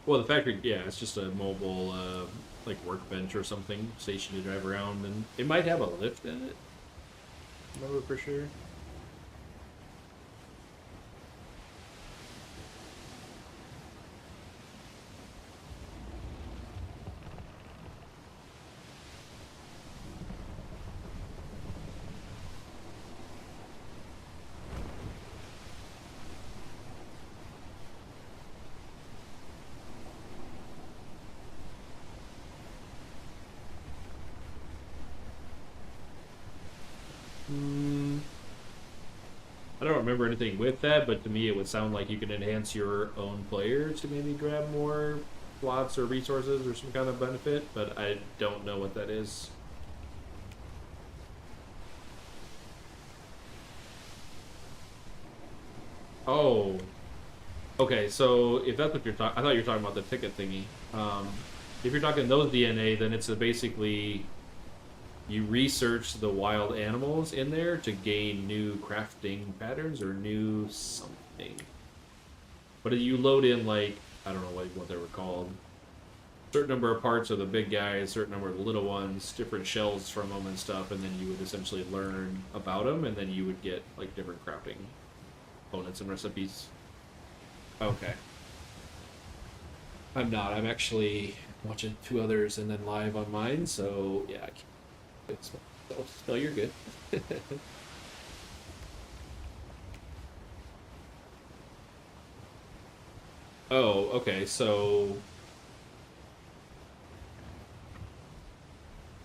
Well, the factory, yeah, it's just a mobile, like workbench or something, station to drive around, and it might have a lift in it. Remember for sure. Hmm. I don't remember anything with that, but to me it would sound like you can enhance your own player to maybe grab more slots or resources or some kind of benefit, but I don't know what that is. Oh, okay. So if that's what you're talking, I thought you were talking about the ticket thingy. If you're talking those DNA, then it's basically you research the wild animals in there to gain new crafting patterns or new something. But you load in like I don't know what they were called. Certain number of parts of the big guys, certain number of the little ones, different shells from them and stuff, and then you would essentially learn about them, and then you would get like different crafting components and recipes. Okay. I'm not. I'm actually watching two others and then live on mine, so yeah, I can't. No, you're good. Oh, okay. So,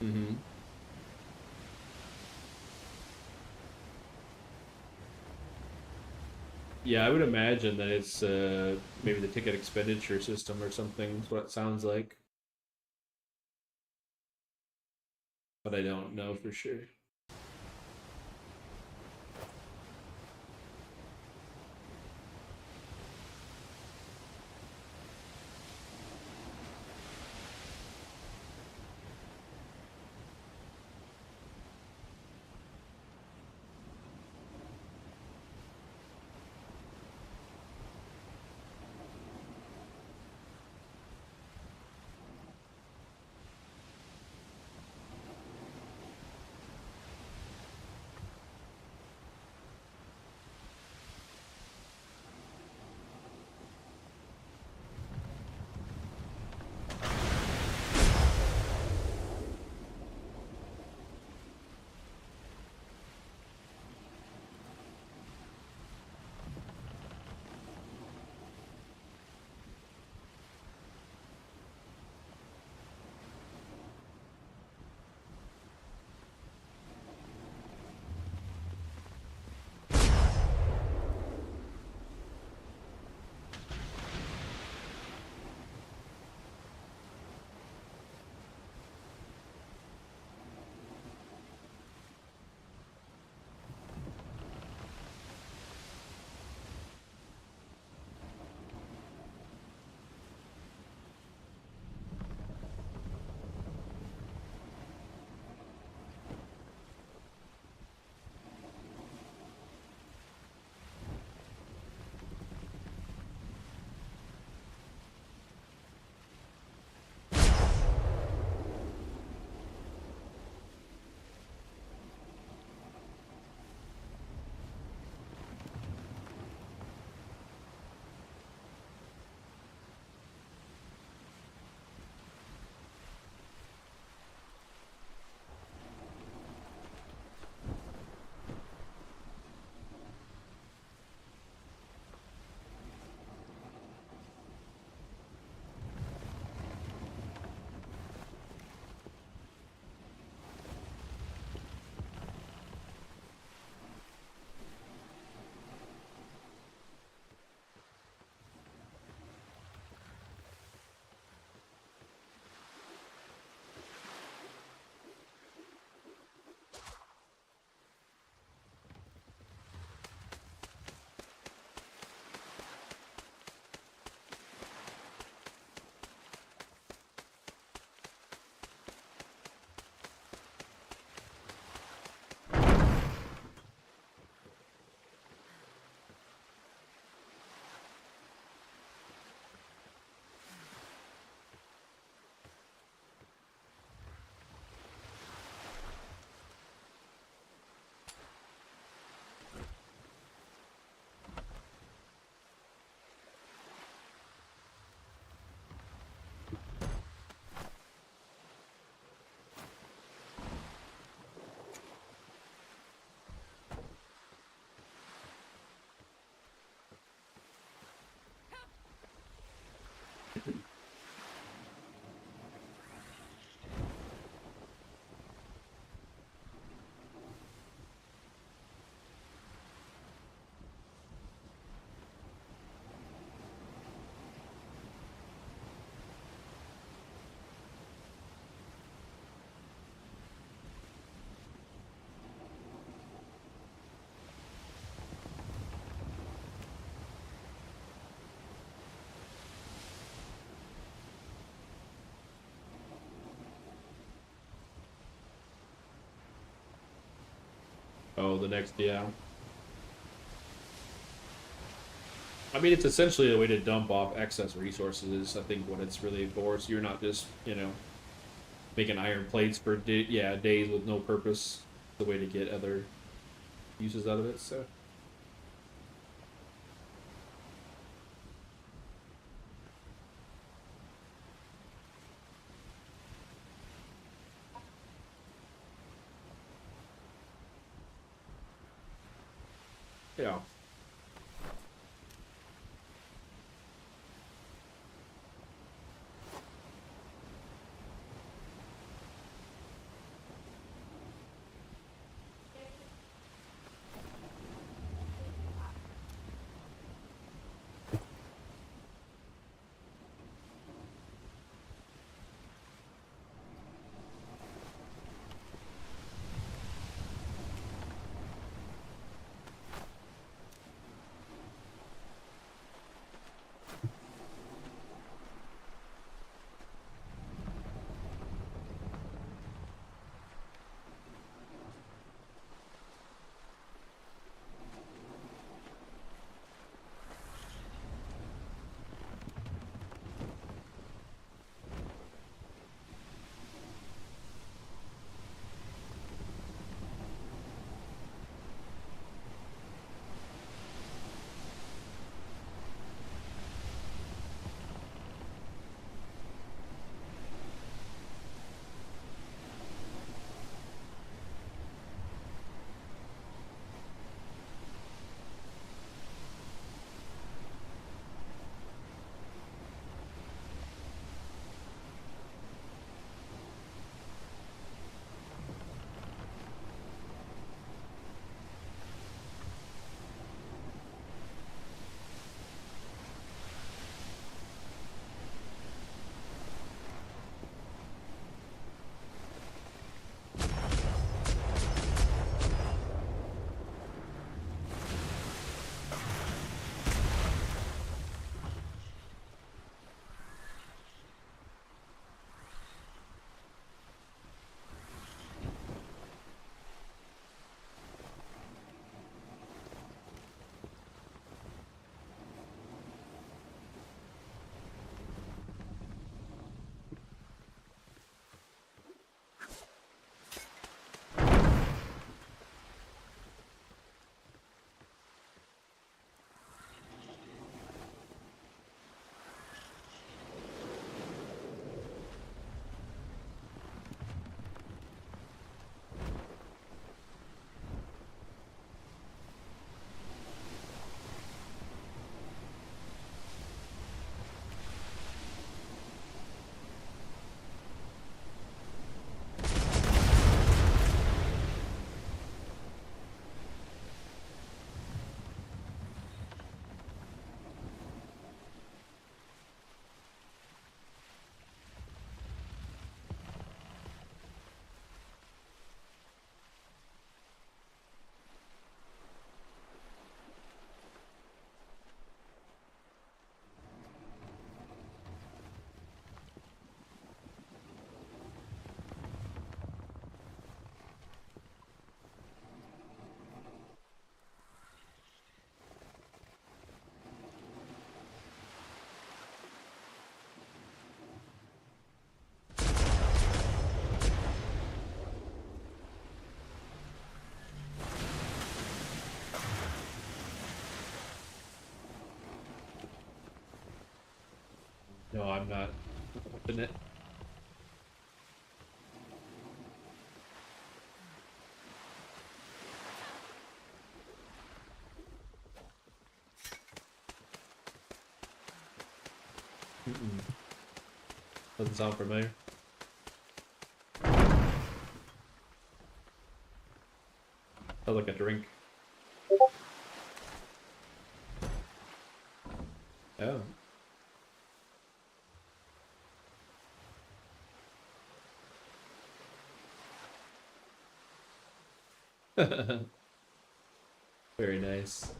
hmm, yeah, I would imagine that it's maybe the ticket expenditure system or something. Is what it sounds like, but I don't know for sure. Oh, the next, yeah. I mean, it's essentially a way to dump off excess resources. I think what it's really for, so you're not just, you know, making iron plates for days with no purpose. The way to get other uses out of it. So yeah. No, I'm not. Open it. Mm-mm. Doesn't sound familiar. Sounds like a drink. Oh. Very nice.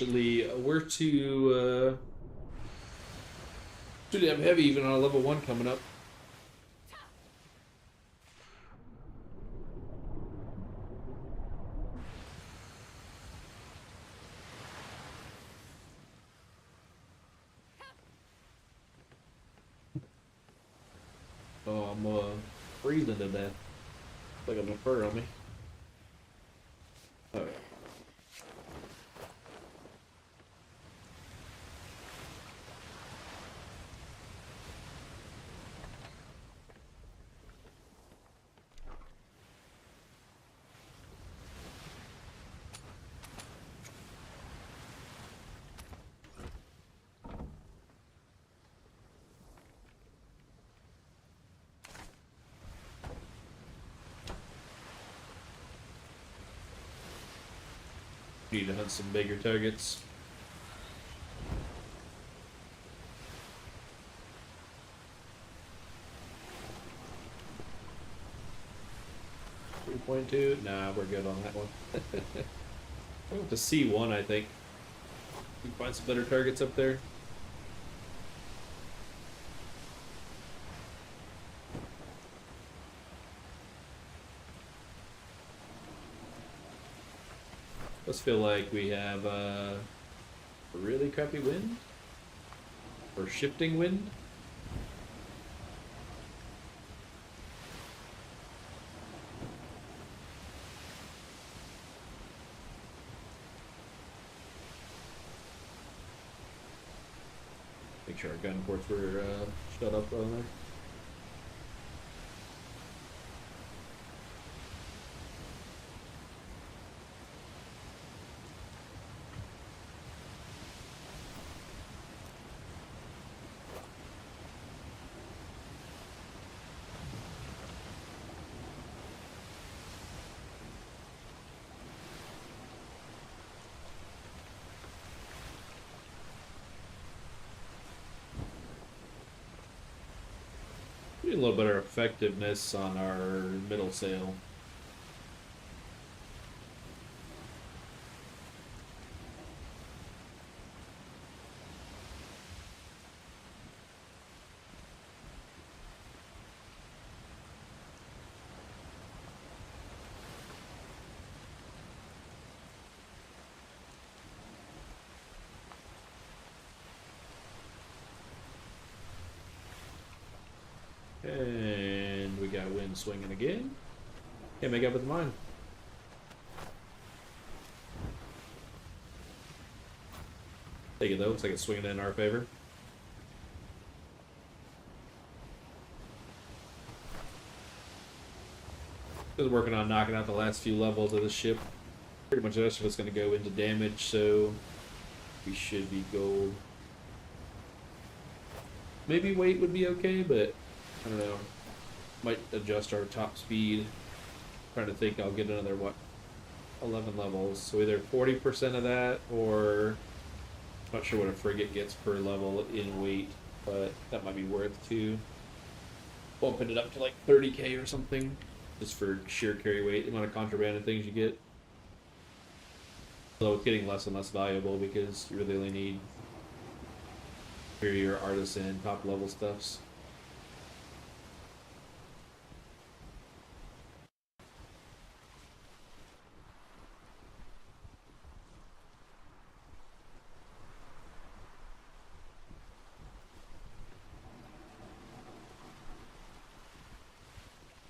Unfortunately, we're too damn heavy even on a level 1 coming up. Oh, I'm freezing to death. Like I'm a fur on me. Alright. Need to hunt some bigger targets. .2? Nah, we're good on that one. I went to C1, I think. We can find some better targets up there. Let's feel like we have a really crappy wind? Or shifting wind? Make sure our gun ports were shut up on there. A little better effectiveness on our middle sail. And we got wind swinging again. Can't make up its mind. Take it though, looks like it's swinging in our favor. Just working on knocking out the last few levels of the ship. Pretty much the rest of it's going to go into damage, so we should be gold. Maybe weight would be okay, but I don't know. Might adjust our top speed. Trying to think I'll get another, what, 11 levels. So either 40% of that, or not sure what a frigate gets per level in weight, but that might be worth too. Bumping it up to like 30k or something, just for sheer carry weight, the amount of contraband and things you get. So it's getting less and less valuable because you really only need superior artisan top level stuffs.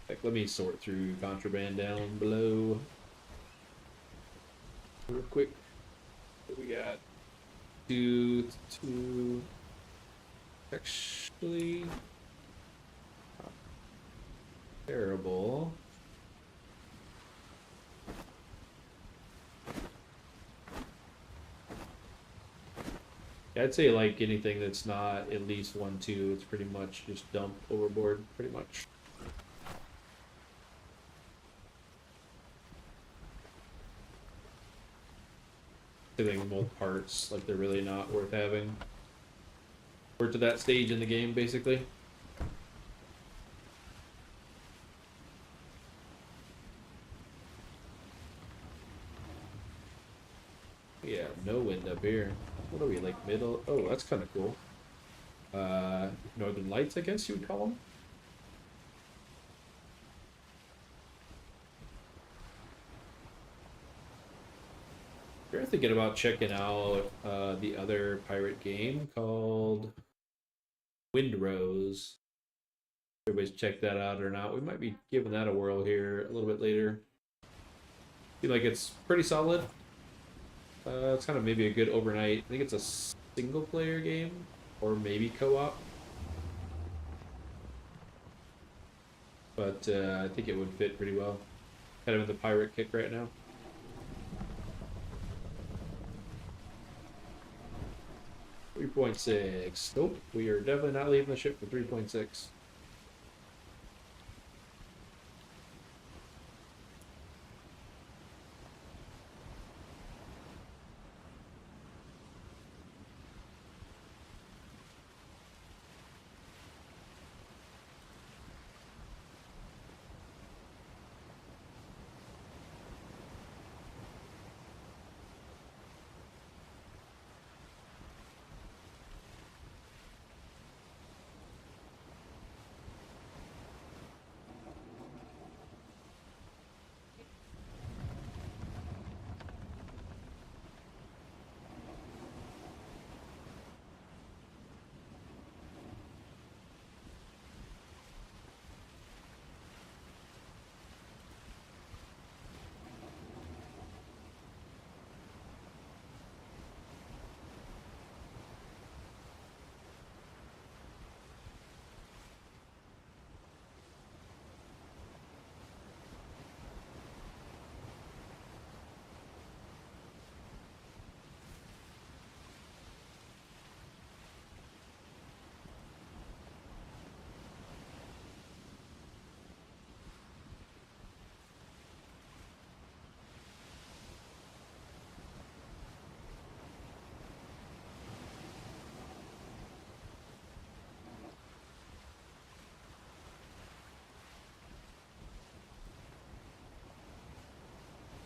Like, let me sort through contraband down below real quick. What we got? Two. Actually, not terrible. I'd say like anything that's not at least 1, 2, it's pretty much just dumped overboard, pretty much. I think both parts, like they're really not worth having. We're to that stage in the game, basically. Yeah, no wind end up here? What are we, like middle? Oh, that's kind of cool. Northern Lights, I guess you would call them. You're thinking about checking out the other pirate game called Windrose. Everybody's checked that out or not? We might be giving that a whirl here a little bit later. Feel like it's pretty solid. It's kind of maybe a good overnight. I think it's a single player game or maybe co-op. But I think it would fit pretty well. Kind of in the pirate kick right now. 3.6. Nope, we are definitely not leaving the ship for 3.6.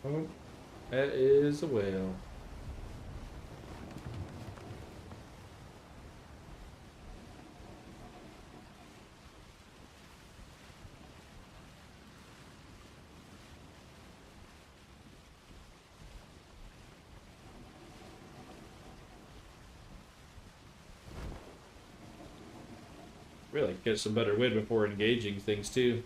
Oh, that is a whale. Really get some better wind before engaging things too.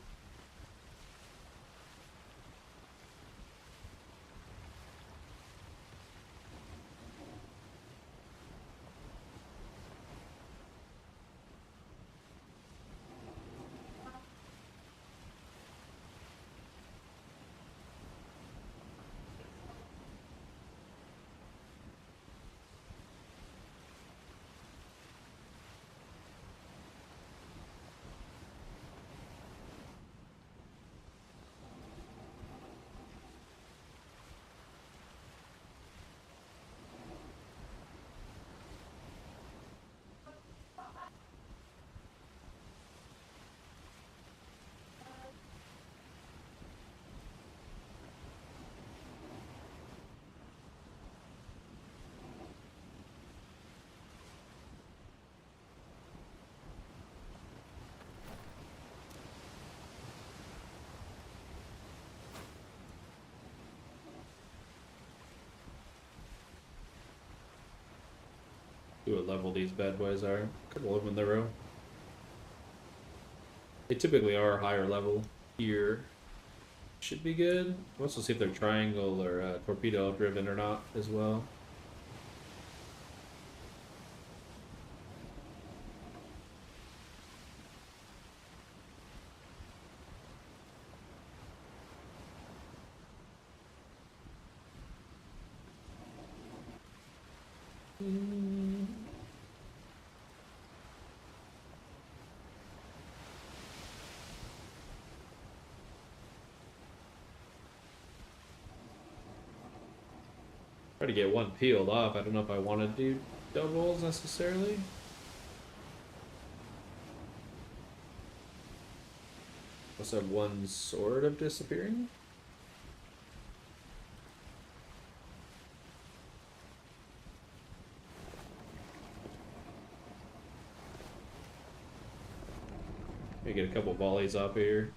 See what level these bad boys are. A couple of them in the row. They typically are higher level. Here should be good. We'll also see if they're triangle or torpedo driven or not as well. Try to get one peeled off. I don't know if I want to do doubles necessarily. Also have one sort of disappearing. Gonna get a couple volleys up here.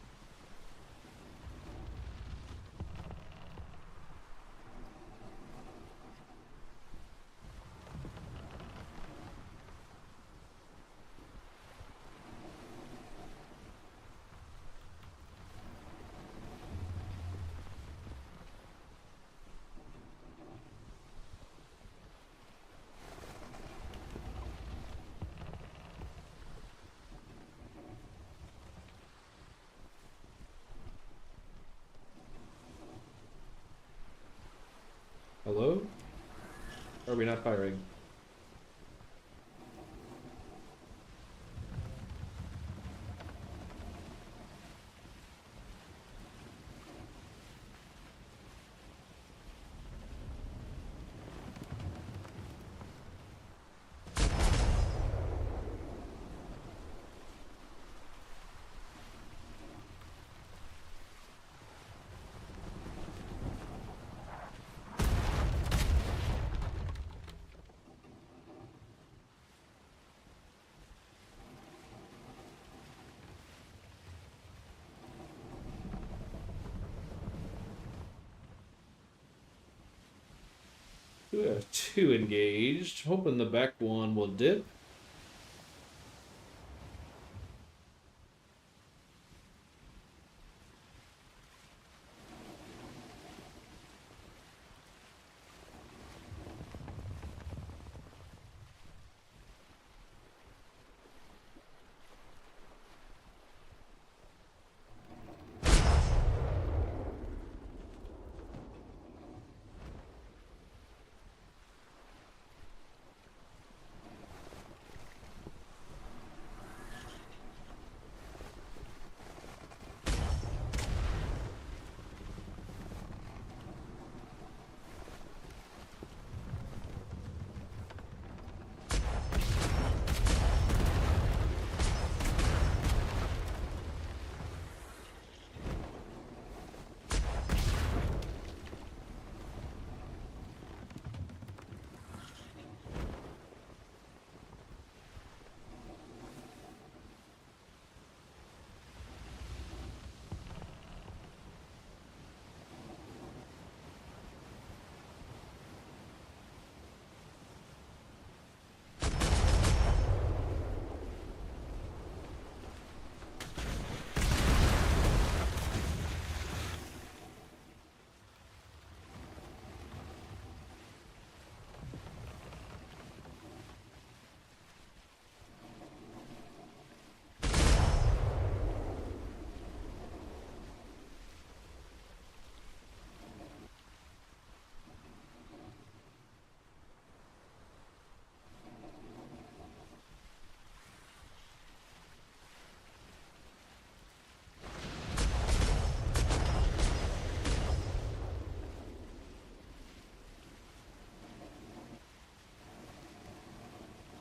Hello? Or are we not firing? We have 2 engaged. Hoping the back one will dip.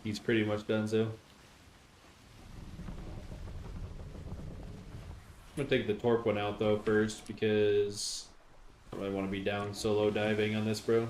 He's pretty much done so. I'm gonna take the torp one out though first because I don't really want to be down solo diving on this, bro.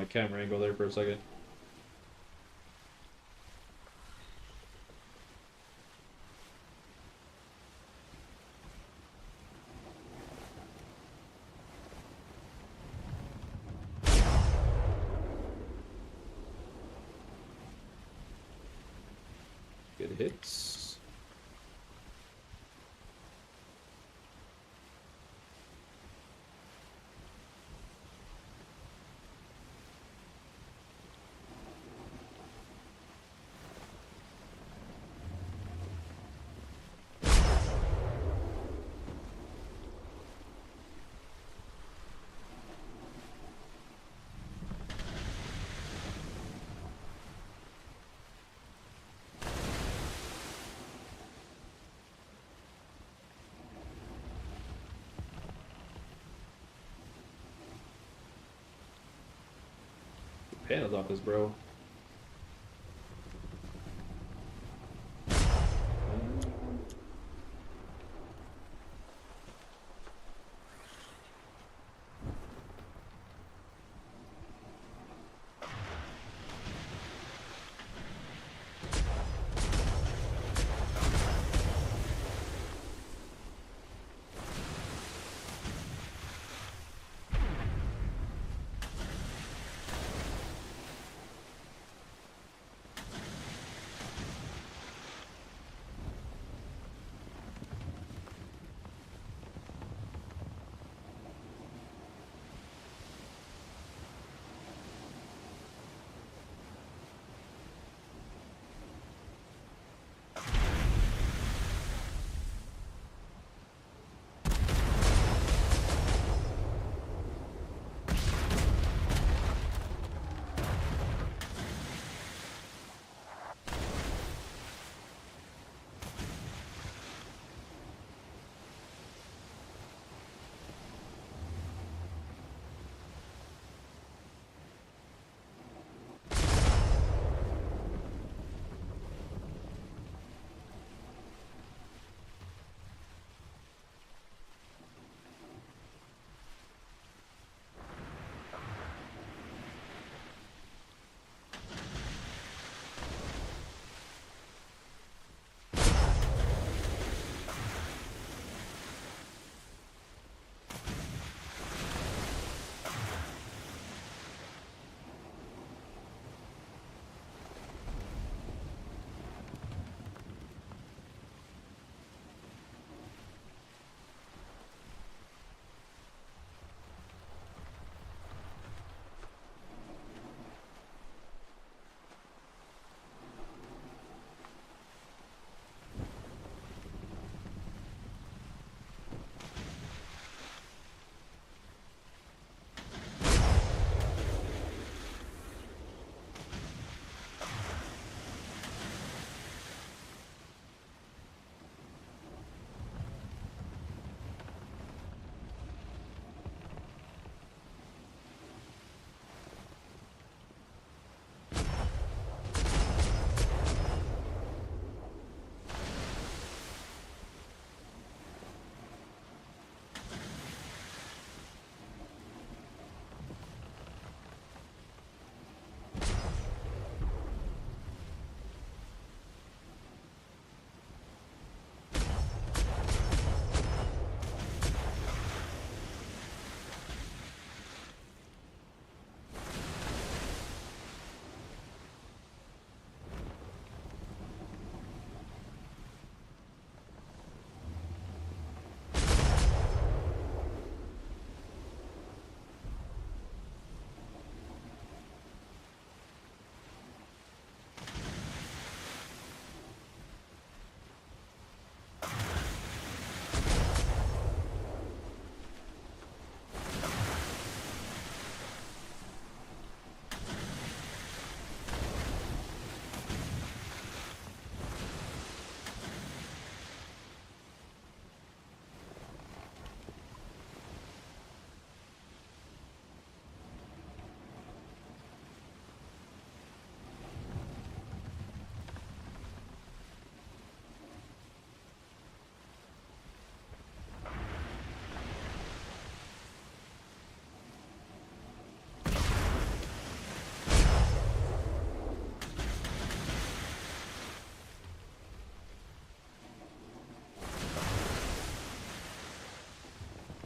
my camera angle there for a second. Good hits. Panels off this, bro.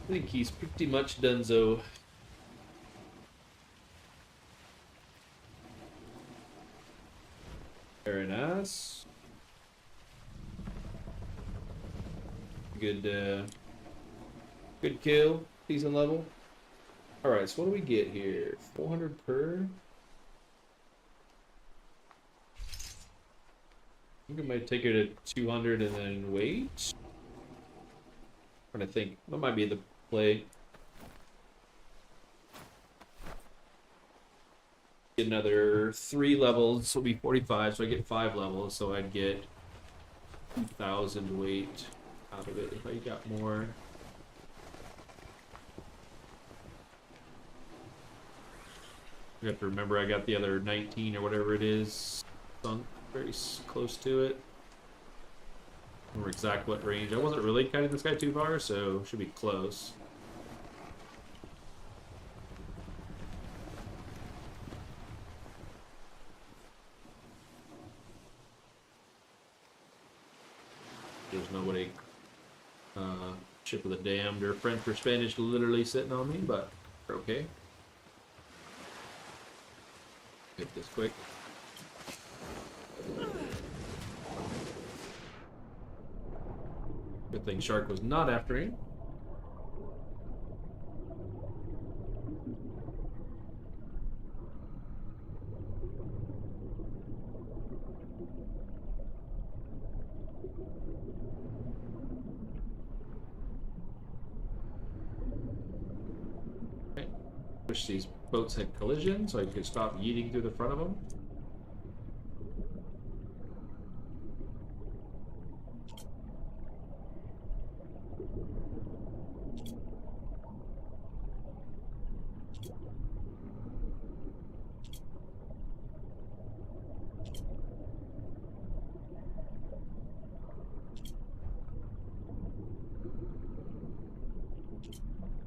I think he's pretty much donezo. Very nice. Good, good kill. Decent level. All right, so what do we get here? 400 per. I think I might take her to 200 and then wait. I'm trying to think. That might be the play. Get another 3 levels. This will be 45, so I get 5 levels. So I'd get 2,000 weight out of it if I got more. You have to remember I got the other 19 or whatever it is sunk very close to it. I don't remember exactly what range. I wasn't really kiting this guy too far, so should be close. There's nobody ship of the damned or French or Spanish literally sitting on me, but we're okay. Hit this quick. Good thing Shark was not after him. Okay. Wish these boats had collision so I could stop yeeting through the front of them.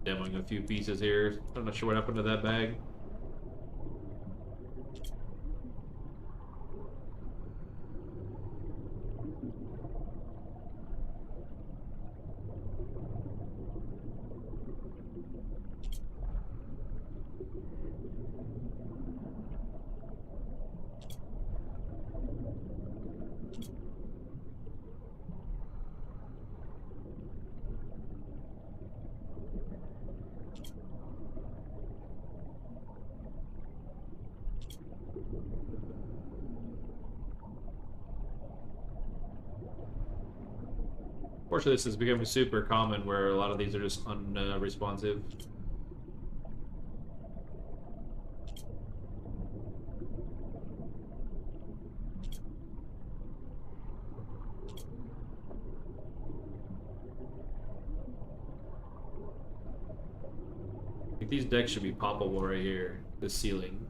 Demoing a few pieces here. I'm not sure what happened to that bag. Fortunately, this is becoming super common where a lot of these are just unresponsive. These decks should be poppable right here. This ceiling.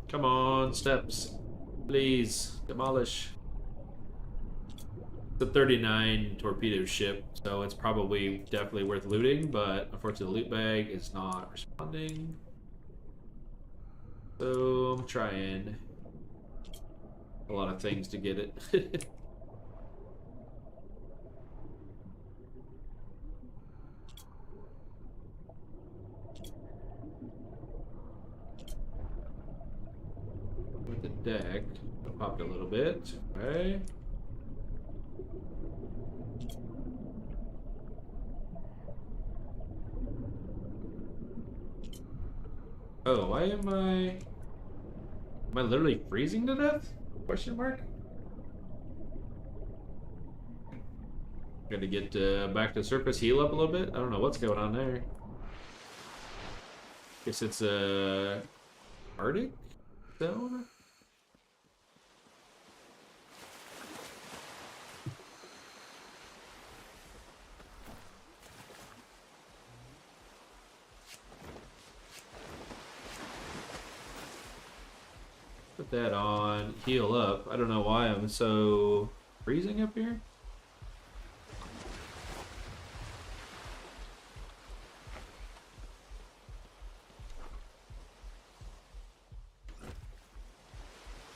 Come on, steps. Please, demolish. It's a 39 torpedo ship, so it's probably definitely worth looting, but unfortunately the loot bag is not responding. So I'm trying a lot of things to get it. With the deck, I popped a little bit, okay. Oh, why am I literally freezing to death? Question mark? Gotta get back to surface, heal up a little bit. I don't know what's going on there. Guess it's a Arctic zone. Put that on. Heal up. I don't know why I'm so freezing up here.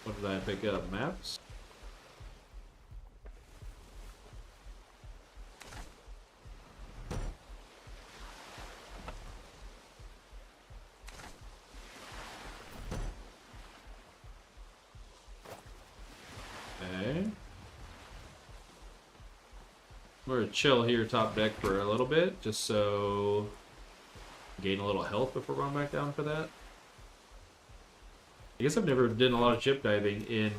What did I pick up? Maps? Okay. We're gonna chill here top deck for a little bit, just so gain a little health before going back down for that. I guess I've never done a lot of ship diving in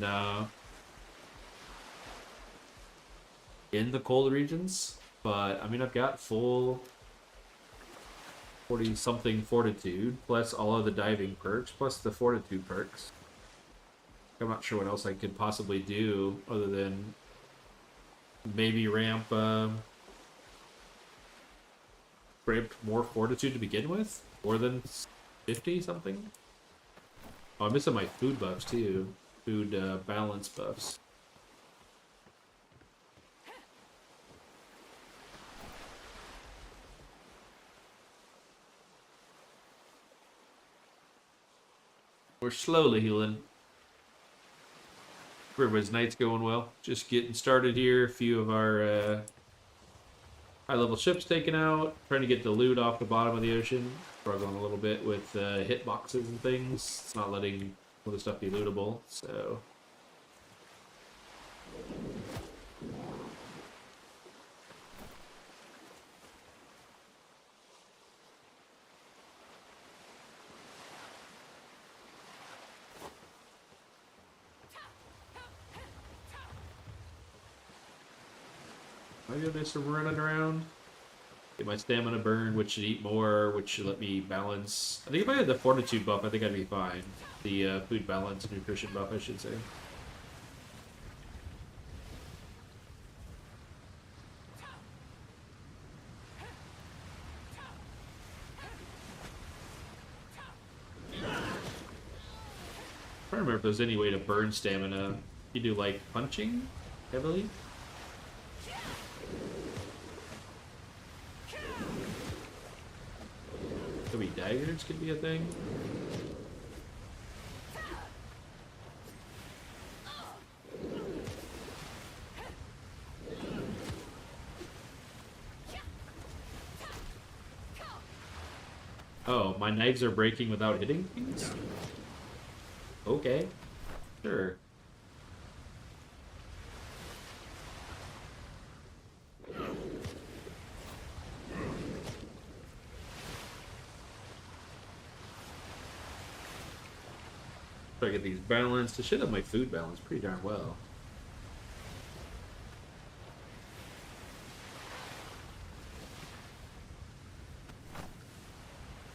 the cold regions, but I mean I've got full 40 something fortitude plus all of the diving perks plus the fortitude perks. I'm not sure what else I could possibly do other than maybe ramp more fortitude to begin with, more than 50 something. Oh, I'm missing my food buffs too. Food balance buffs. We're slowly healing. Everybody's night's going well. Just getting started here. A few of our high-level ships taken out. Trying to get the loot off the bottom of the ocean. Struggling a little bit with hit boxes and things. It's not letting all the stuff be lootable, so... I go do some running around. Get my stamina burned, which should eat more, which should let me balance. I think if I had the fortitude buff, I think I'd be fine. The food balance, nutrition buff, I should say. I'm trying to remember if there's any way to burn stamina. You do like punching heavily? Maybe daggers could be a thing. Oh, my knives are breaking without hitting things? Okay. Sure. Try to get these balanced. I should have my food balanced pretty darn well.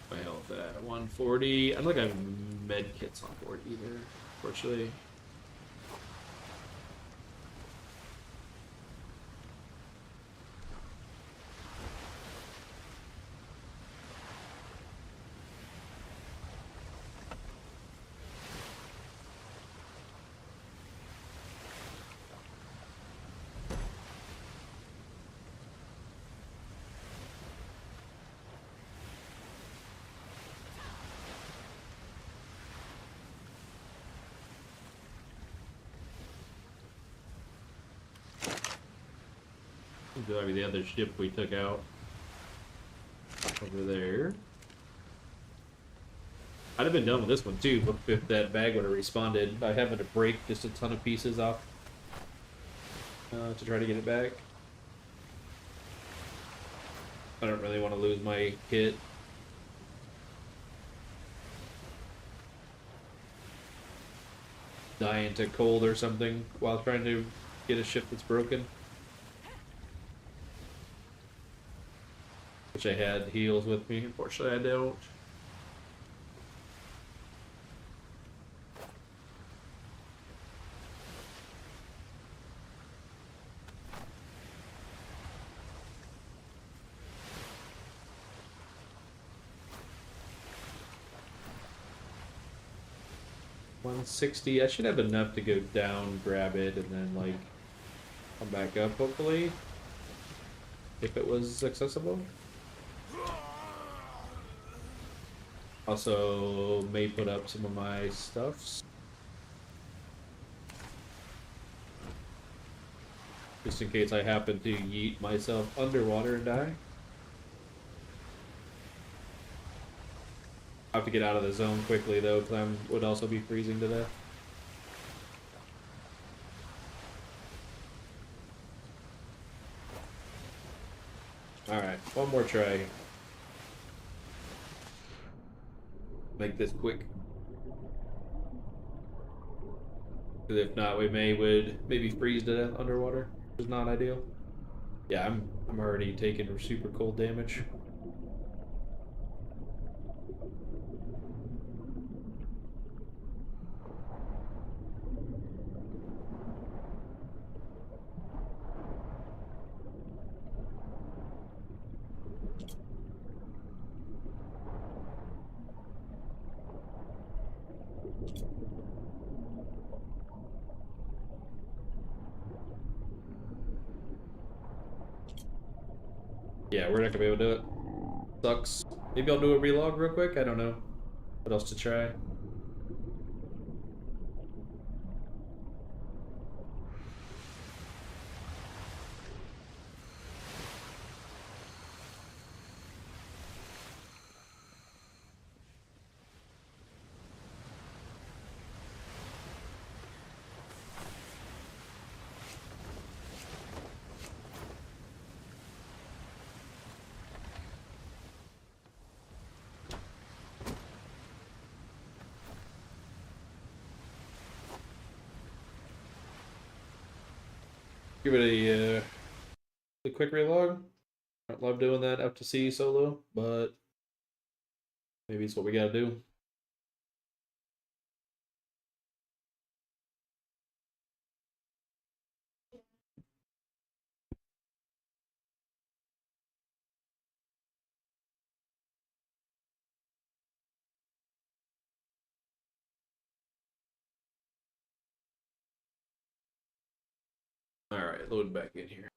My health at 140. I don't think I have med kits on board either, unfortunately. That'd be the other ship we took out over there. I'd have been done with this one too, but if that bag would have responded by having to break just a ton of pieces off to try to get it back. I don't really want to lose my kit. Die into cold or something while trying to get a ship that's broken. Which I had heals with me. Unfortunately, I don't. 160. I should have enough to go down, grab it, and then like come back up, hopefully, if it was accessible. Also, may put up some of my stuffs. Just in case I happen to yeet myself underwater and die. I have to get out of the zone quickly though, because I would also be freezing to death. Alright, one more try. Make this quick. Because if not, we would maybe freeze to death underwater, which is not ideal. Yeah, I'm already taking super cold damage. Yeah, we're not gonna be able to do it. Sucks. Maybe I'll do a relog real quick. I don't know what else to try. Give it a quick relog. I don't love doing that out to sea solo, but maybe it's what we gotta do. Alright, load back in here.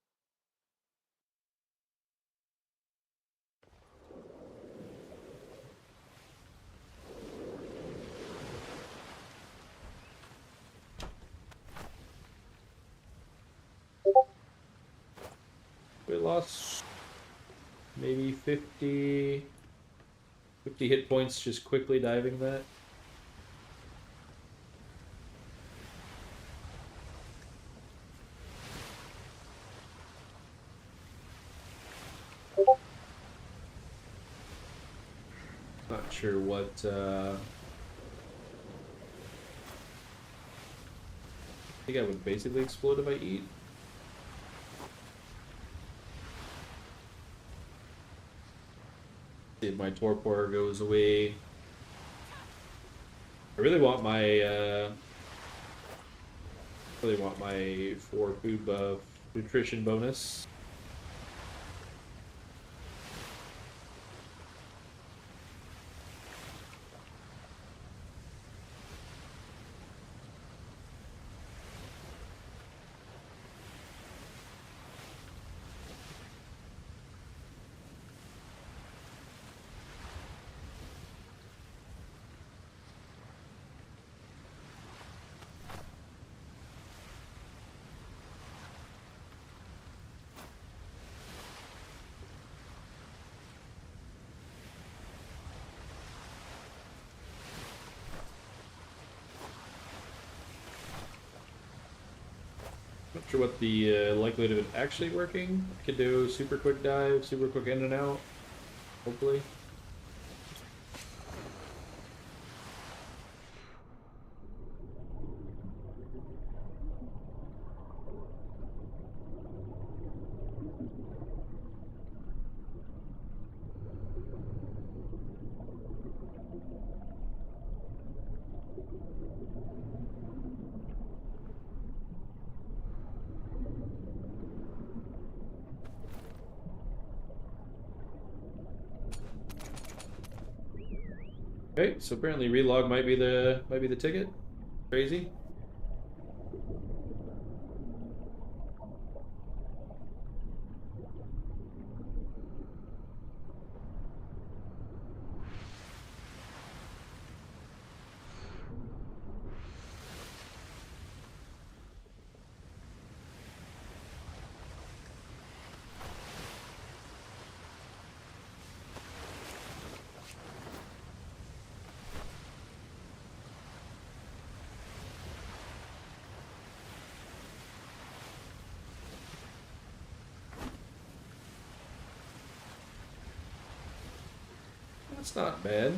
We lost maybe 50 hit points just quickly diving that. Not sure what I think I would basically explode if I eat. See if my torpor goes away. I really want my 4 food buff nutrition bonus. Not sure what the likelihood of it actually working. Could do super quick dive, super quick in and out, hopefully. Okay, so apparently relog might be the ticket. Crazy. That's not bad.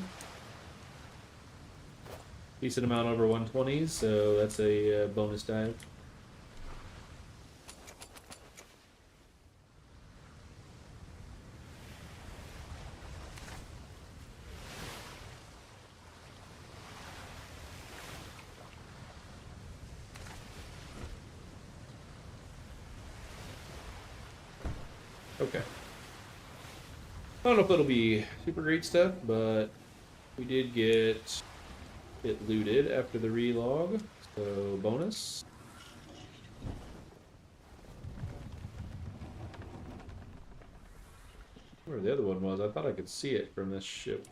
Decent amount over 120s, so that's a bonus dive. Okay. I don't know if it'll be super great stuff, but we did get it looted after the relog, so bonus. Where the other one was, I thought I could see it from this ship.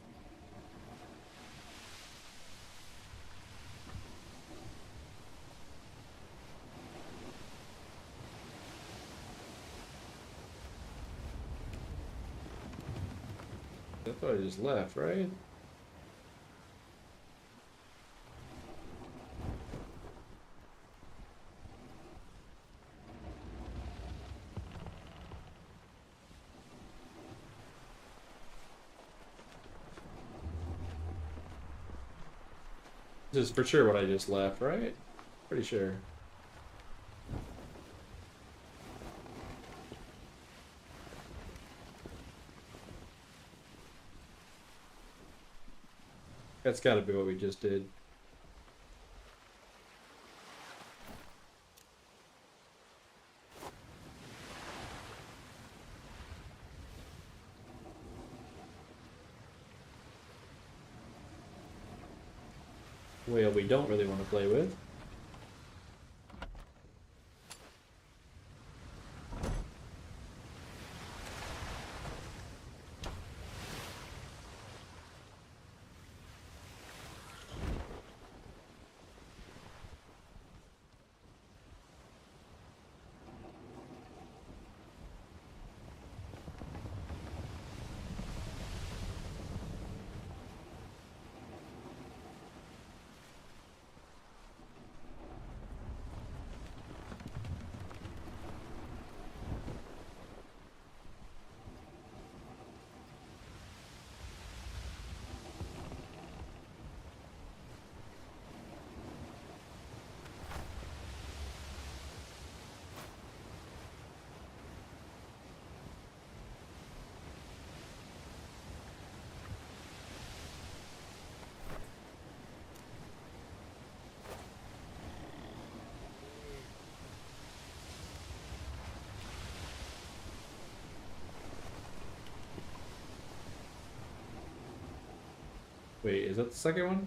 I thought I just left, right? This is for sure what I just left, right? Pretty sure. That's gotta be what we just did. Whale we don't really want to play with. Wait, is that the second one?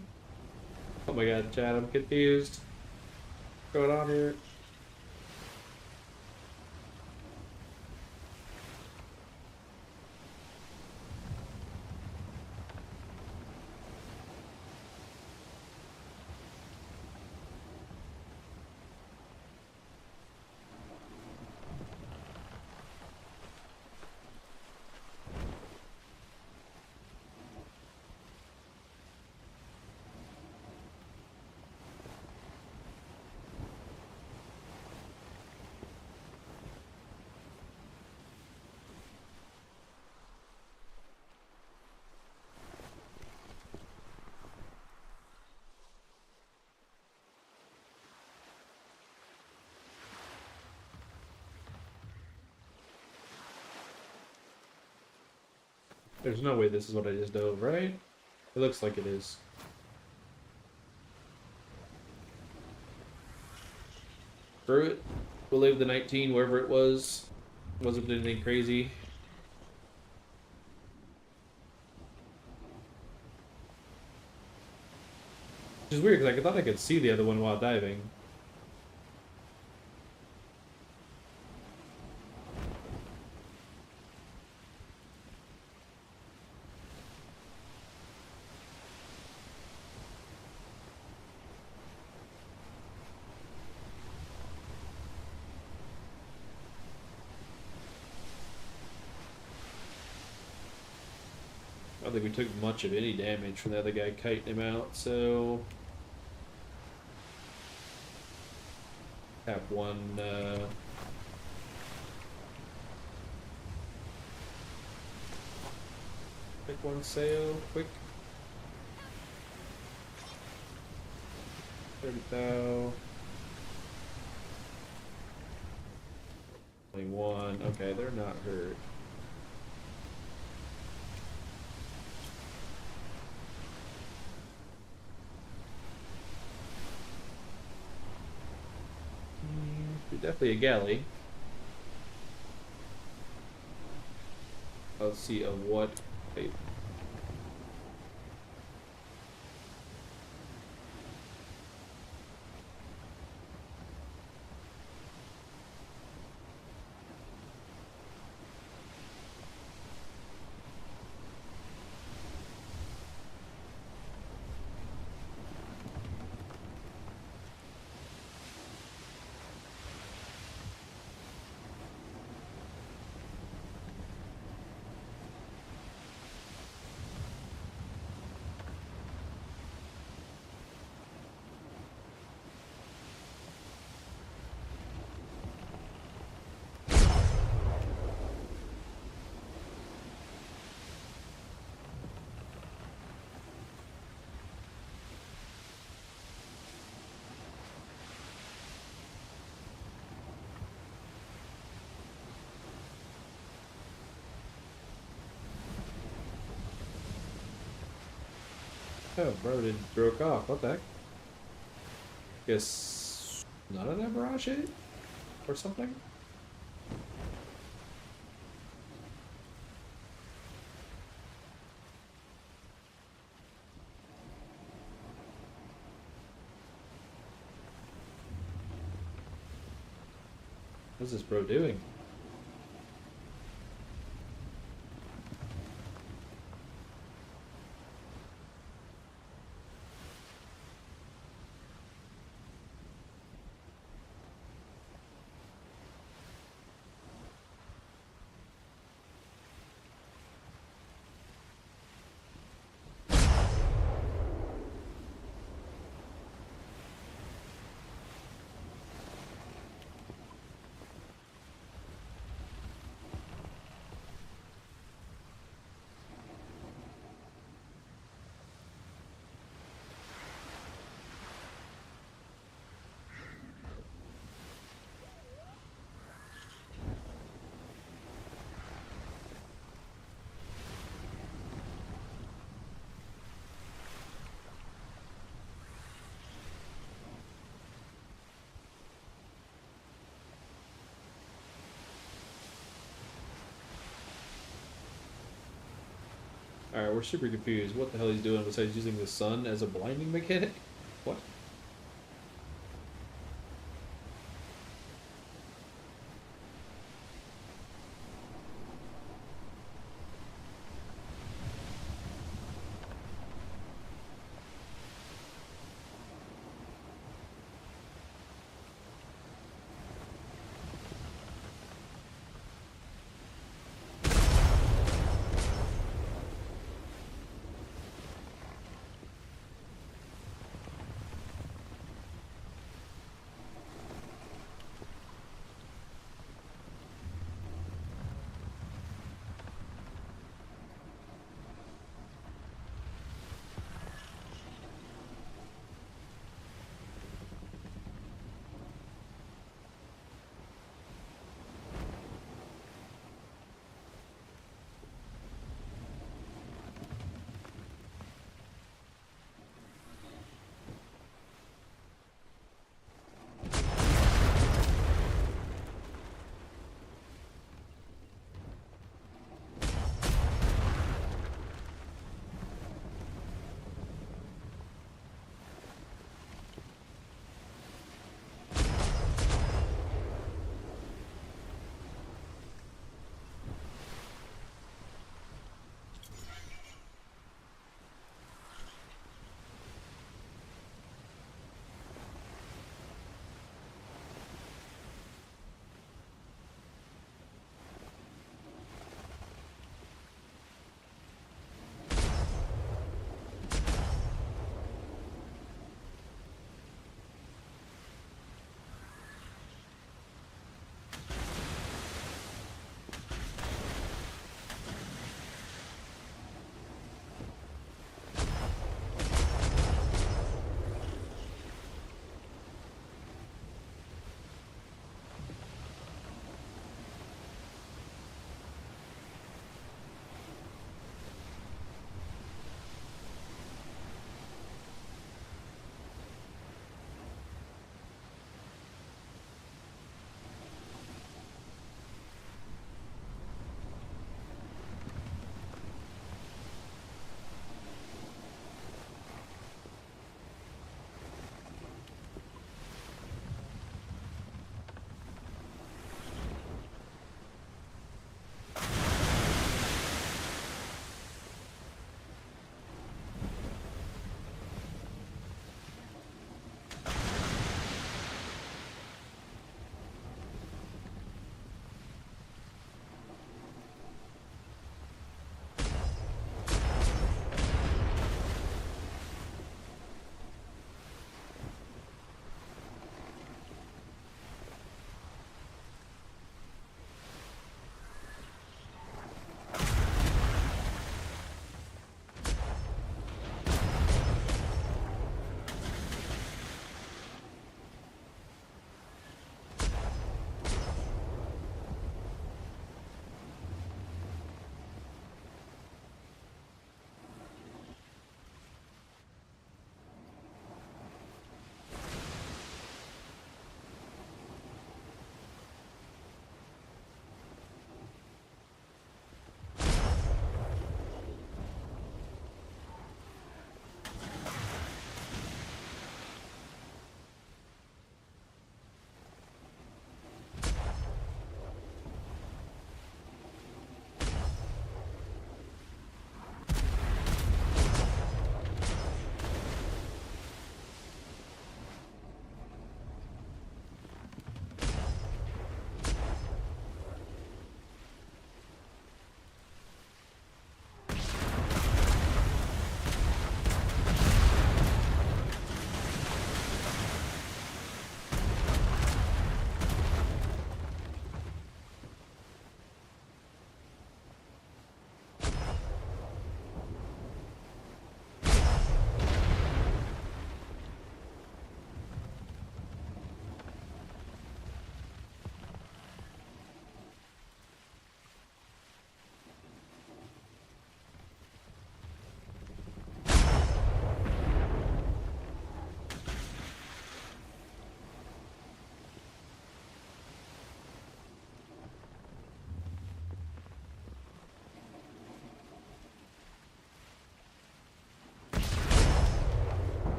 Oh my god, Chad, I'm confused. What's going on here? There's no way this is what I just dove, right? It looks like it is. Screw it. We'll leave the 19 wherever it was. Wasn't anything crazy. Which is weird because I thought I could see the other one while diving. I don't think we took much of any damage from the other guy kiting him out, so tap one pick one sail quick. 30 thou. 21. Okay, they're not hurt. Definitely a galley. Let's see of what type. Oh, bro, it broke off. What the heck? Guess none of that barrage hit? Or something? What's this bro doing? Alright, we're super confused. What the hell he's doing besides using the sun as a blinding mechanic? What?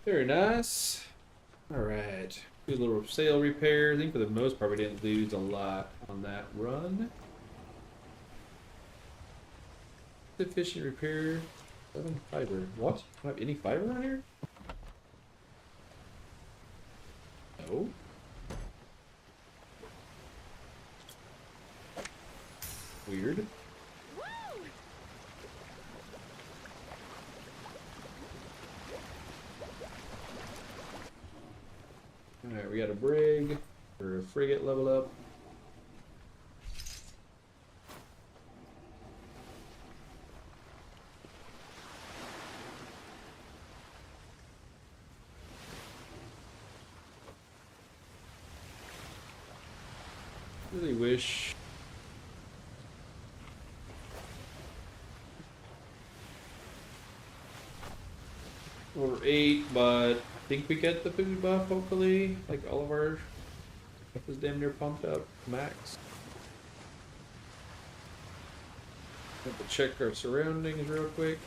Very nice. All right. Do a little sail repair. I think for the most part we didn't lose a lot on that run. Efficient repair. 7 fiber. What? Don't have any fiber on here? No. Weird. Alright, we got a brig or a frigate level up. Really wish over 8, but I think we get the food buff hopefully. Like all of our stuff is damn near pumped up max. Have to check our surroundings real quick.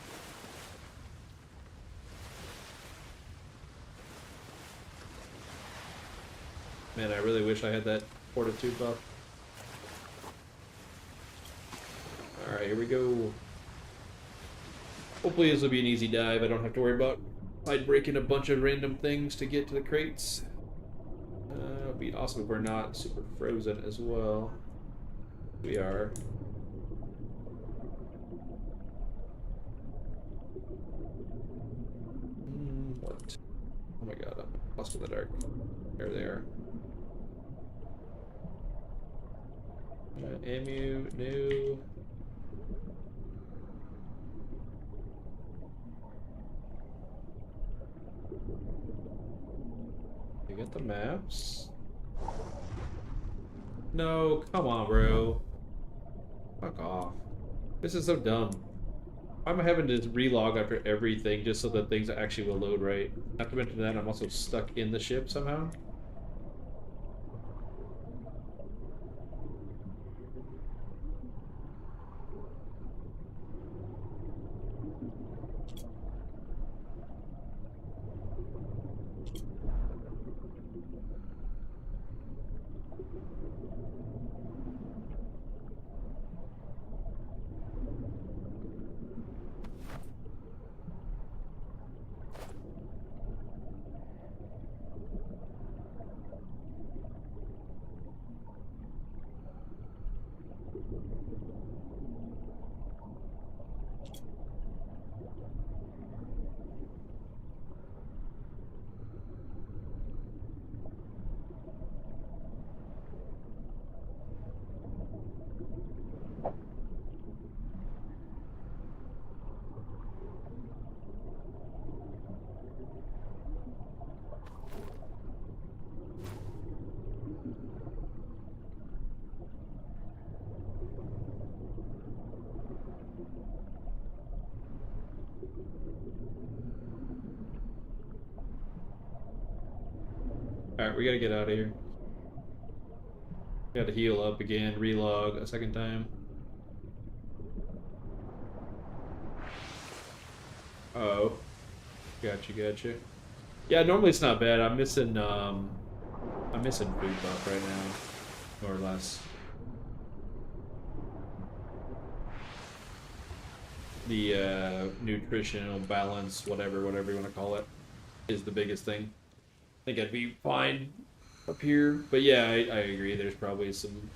Man, I really wish I had that fortitude buff. Alright, here we go. Hopefully this will be an easy dive. I don't have to worry about breaking a bunch of random things to get to the crates. It'd be awesome if we're not super frozen as well. We are. What? Oh my god, I'm lost in the dark. There they are. Ammu, new. You got the maps? No, come on, bro. Fuck off. This is so dumb. Why am I having to relog after everything just so that things actually will load right? Not to mention that I'm also stuck in the ship somehow. Alright, we gotta get out of here. Gotta heal up again, relog a second time. Uh-oh. Gotcha. Yeah, normally it's not bad. I'm missing food buff right now. More or less. The nutritional balance, whatever you want to call it, is the biggest thing. I think I'd be fine up here. But yeah, I agree. There's probably some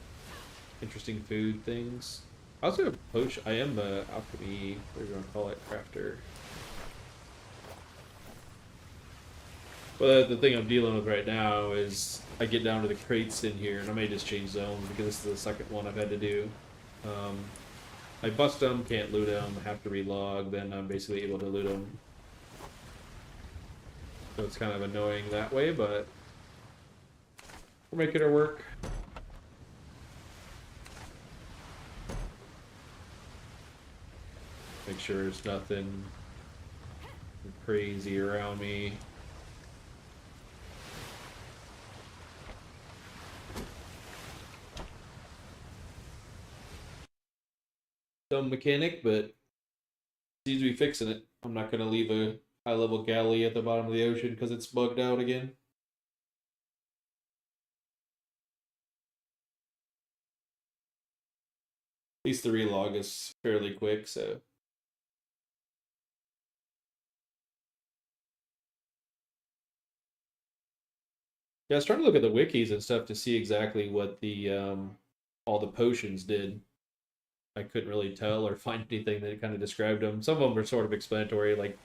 interesting food things. I also have a potion. I am a alchemy, whatever you want to call it, crafter. But the thing I'm dealing with right now is I get down to the crates in here, and I may just change zones because this is the second one I've had to do. I bust them, can't loot them, have to relog, then I'm basically able to loot them. So it's kind of annoying that way, but we're making it work. Make sure there's nothing crazy around me. Dumb mechanic, but seems to be fixing it. I'm not gonna leave a high level galley at the bottom of the ocean because it's bugged out again. At least the relog is fairly quick, so. Yeah, I was trying to look at the wikis and stuff to see exactly what the all the potions did. I couldn't really tell or find anything that kind of described them. Some of them are sort of explanatory, like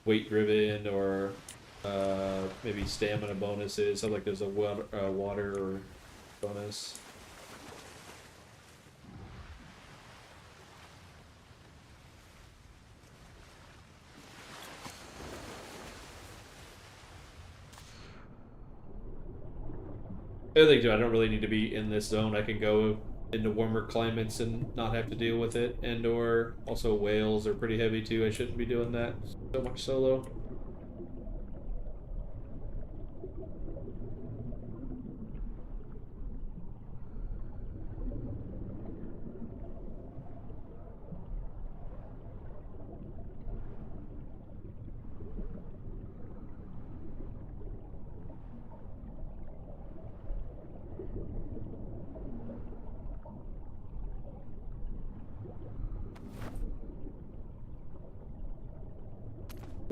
weight driven or maybe stamina bonuses. Something like there's a water bonus. The other thing too, I don't really need to be in this zone. I can go into warmer climates and not have to deal with it. And or also whales are pretty heavy too. I shouldn't be doing that so much solo.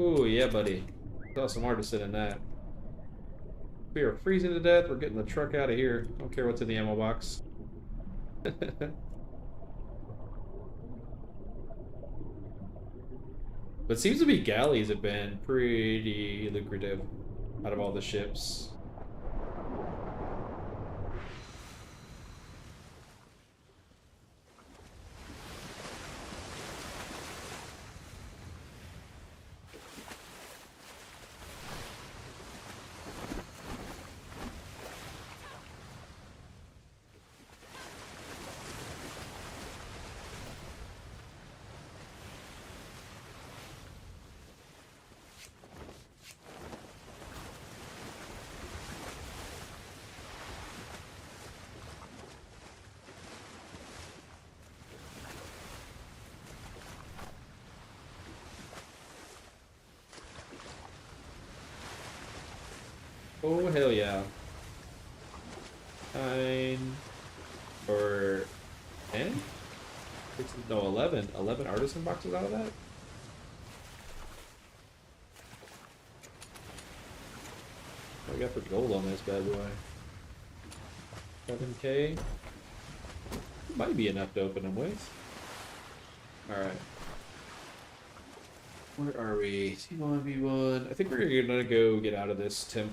Ooh, yeah, buddy. Saw some artisan in that. We are freezing to death. We're getting the truck out of here. Don't care what's in the ammo box. But it seems to be galleys have been pretty lucrative out of all the ships. Oh, hell yeah. 9 or 10? No, 11. 11 artisan boxes out of that? What do we got for gold on this bad boy? 7K? Might be enough to open them with. Alright. Where are we? T1, V1. I think we're gonna go get out of this temp.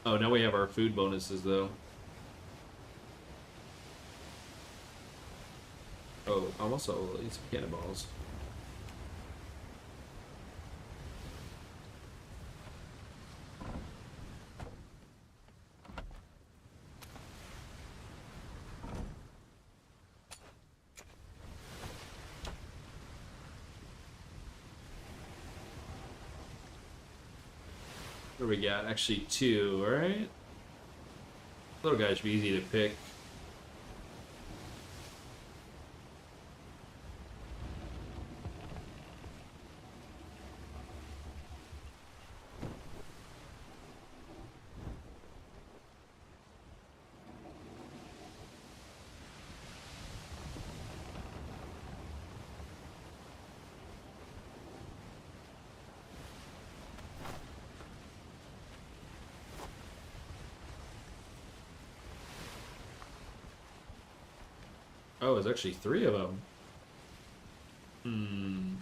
Oh, now we have our food bonuses, though. Oh, I'm also need some cannonballs. What do we got? Actually, 2, alright? Little guy should be easy to pick. Oh, there's actually 3 of them. Hmm.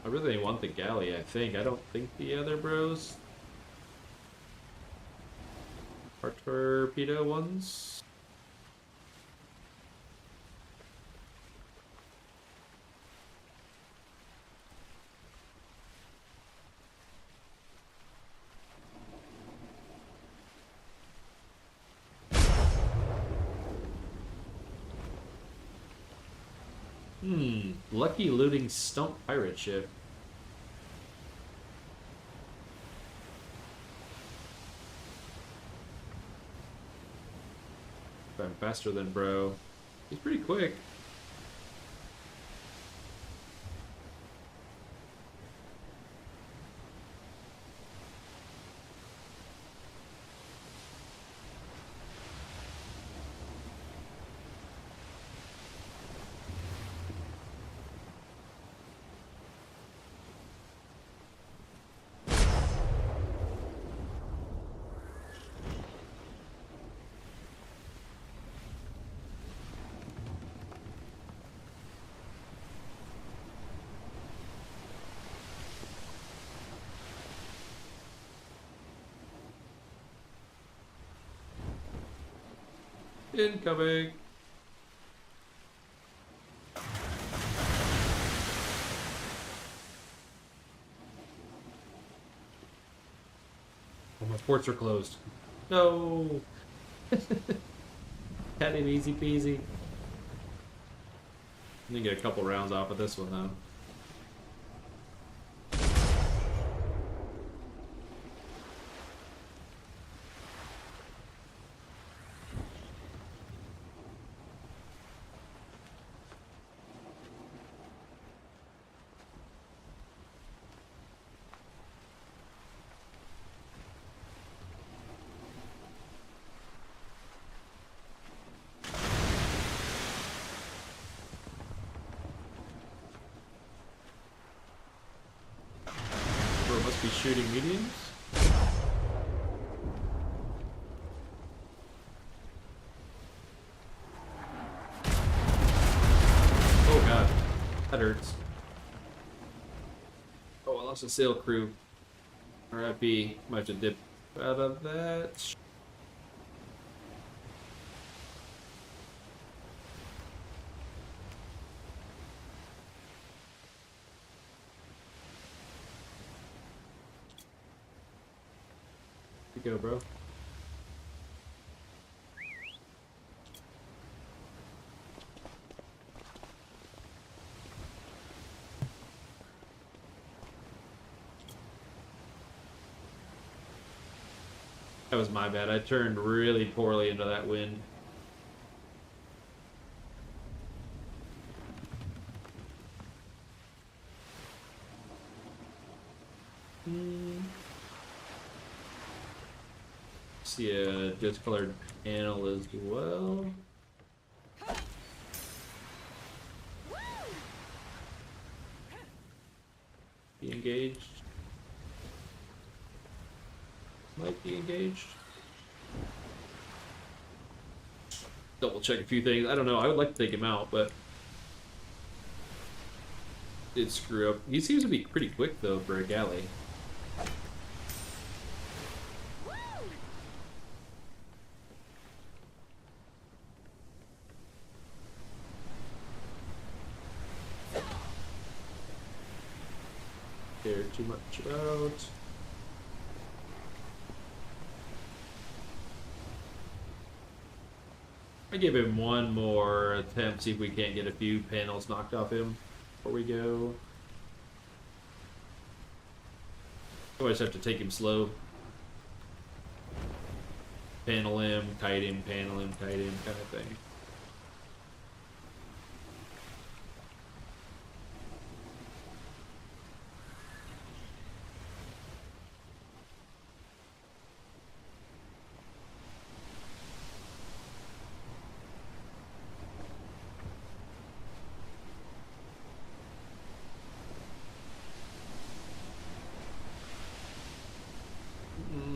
I really want the galley, I think. I don't think the other bros are torpedo ones. Lucky looting stump pirate ship. I'm faster than bro. He's pretty quick. Incoming. Oh, my ports are closed. No. Had him easy peasy. I'm gonna get a couple rounds off of this one though. Bro must be shooting mediums. Oh god, that hurts. Oh, I lost a sail crew. RIP. Might have to dip out of that. You go, bro. That was my bad. I turned really poorly into that wind. See a discolored panel as well. Be engaged. Might be engaged. Double check a few things. I don't know. I would like to take him out, but did screw up. He seems to be pretty quick though for a galley. Care too much about. I give him one more attempt, see if we can't get a few panels knocked off him before we go. Always have to take him slow. Panel him, kite him, panel him, kite him, kind of thing.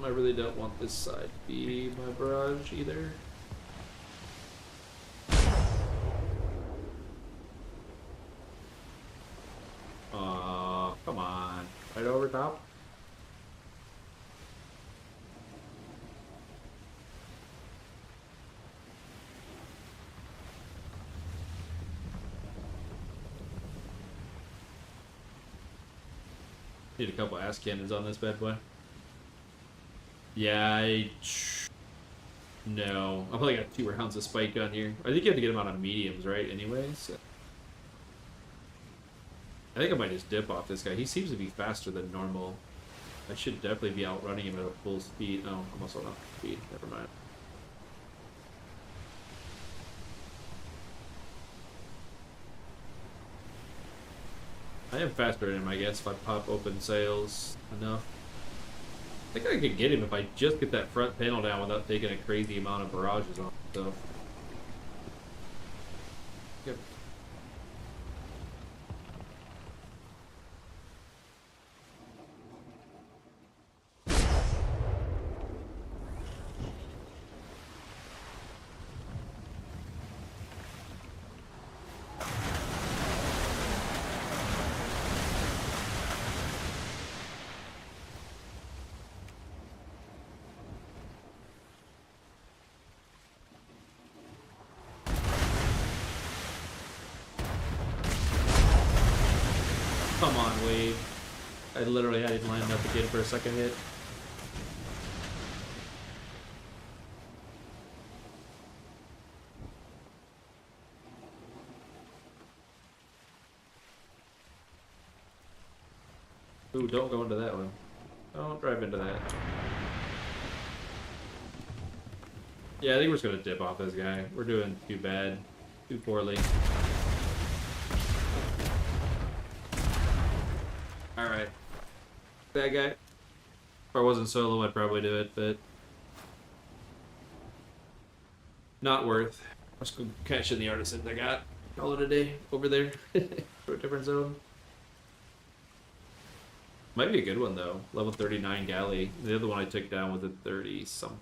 I really don't want this side to be my barrage either. Come on. Right over top. Need a couple ass cannons on this bad boy. Yeah, no. I've only got 2 rounds of spike on here. I think you have to get them out on mediums, right? Anyway, so. I think I might just dip off this guy. He seems to be faster than normal. I should definitely be outrunning him at full speed. Oh, I'm also not speed. Never mind. I am faster than him, I guess, if I pop open sails enough. I think I could get him if I just get that front panel down without taking a crazy amount of barrages on myself. Yep. Come on, Wade. I literally had him lined up again for a second hit. Ooh, don't go into that one. Don't drive into that. Yeah, I think we're just gonna dip off this guy. We're doing too bad. Too poorly. Alright. Bad guy. If I wasn't solo, I'd probably do it, but... not worth. Let's go catch in the artisans I got. Call it a day over there. For a different zone. Might be a good one, though. Level 39 galley. The other one I took down was a 30-some.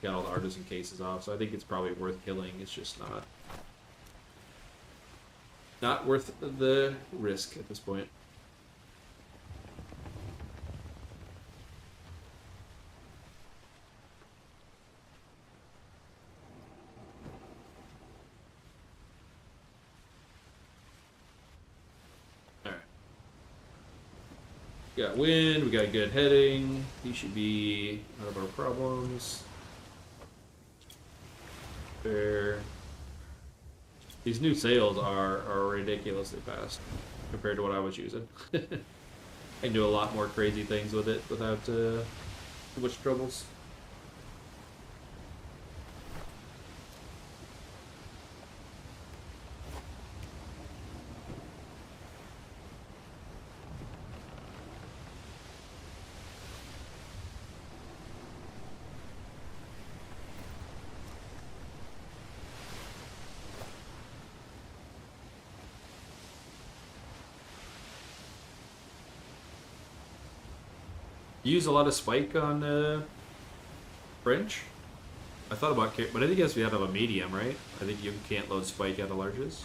Got all the artisan cases off, so I think it's probably worth killing. It's just not worth the risk at this point. We got wind, we got good heading. He should be out of our problems. Fair. These new sails are ridiculously fast compared to what I was using. I can do a lot more crazy things with it without too much troubles. You use a lot of spike on French? I thought about, but I think it has to be out of a medium, right? I think you can't load spike out of larges.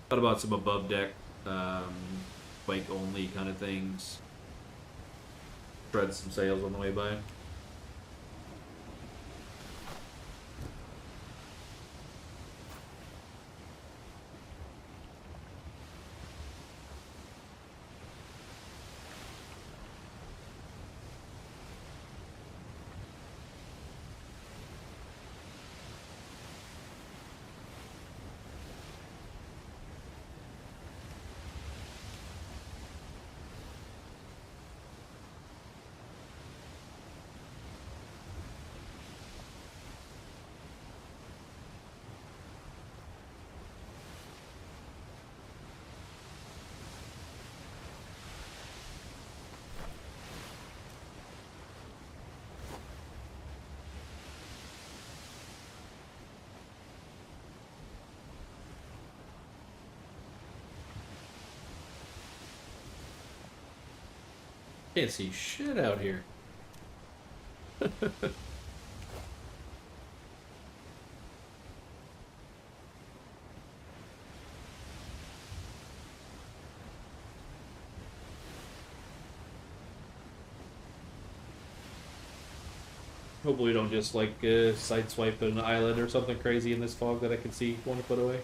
Thought about some above deck, spike only kind of things. Shred some sails on the way by. Can't see shit out here. Hopefully we don't just like sideswipe an island or something crazy in this fog that I can see 1 foot away.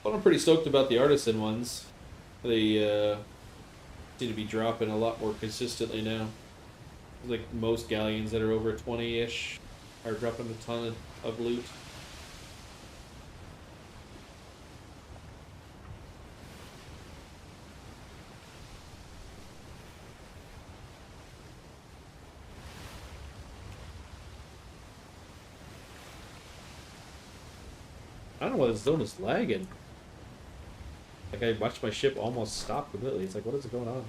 But I'm pretty stoked about the artisan ones. They seem to be dropping a lot more consistently now. Like most galleons that are over 20-ish are dropping a ton of loot. I don't know why this zone is lagging. Like, I watched my ship almost stop completely. It's like, what is going on?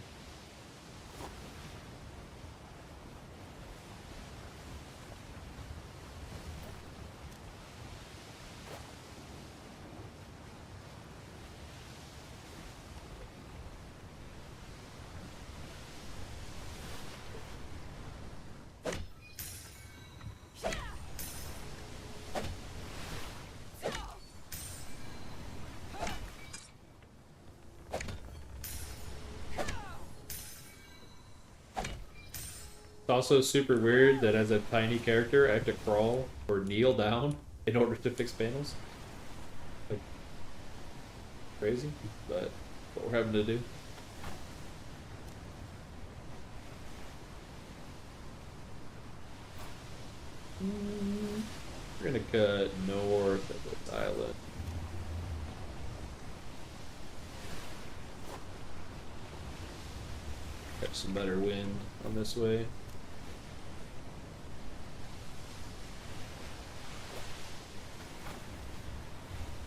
It's also super weird that as a tiny character, I have to crawl or kneel down in order to fix panels. Like, crazy, but what we're having to do. We're gonna cut north of this island. Got some better wind on this way.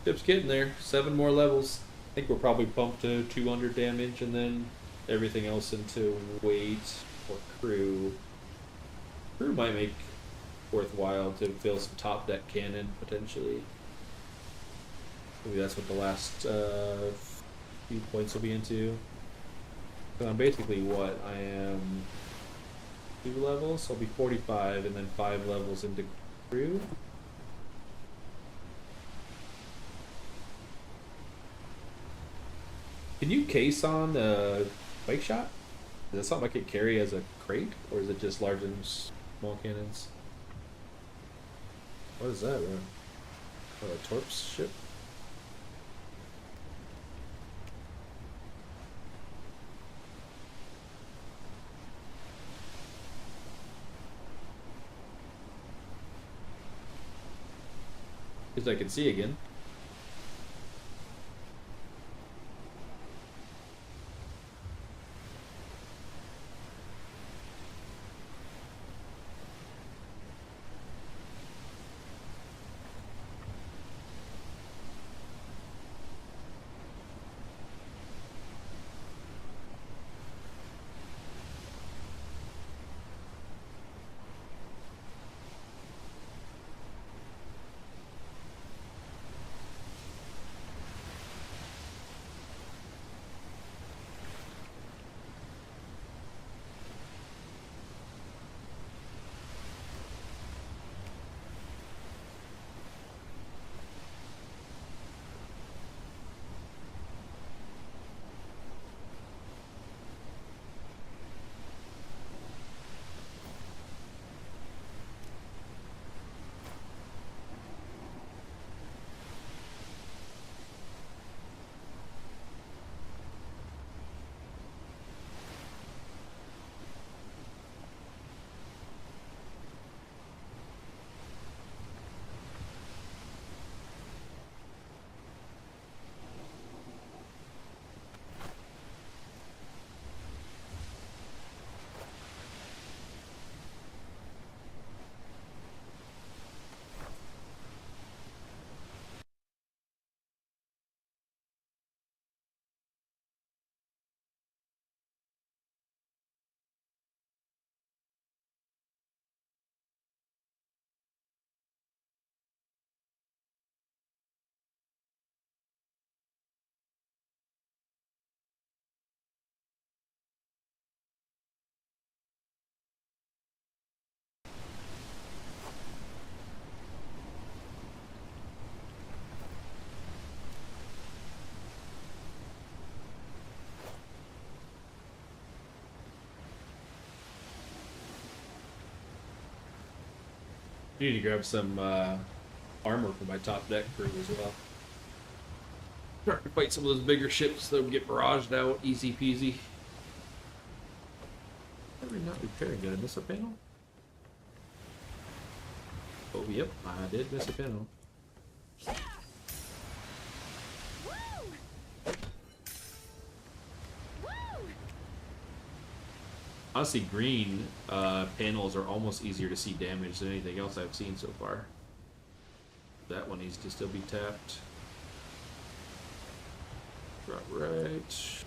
Ship's getting there. 7 more levels. I think we're probably pumped to 200 damage, and then everything else into weight or crew. Crew might make worthwhile to fill some top deck cannon potentially. Maybe that's what the last few points will be into. So I'm basically what I am 2 levels, so I'll be 45, and then 5 levels into crew. Can you case on Quake Shot? Is that something I could carry as a crate, or is it just large and small cannons? What is that, bro? Oh, a Torps ship? Because I can see again. I need to grab some armor for my top deck crew as well. Trying to fight some of those bigger ships that would get barraged out, easy peasy. Why are we not repairing it? I miss a panel? Oh, yep, I did miss a panel. Honestly, green panels are almost easier to see damage than anything else I've seen so far. That one needs to still be tapped. Drop right.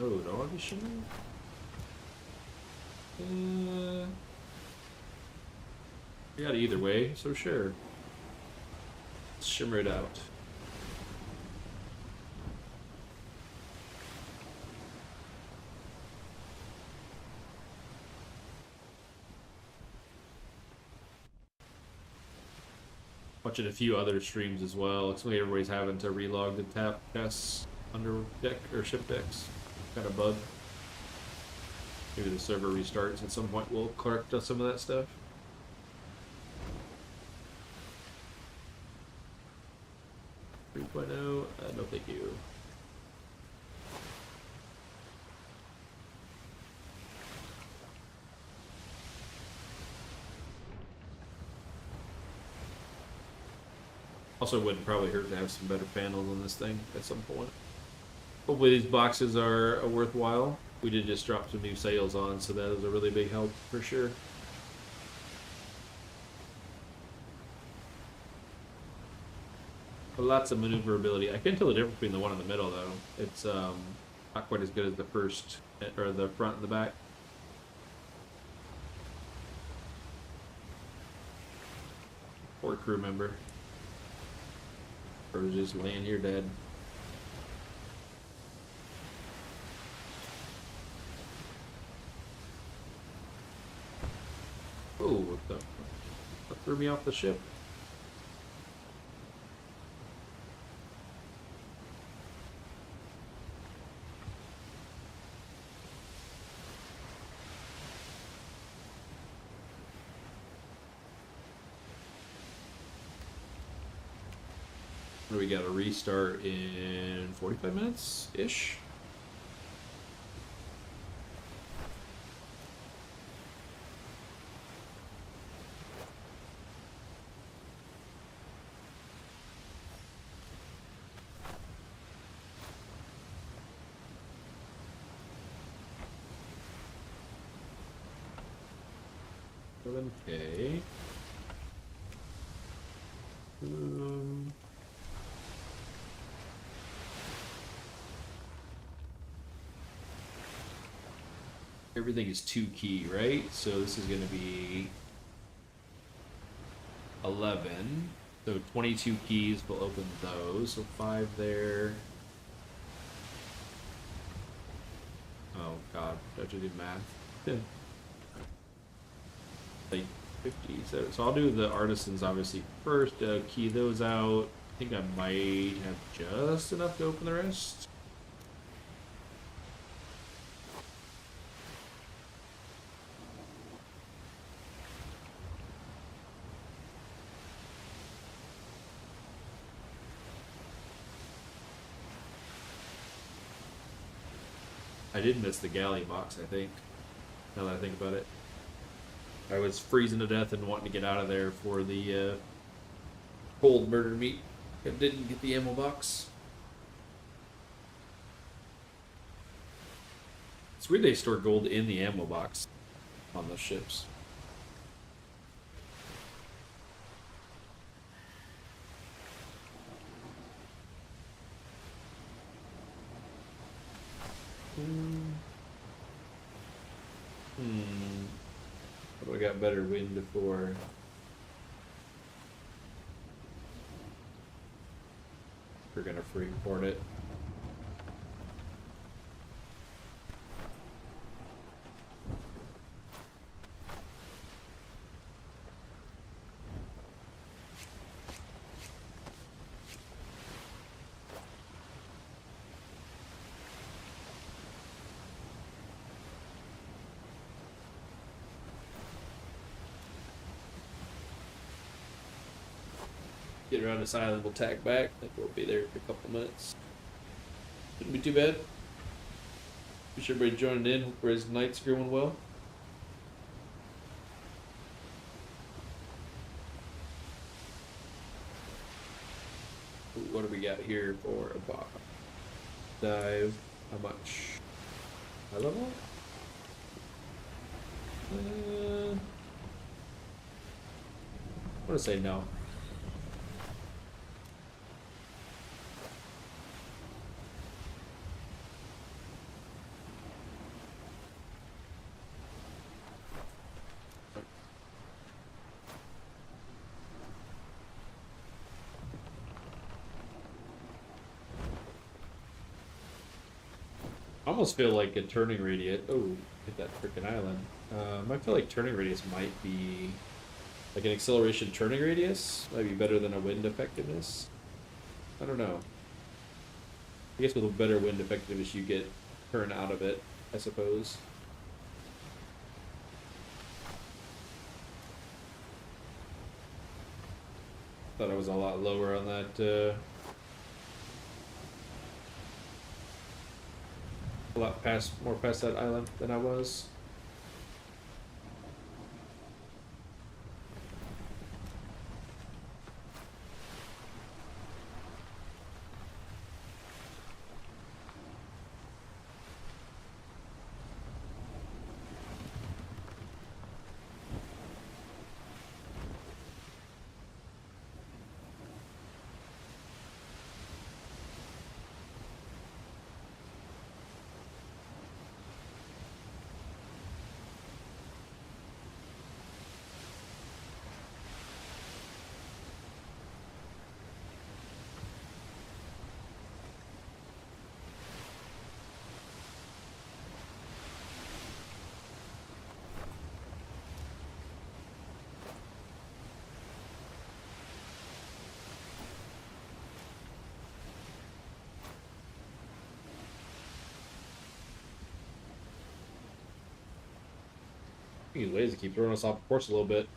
Oh, do I want to be shimmering? We got it either way, so sure. Let's shimmer it out. Watching a few other streams as well. Looks like everybody's having to relog the tap chests under deck or ship decks. Got a bug. Maybe the server restarts at some point. We'll correct some of that stuff. No, thank you. Also, wouldn't probably hurt to have some better panels on this thing at some point. Hopefully these boxes are worthwhile. We did just drop some new sales on, so that is a really big help for sure. But lots of maneuverability. I can't tell the difference between the one in the middle though. It's not quite as good as the first, or the front and the back. Poor crew member. Or just laying here dead. Oh, what the? That threw me off the ship. What do we got? A restart in 45 minutes-ish? Okay. Everything is 2 key, right? So this is going to be 11. So 22 keys will open those. So 5 there. Oh god, I have to do math. Like 50. So I'll do the artisans obviously first. Key those out. I think I might have just enough to open the rest. I did miss the galley box, I think. Now that I think about it. I was freezing to death and wanting to get out of there for the cold murder meat. I didn't get the ammo box. It's weird they store gold in the ammo box on those ships. What do I got better wind for? We're gonna free port it. Get around this island, we'll tack back. I think we'll be there for a couple minutes. Shouldn't be too bad. Wish everybody joining in. Hope his night's going well. Ooh, what do we got here for a bot? Dive. How much? High level? I'm gonna say no. I almost feel like a turning radius. Oh, hit that freaking island. I feel like turning radius might be like an acceleration turning radius might be better than a wind effectiveness. I don't know. I guess with a better wind effectiveness, you get turn out of it, I suppose. Thought I was a lot lower on that. A lot more past that island than I was. These ways to keep throwing us off course a little bit.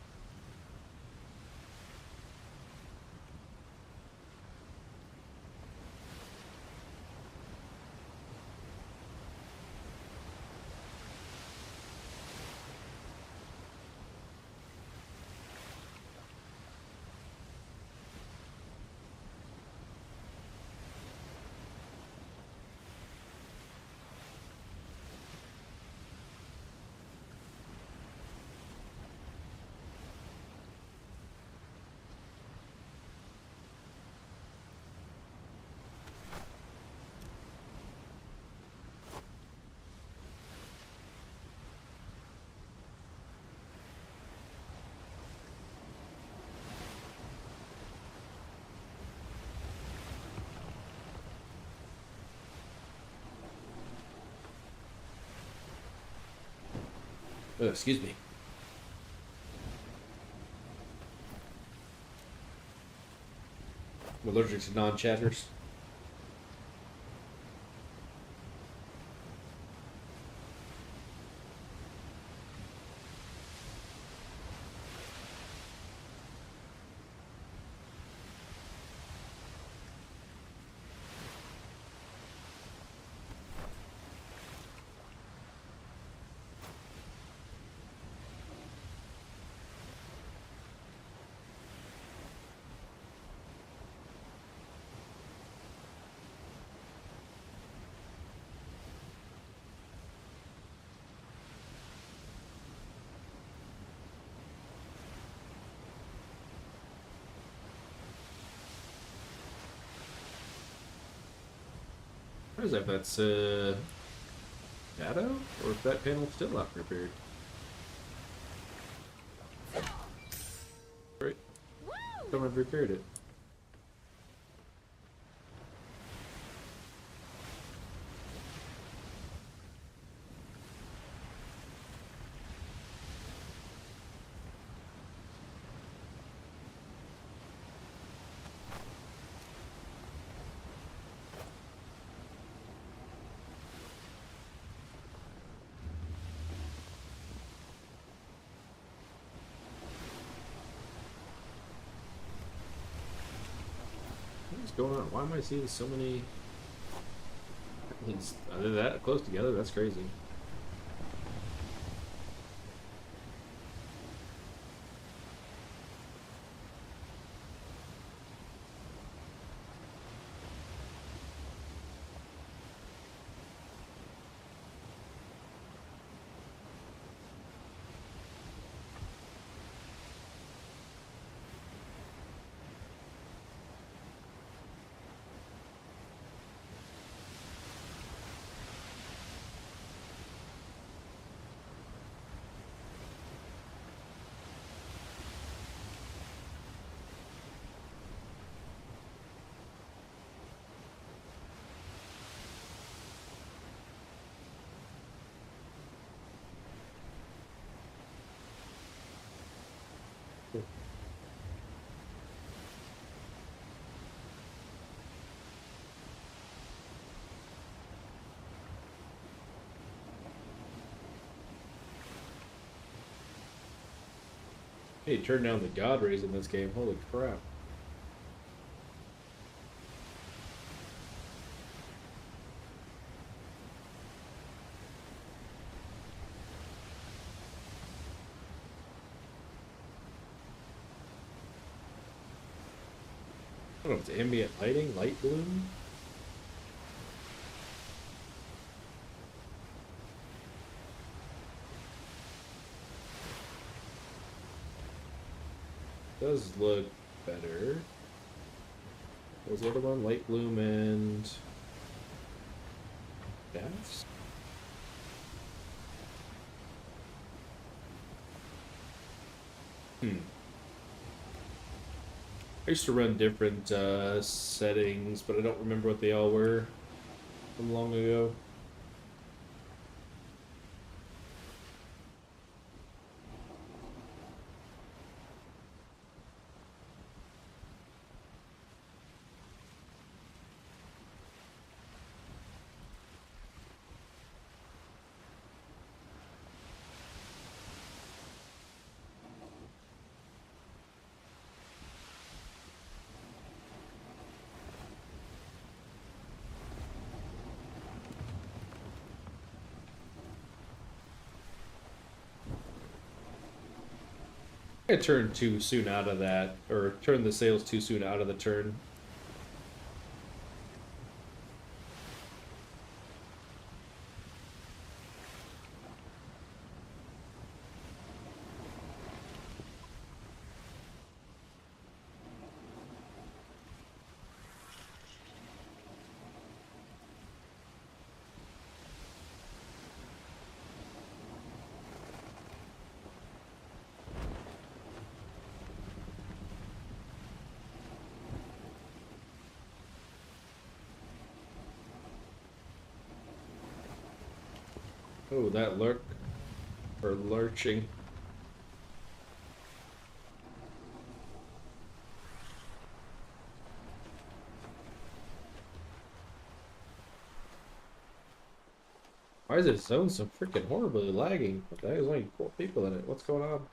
Oh, excuse me. I'm allergic to non-chatters. What is that? That's shadow, or if that panel's still not repaired. Right. Someone repaired it. What's going on? Why am I seeing so many things that close together? That's crazy. Hey, turn down the God rays in this game. Holy crap. I don't know if it's ambient lighting, light bloom. Does look better. What was the other one? Light bloom and gas? I used to run different settings, but I don't remember what they all were from long ago. I turned too soon out of that, or turned the sales too soon out of the turn. Oh, that lurk, or lurching. Why is this zone so freaking horribly lagging? What the heck? There's only 4 people in it. What's going on?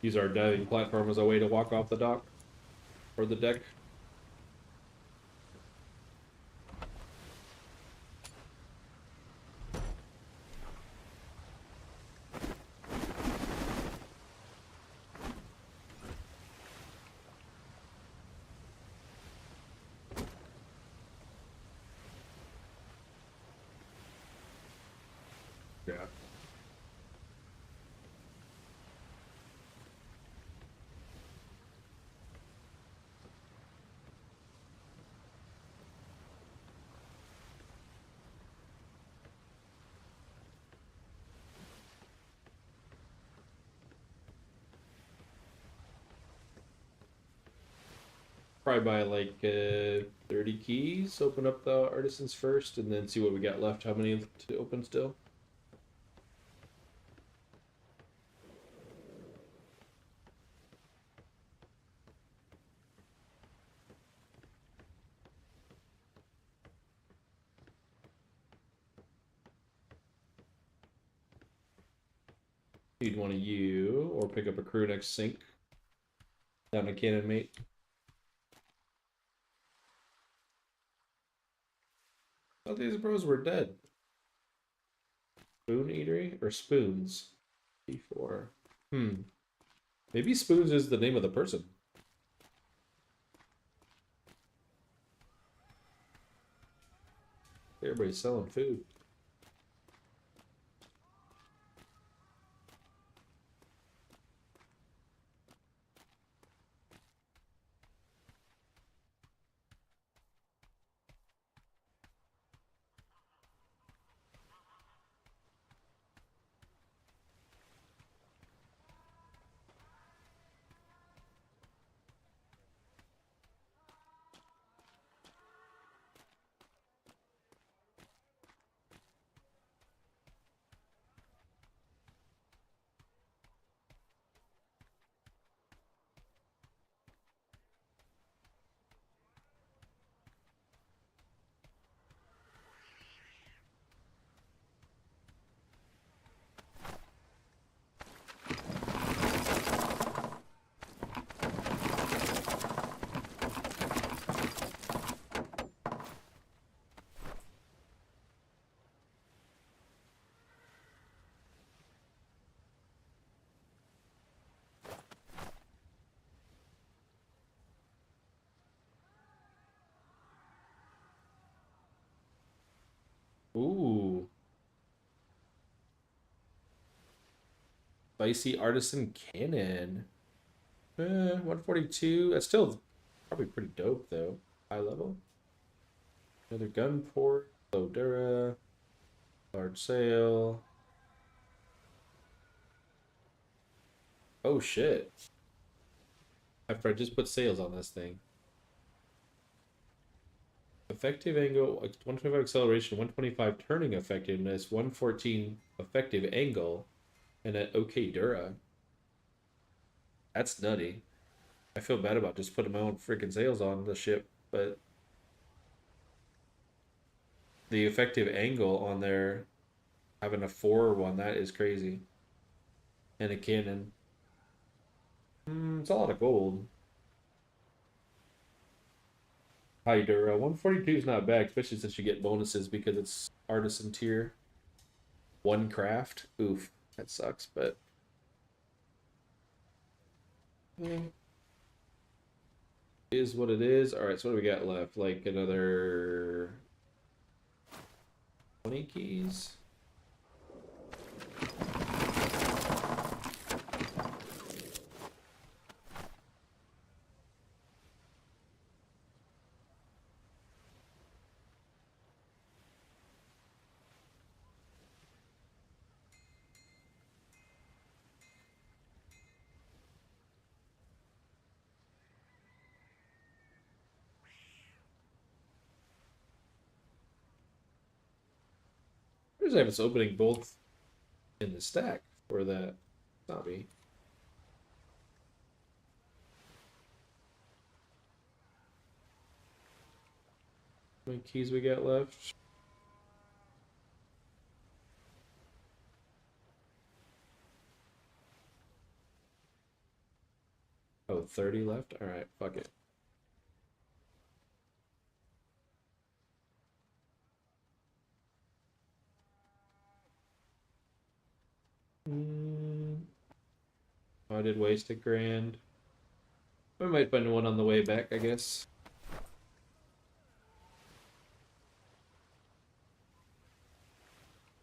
Use our diving platform as a way to walk off the dock or the deck. Yeah. Probably buy like 30 keys, open up the artisans first, and then see what we got left. How many to open still? You'd want to you or pick up a crew next sync. Down to cannon mate. I thought these bros were dead. Spoon eatery or spoons? D4. Maybe spoons is the name of the person. Everybody's selling food. Ooh. Spicy artisan cannon. 142. That's still probably pretty dope though. High level. Another gun port. Low dura. Large sail. Oh shit. After I just put sails on this thing. Effective angle, 125 acceleration, 125 turning effectiveness, 114 effective angle, and an okay dura. That's nutty. I feel bad about just putting my own freaking sails on the ship, but the effective angle on there, having a 4 one, that is crazy. And a cannon. It's a lot of gold. High dura. 142 is not bad, especially since you get bonuses because it's artisan tier. 1 craft. Oof, that sucks, but is what it is. All right, so what do we got left? Like another 20 keys. There's if it's opening both in the stack for that zombie. How many keys we got left? Oh, 30 left? Alright, fuck it. I did waste a grand. We might find one on the way back, I guess.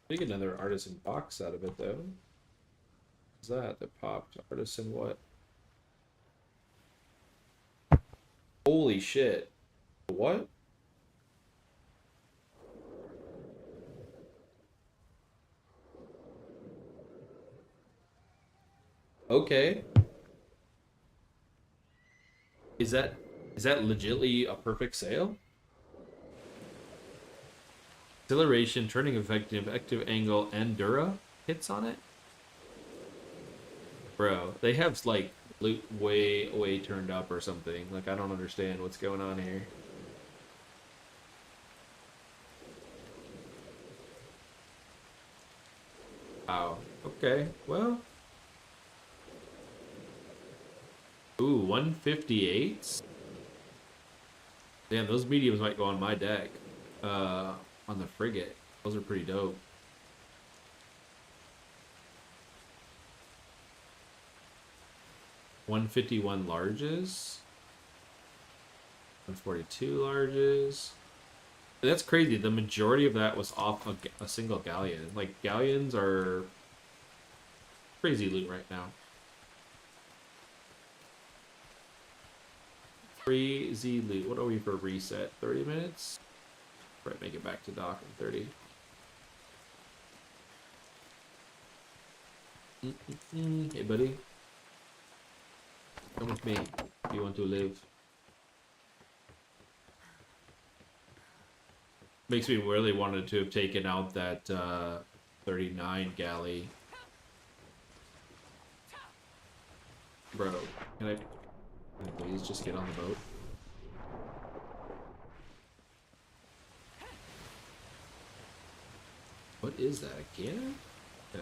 I think another artisan box out of it, though. What's that popped? Artisan what? Holy shit. What? Okay. Is Is that legitly a perfect sail? Acceleration, turning effective, active angle, and Dura hits on it? Bro, they have like loot way turned up or something. Like I don't understand what's going on here. Wow. Okay. Well. Ooh, 158s? Damn, those mediums might go on my deck. On the frigate. Those are pretty dope. $151 larges. 142 larges. That's crazy. The majority of that was off a single galleon. Like, galleons are crazy loot right now. Crazy loot. What are we for reset? 30 minutes? Right, make it back to dock in 30. Hey, buddy. Come with me if you want to live. Makes me really wanted to have taken out that 39 galley. Bro, can I please just get on the boat? What is that? A cannon? Yeah.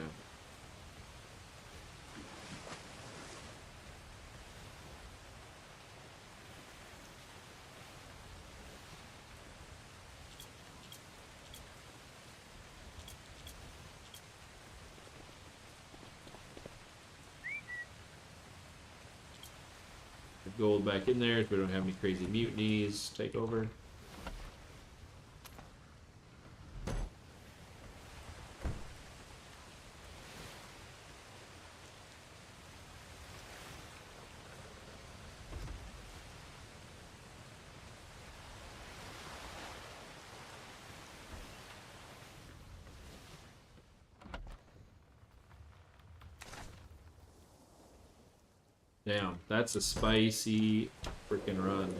Gold back in there if we don't have any crazy mutinies take over. Damn, that's a spicy freaking run.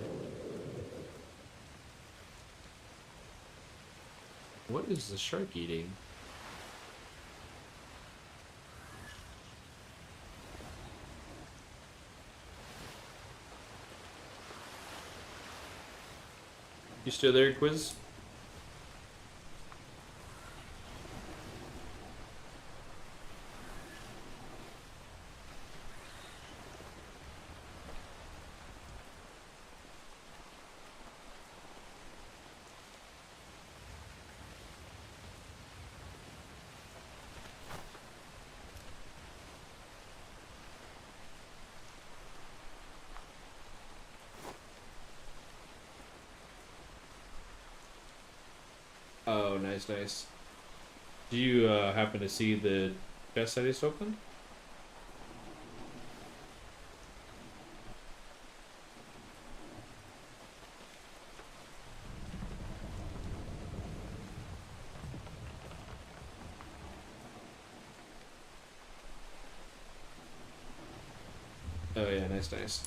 What is the shark eating? You still there, Quiz? Oh, nice, nice. Do you happen to see the chest I just opened? Oh yeah, nice, nice.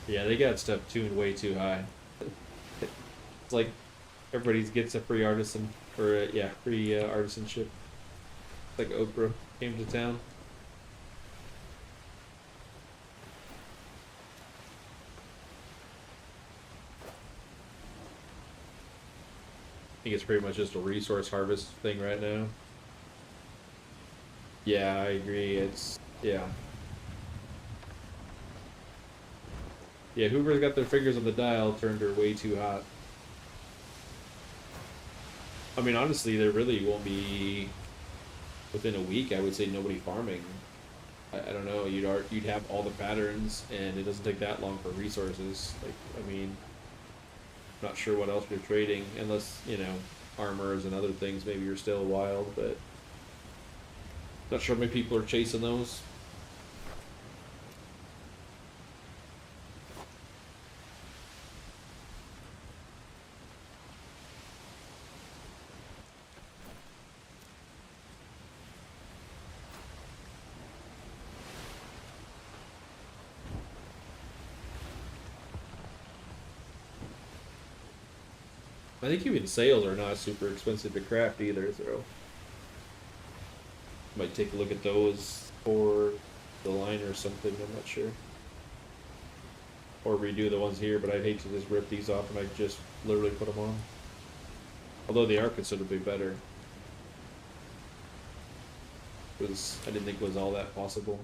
Yeah, they got stuff tuned way too high. It's like everybody gets a free artisan, or yeah, free artisanship. Like Oprah came to town. I think it's pretty much just a resource harvest thing right now. Yeah, I agree. It's yeah. Yeah, whoever's got their fingers on the dial turned her way too hot. I mean, honestly, there really won't be within a week. I would say nobody farming. I don't know. You'd have all the patterns, and it doesn't take that long for resources. Like, I mean, not sure what else you're trading, unless you know armors and other things. Maybe you're still wild, but not sure how many people are chasing those. I think even sails are not super expensive to craft either, so might take a look at those for the line or something. I'm not sure. Or redo the ones here, but I'd hate to just rip these off and I just literally put them on. Although they are considerably better. I didn't think it was all that possible.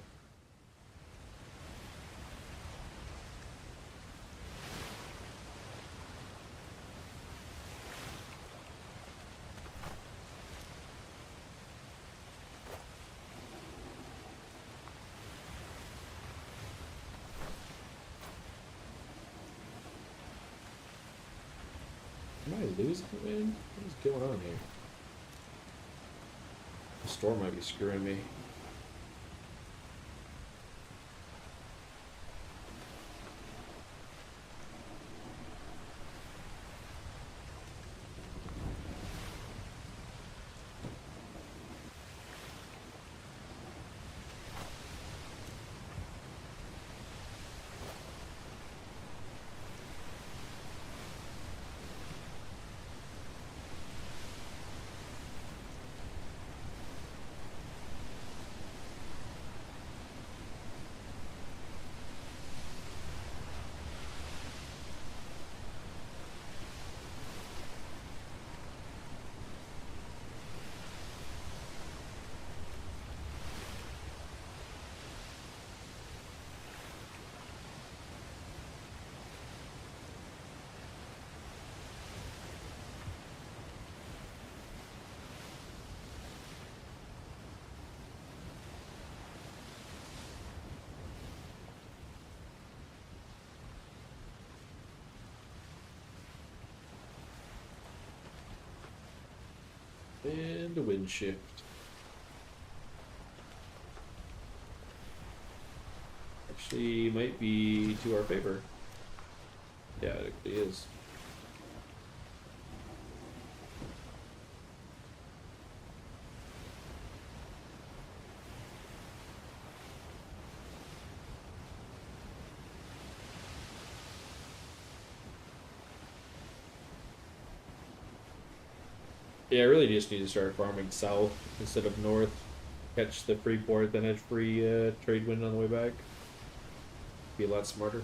Am I losing it, man? What is going on here? The storm might be screwing me. And a wind shift. Actually, might be to our favor. Yeah, it actually is. Yeah, I really just need to start farming south instead of north. Catch the free port, then have free trade wind on the way back. Be a lot smarter.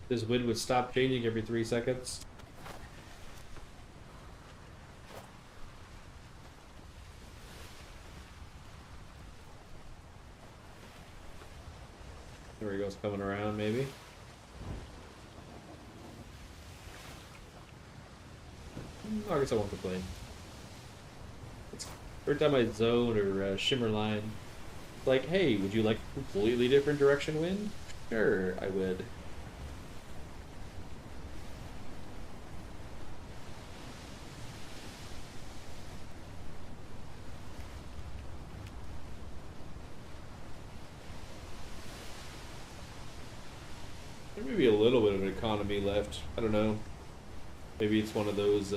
this wind would stop changing every 3 seconds. There he goes, coming around, maybe. I guess I won't complain. Every time I zone or shimmer line, like, hey, would you like a completely different direction wind? Sure, I would. There may be a little bit of an economy left. I don't know. Maybe it's one of those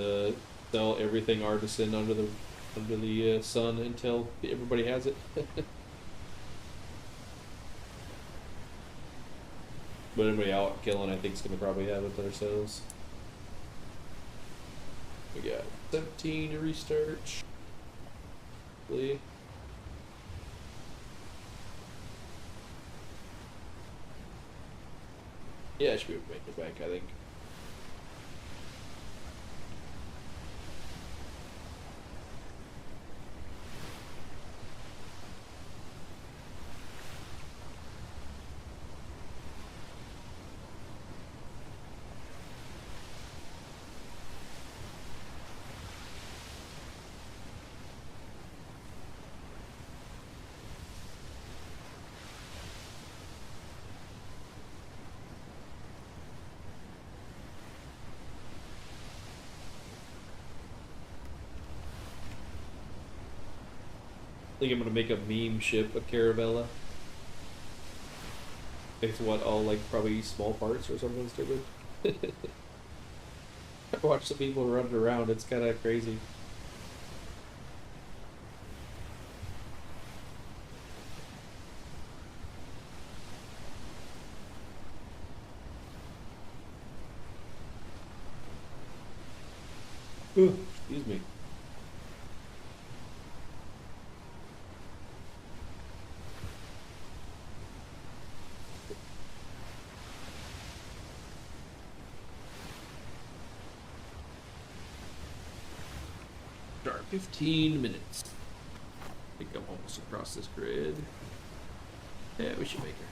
sell everything artisan under the sun until everybody has it. But anybody out killing, I think, is going to probably have it themselves. We got 17 to restart. Hopefully. Yeah, I should be able to make it back, I think. I think I'm gonna make a meme ship, a Caravella. It's what, all like probably small parts or something stupid. I watch the people running around, it's kinda crazy. Ooh, excuse me. Start 15 minutes. I think I'm almost across this grid. Yeah, we should make her.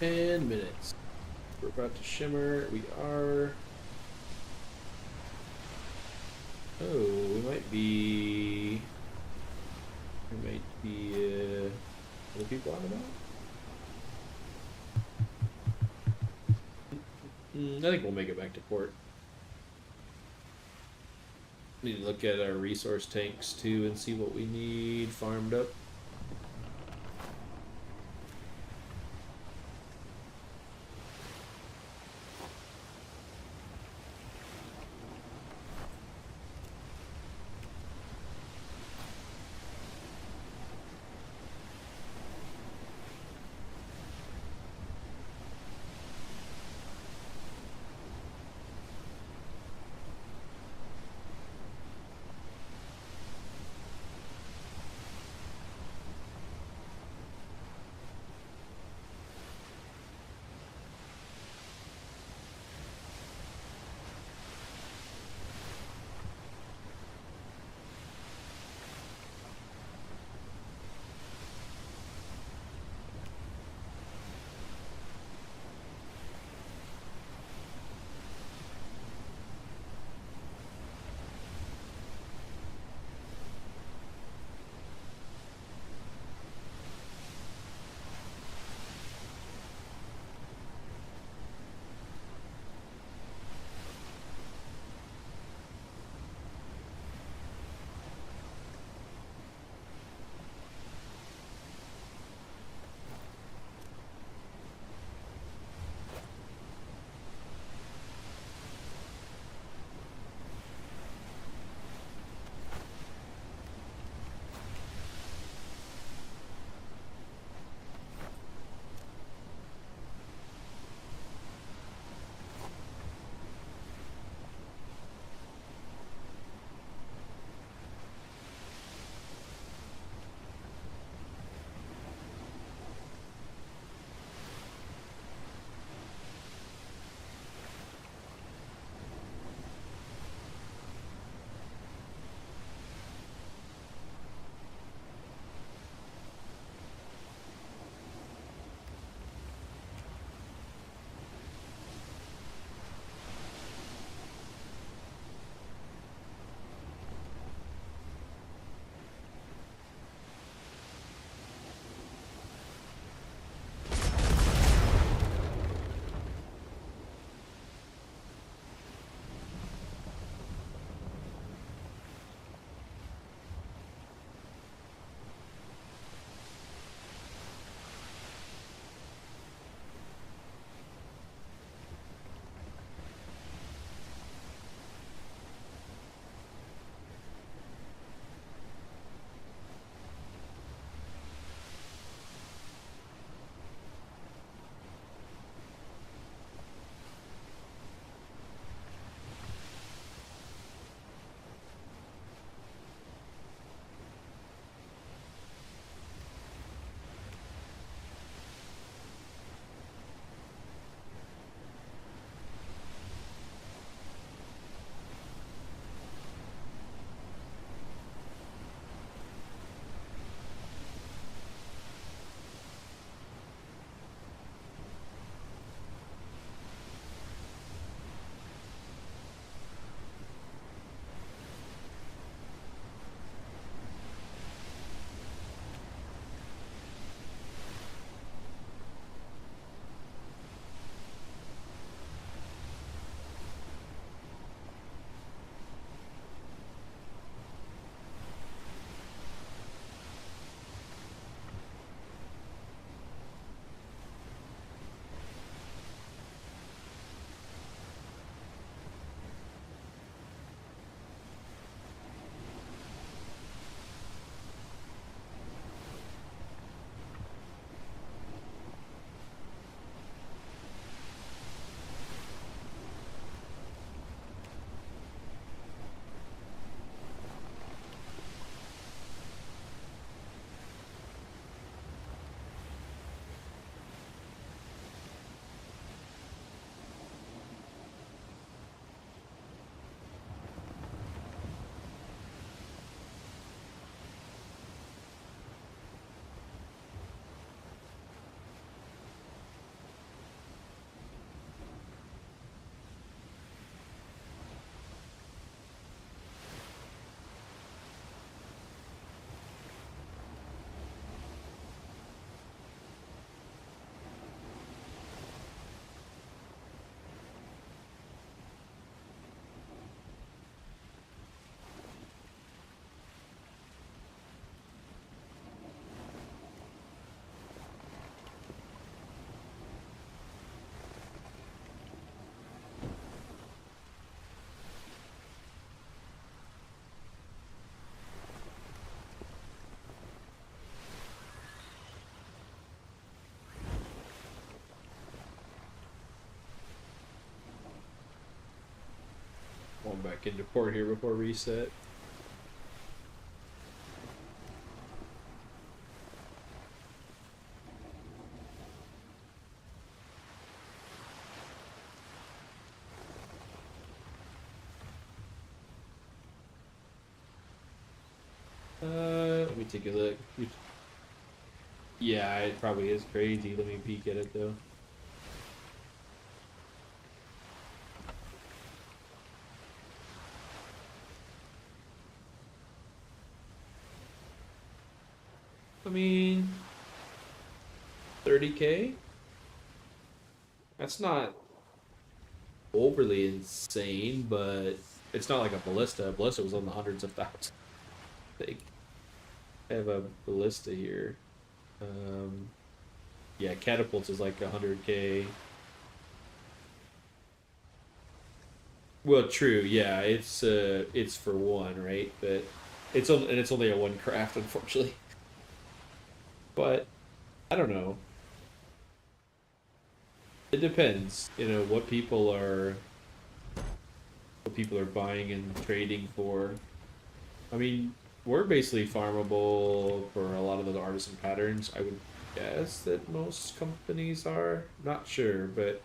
10 minutes. We're about to shimmer. We are. Oh, we might be. Other people on about? I think we'll make it back to port. Need to look at our resource tanks too and see what we need farmed up. jump back into port here before reset. Let me take a look. Yeah, it probably is crazy. Let me peek at it though. I mean, 30K? That's not overly insane, but it's not like a ballista. A ballista was on the hundreds of thousands. I have a ballista here. Yeah, catapults is like 100K. Well, true. Yeah, it's for one, right? But it's only a one craft, unfortunately. But I don't know. It depends. What people are buying and trading for. I mean, we're basically farmable for a lot of the artisan patterns. I would guess that most companies are. Not sure, but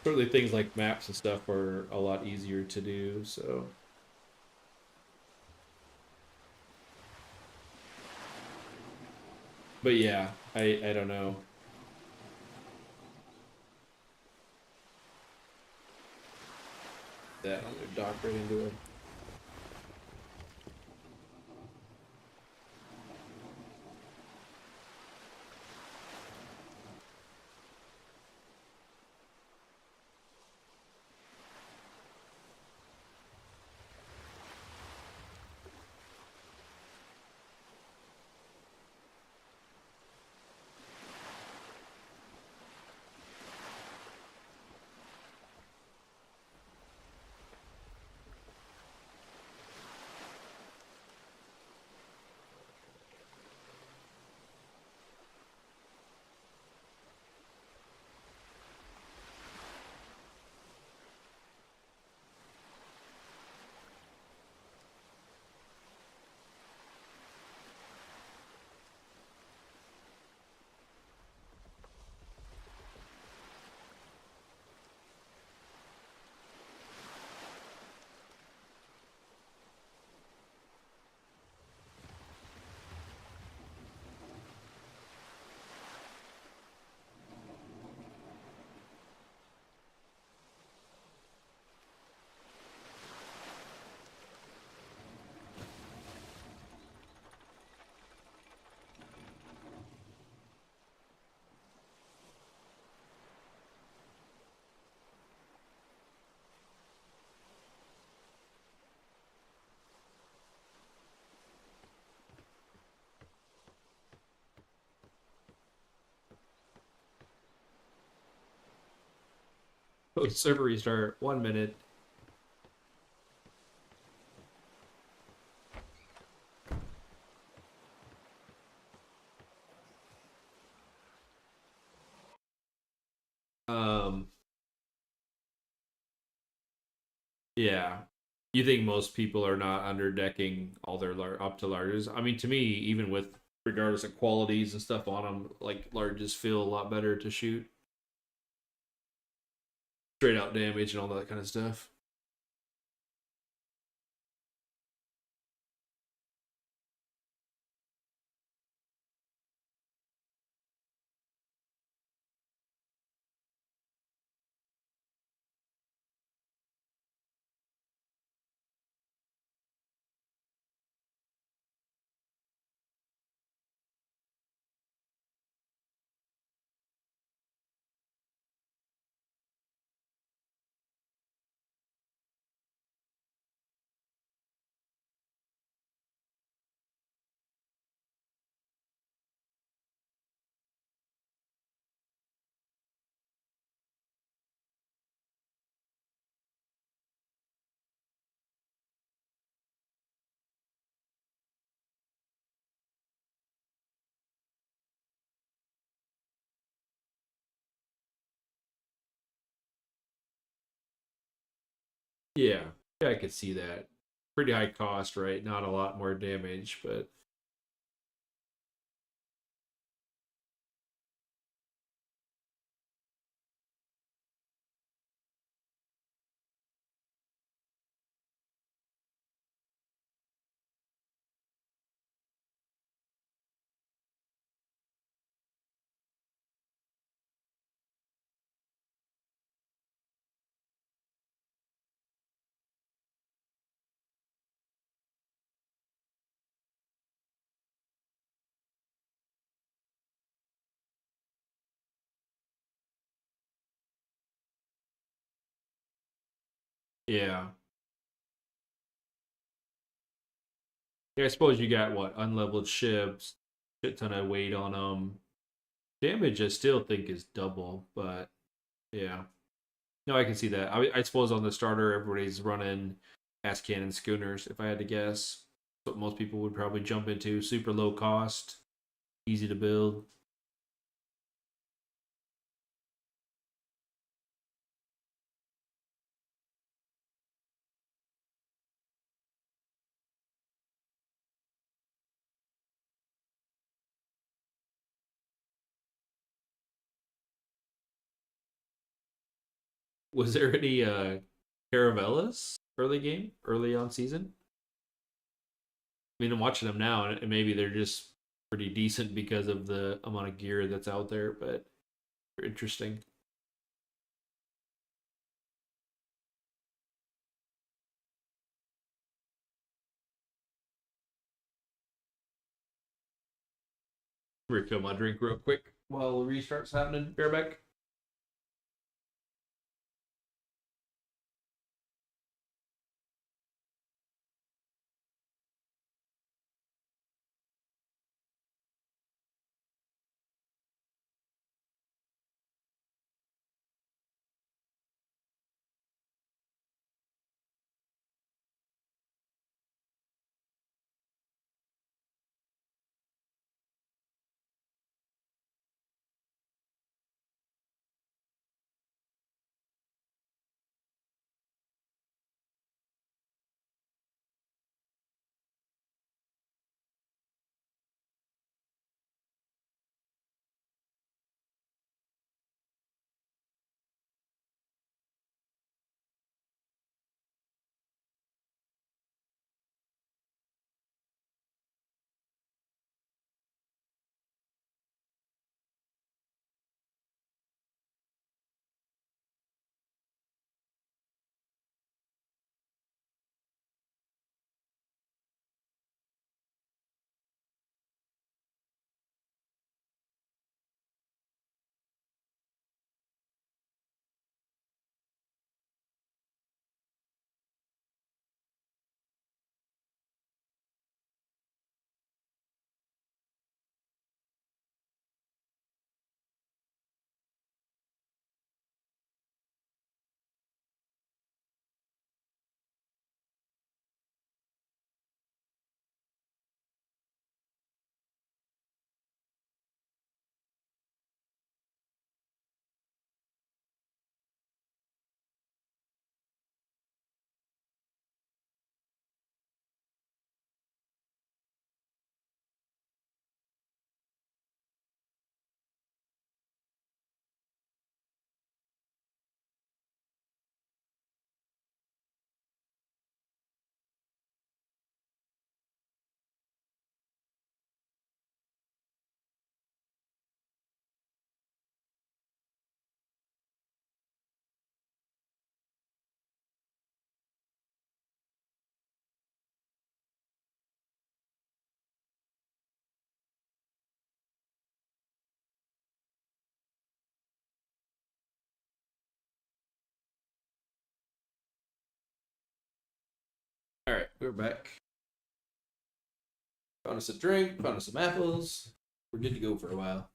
certainly things like maps and stuff are a lot easier to do. So, but yeah, I don't know. That I'm gonna dock right into it. Oh, server restart. 1 minute. Um, yeah. You think most people are not underdecking all their up to larges? I mean, to me, even with regardless of qualities and stuff on them, like larges feel a lot better to shoot. Straight out damage and all that kind of stuff. Yeah, yeah, I could see that. Pretty high cost, right? Not a lot more damage, but yeah. Yeah, I suppose you got what unleveled ships, shit ton of weight on them. Damage, I still think is double, but yeah. No, I can see that. I suppose on the starter, everybody's running gas cannon schooners. If I had to guess, what most people would probably jump into. Super low cost, easy to build. Was there any Caravellas early game, early on season? I mean, I'm watching them now, and maybe they're just pretty decent because of the amount of gear that's out there, but they're interesting. Refill my drink real quick while the restart's happening. Bareback. All right, we're back. Found us a drink, found us some apples. We're good to go for a while.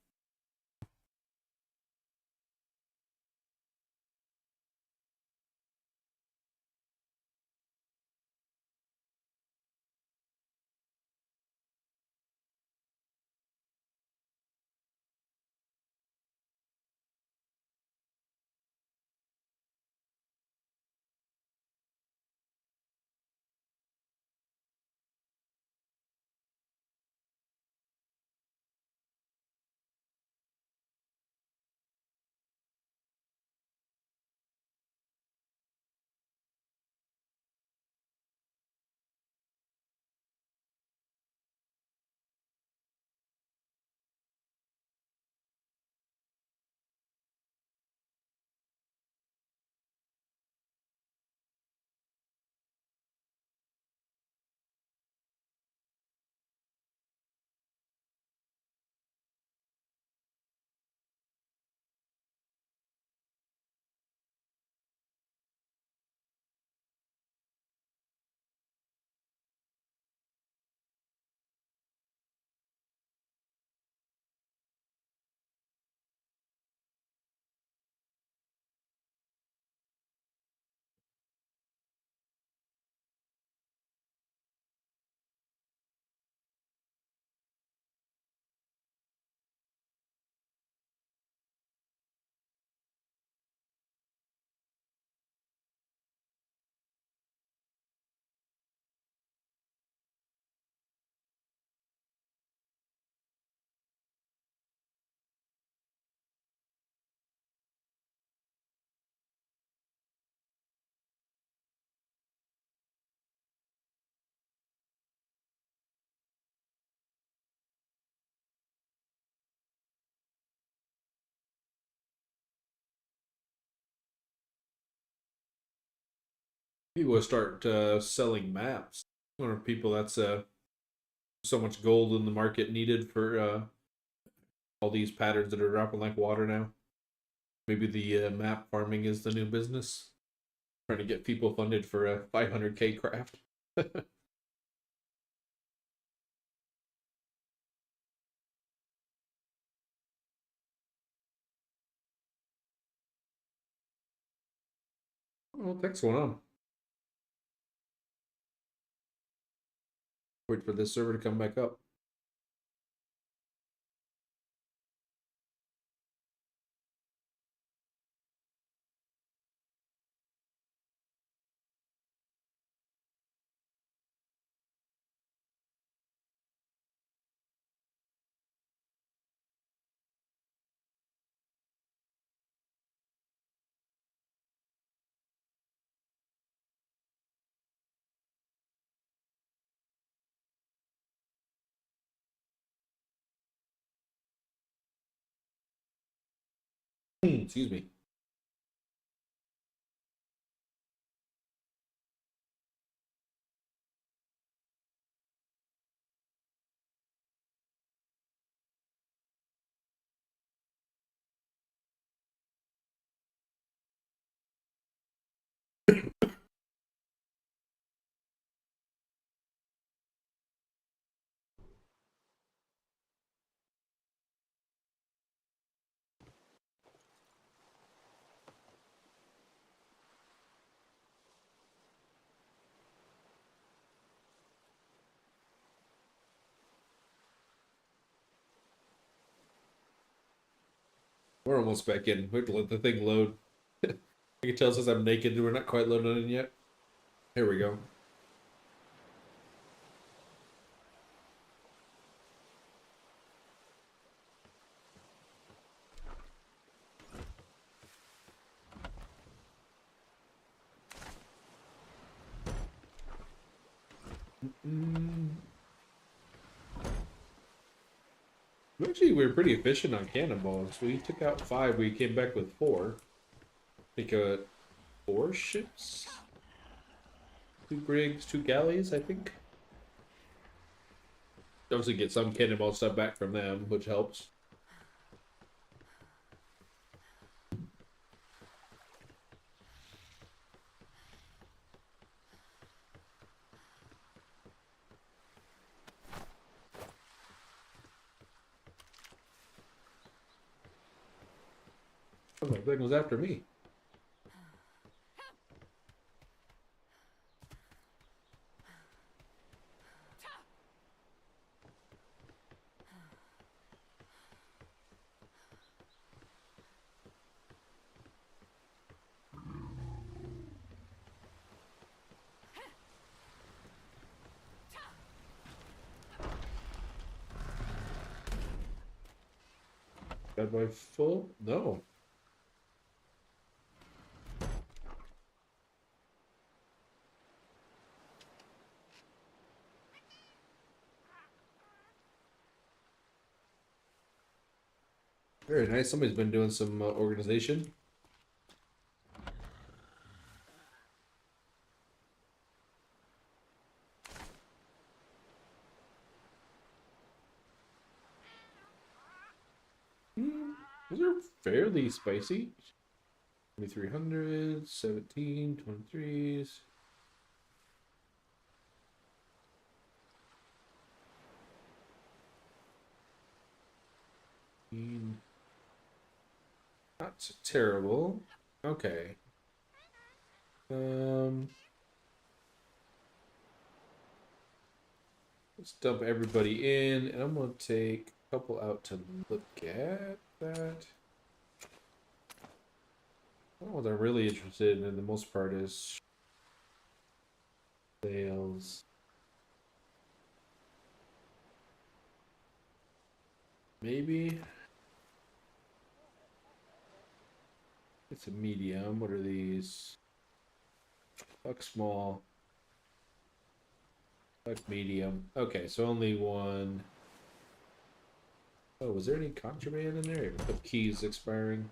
People will start selling maps. Or people that's so much gold in the market needed for all these patterns that are dropping like water now. Maybe the map farming is the new business. Trying to get people funded for a 500K craft. What the heck's going on? Wait for this server to come back up. Excuse me. We're almost back in. We have to let the thing load. I can tell since I'm naked, we're not quite loaded in yet. Here we go. Actually, we were pretty efficient on cannonballs. We took out 5. We came back with 4. I think 4 ships, 2 brigs, 2 galleys. I think. Obviously, get some cannonball stuff back from them, which helps. Oh, that thing was after me. Got my full? No. Very nice. Somebody's been doing some organization. Those are fairly spicy. 2300, 17, 23s. Not terrible. Okay. Let's dump everybody in, and I'm gonna take a couple out to look at that. What I'm really interested in the most part is sales. Maybe it's a medium. What are these? Fuck small. Fuck medium. Okay, so only one. Oh, was there any contraband in there? The keys expiring.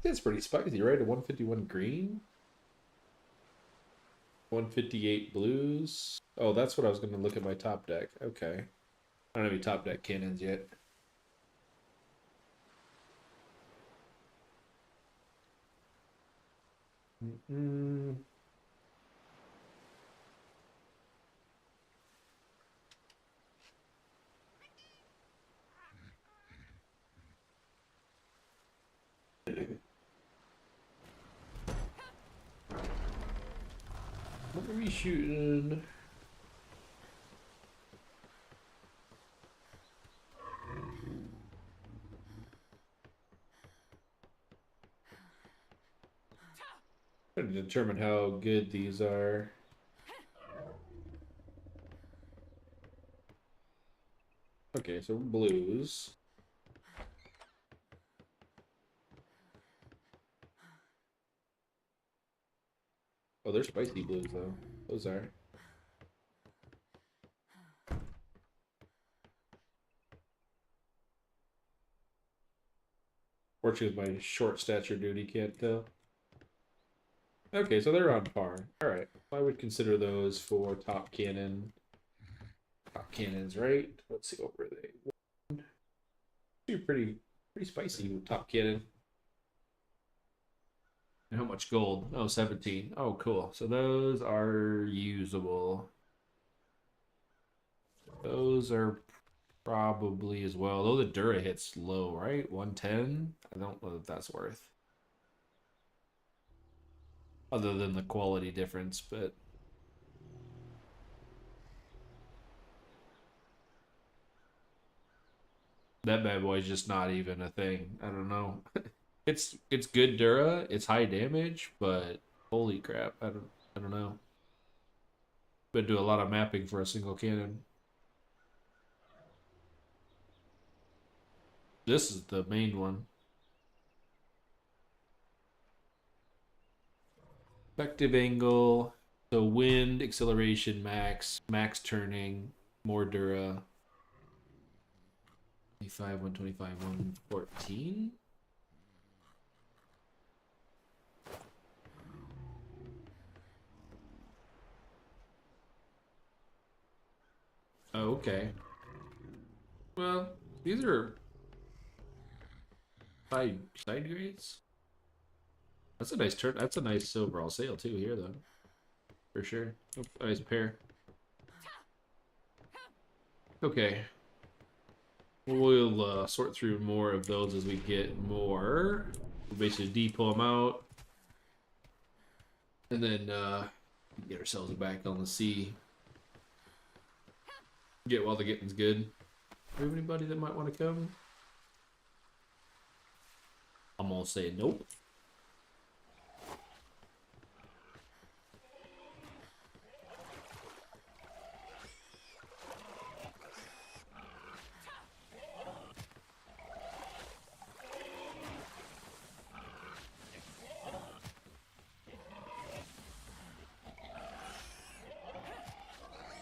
It's pretty spicy, right? A 151 green, 158 blues. Oh, that's what I was going to look at my top deck. Okay. I don't have any top deck cannons yet. Mm-mm. What are we shooting? Trying to determine how good these are. Okay, so blues. Oh, they're spicy blues though. Those are. Fortunately, my short stature dude, he can't tell. Okay, so they're on par. All right, I would consider those for top cannon. Top cannons, right? Let's see what were they. You're pretty spicy with top cannon. And how much gold? Oh, 17. Oh, cool. So those are usable. Those are probably as well. Though the Dura hits low, right? 110? I don't know if that's worth. Other than the quality difference, but that bad boy's just not even a thing. I don't know. It's good Dura, it's high damage, but holy crap, I don't know. But do a lot of mapping for a single cannon. This is the main one. Effective angle, so wind, acceleration max, max turning, more Dura. 25, 125, 114. Oh, okay. Well, these are side grades. That's a nice turn. That's a nice overall sale too here, though, for sure. Oh, nice pair. Okay, we'll sort through more of those as we get more. We'll basically depot them out, and then get ourselves back on the sea. Get while the getting's good. Do we have anybody that might want to come? I'm gonna say nope.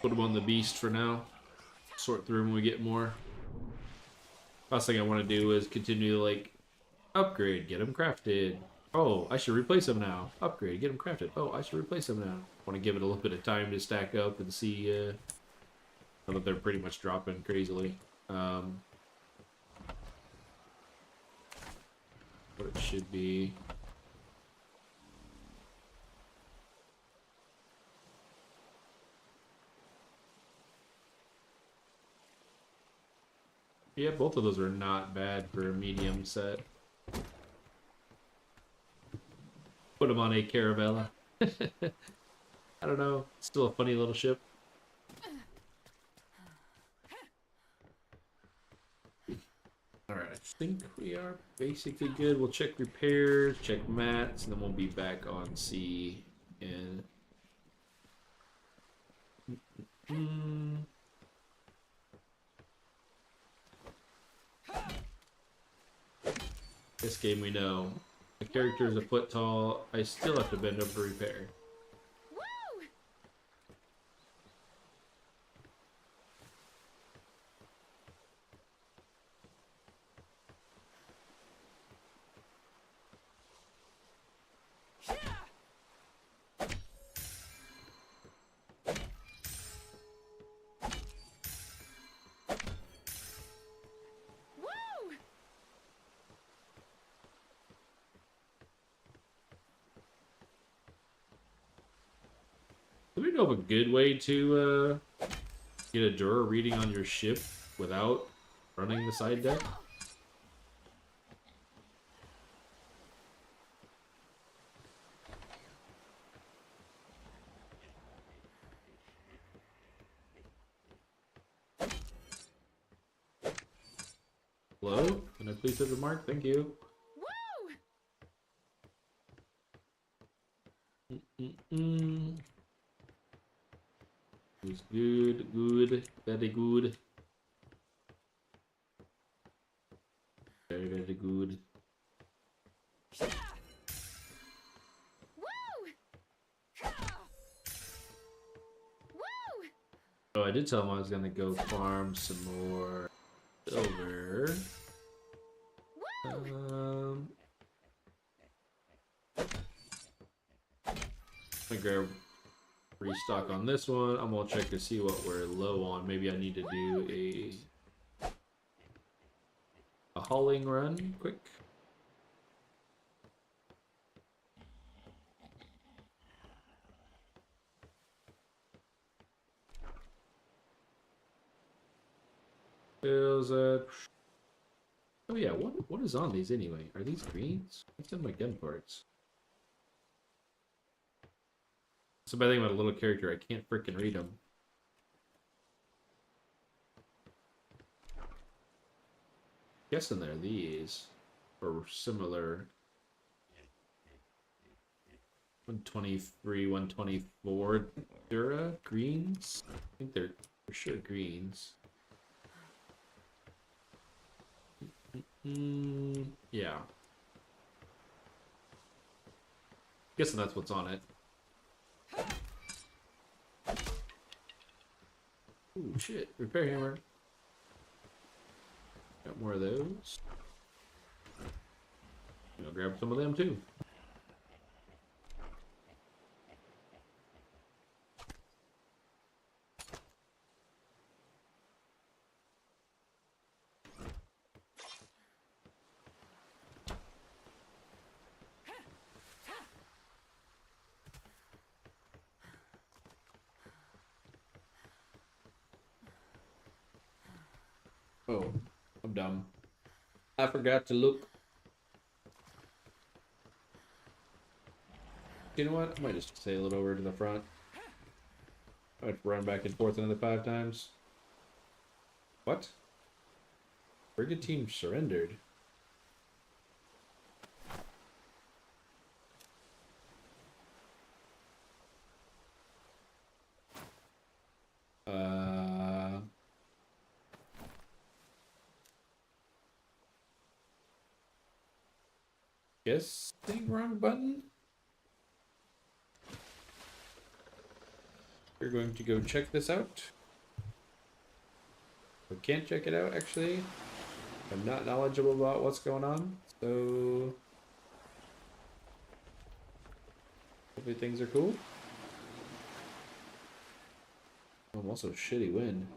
Put them on the beast for now. Sort through when we get more. Last thing I want to do is continue to like upgrade, get them crafted. Oh, I should replace them now. Upgrade, get them crafted. Oh, I should replace them now. Want to give it a little bit of time to stack up and see. I thought they're pretty much dropping crazily. What it should be. Yeah, both of those are not bad for a medium set. Put them on a Caravella. I don't know. Still a funny little ship. Alright, I think we are basically good. We'll check repairs, check mats, and then we'll be back on sea. And this game we know. The character is a foot tall. I still have to bend over repair. Woo! Do we know of a good way to get a Dura reading on your ship without running the side deck? Hello? Can I please hit the mark? Thank you. It's good, good, very good. Very, very good. Oh, I did tell him I was gonna go farm some more silver. I'm gonna grab restock on this one. I'm gonna check to see what we're low on. Maybe I need to do a hauling run quick. Feels oh yeah, what is on these anyway? Are these greens? What's in my gun parts? That's the bad thing about a little character, I can't freaking read them. Guessing they're these. Or similar. 123, 124 Dura greens? I think they're for sure greens. Yeah. Guessing that's what's on it. Ooh, shit. Repair hammer. Got more of those. I'll grab some of them too. Oh, I'm dumb. I forgot to look. You know what? I might just sail it over to the front. I might run back and forth another 5 times. What? Frigate team surrendered. Guessing wrong button? We're going to go check this out. We can't check it out, actually. I'm not knowledgeable about what's going on, so hopefully things are cool. I'm also shitty wind.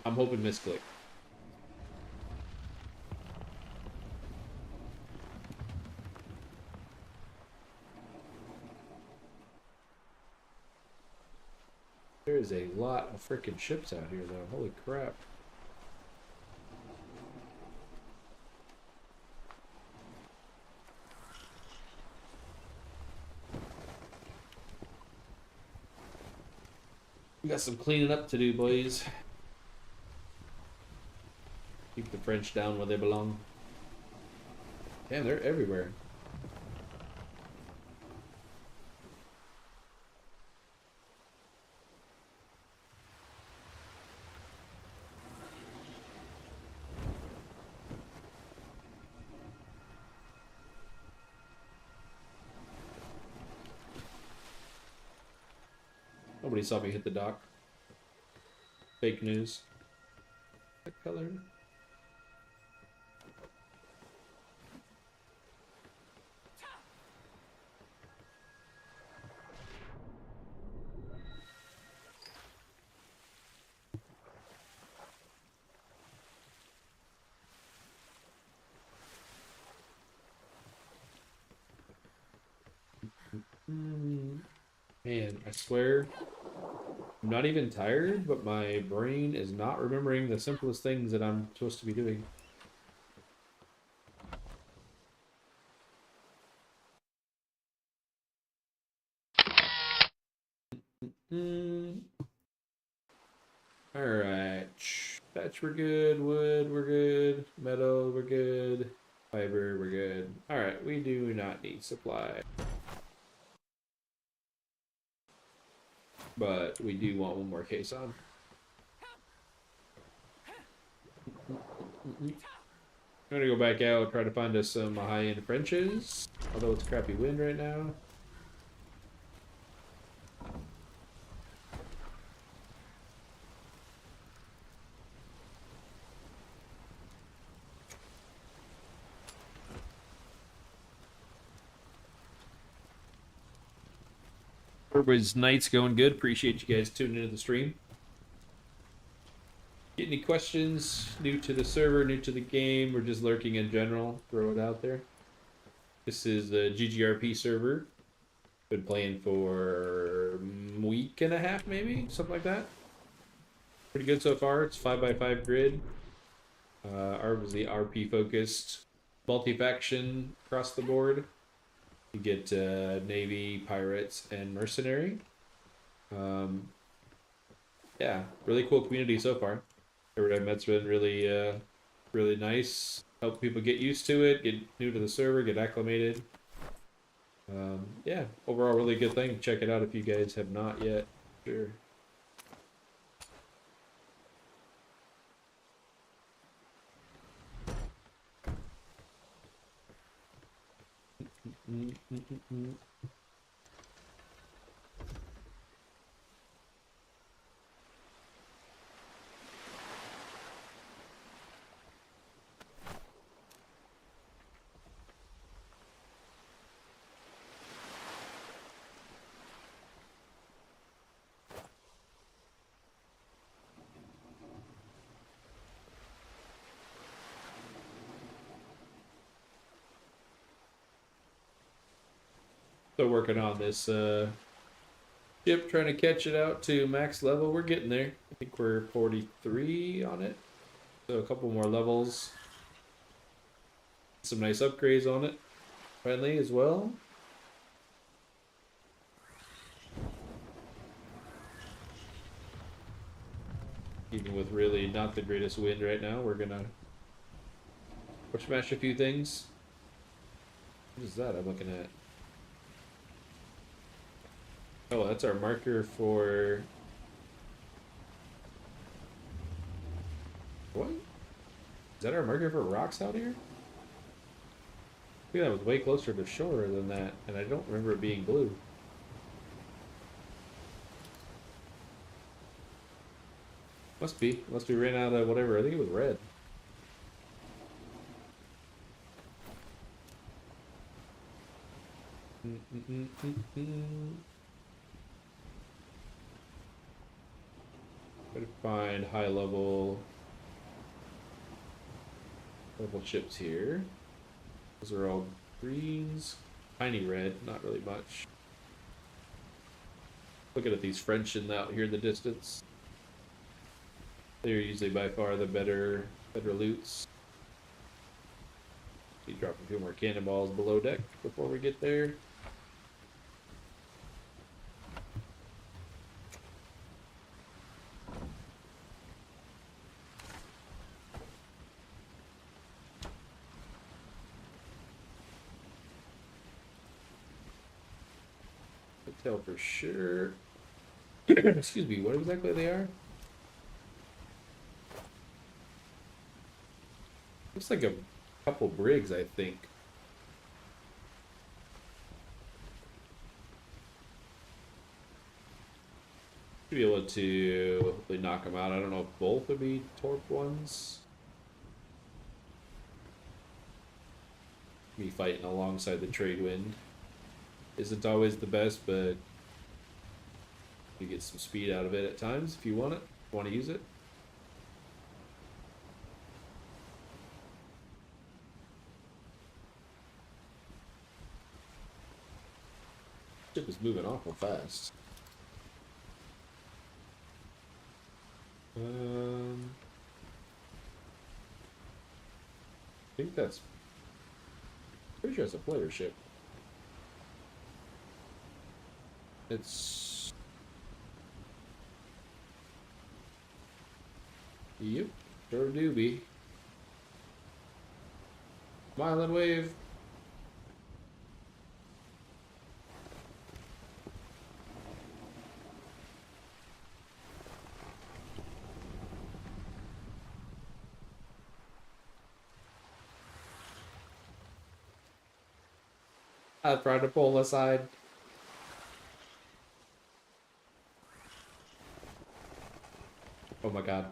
I'm hoping misclick. There's a lot of freaking ships out here, though. Holy crap. We got some cleaning up to do, boys. Keep the French down where they belong. Damn, they're everywhere. Nobody saw me hit the dock. Fake news. That color. Man, I swear, I'm not even tired, but my brain is not remembering the simplest things that I'm supposed to be doing. Mm. All right, thatch we're good, wood we're good, metal we're good, fiber we're good. All right, we do not need supply, but we do want one more case on. I'm gonna go back out, try to find us some high-end Frenches, although it's crappy wind right now. Everybody's night's going good. Appreciate you guys tuning into the stream. Get any questions? New to the server, new to the game, or just lurking in general? Throw it out there. This is the GGRP server. Been playing for a week and a half, maybe something like that. Pretty good so far. It's 5x5 grid. Ours was the RP focused, multi-faction across the board. You get Navy, Pirates, and Mercenary. Yeah, really cool community so far. Everybody I've met's been really nice. Help people get used to it, get new to the server, get acclimated. Yeah, overall, really good thing. Check it out if you guys have not yet. Sure. Still working on this ship, trying to catch it out to max level. We're getting there. I think we're 43 on it. So a couple more levels. Some nice upgrades on it, finally, as well. Even with really not the greatest wind right now, we're gonna push smash a few things. What is that I'm looking at? Oh, that's our marker for... What? Is that our marker for rocks out here? I think that was way closer to shore than that, and I don't remember it being blue. Must be. Unless we ran out of whatever. I think it was red. Try to find high level chips here. Those are all greens. Tiny red, not really much. Looking at these French out here in the distance. They're usually by far the better loots. You drop a few more cannonballs below deck before we get there. I can tell for sure. Excuse me, what exactly they are? Looks like a couple brigs, I think. Should be able to hopefully knock them out. I don't know if both would be torp ones. Me fighting alongside the trade wind isn't always the best, but you get some speed out of it at times if you want it, want to use it. moving awful fast. I think that's... Pretty sure it's a player ship. It's... Yep, sure do be. Smile and wave. I tried to pull aside. Oh my god.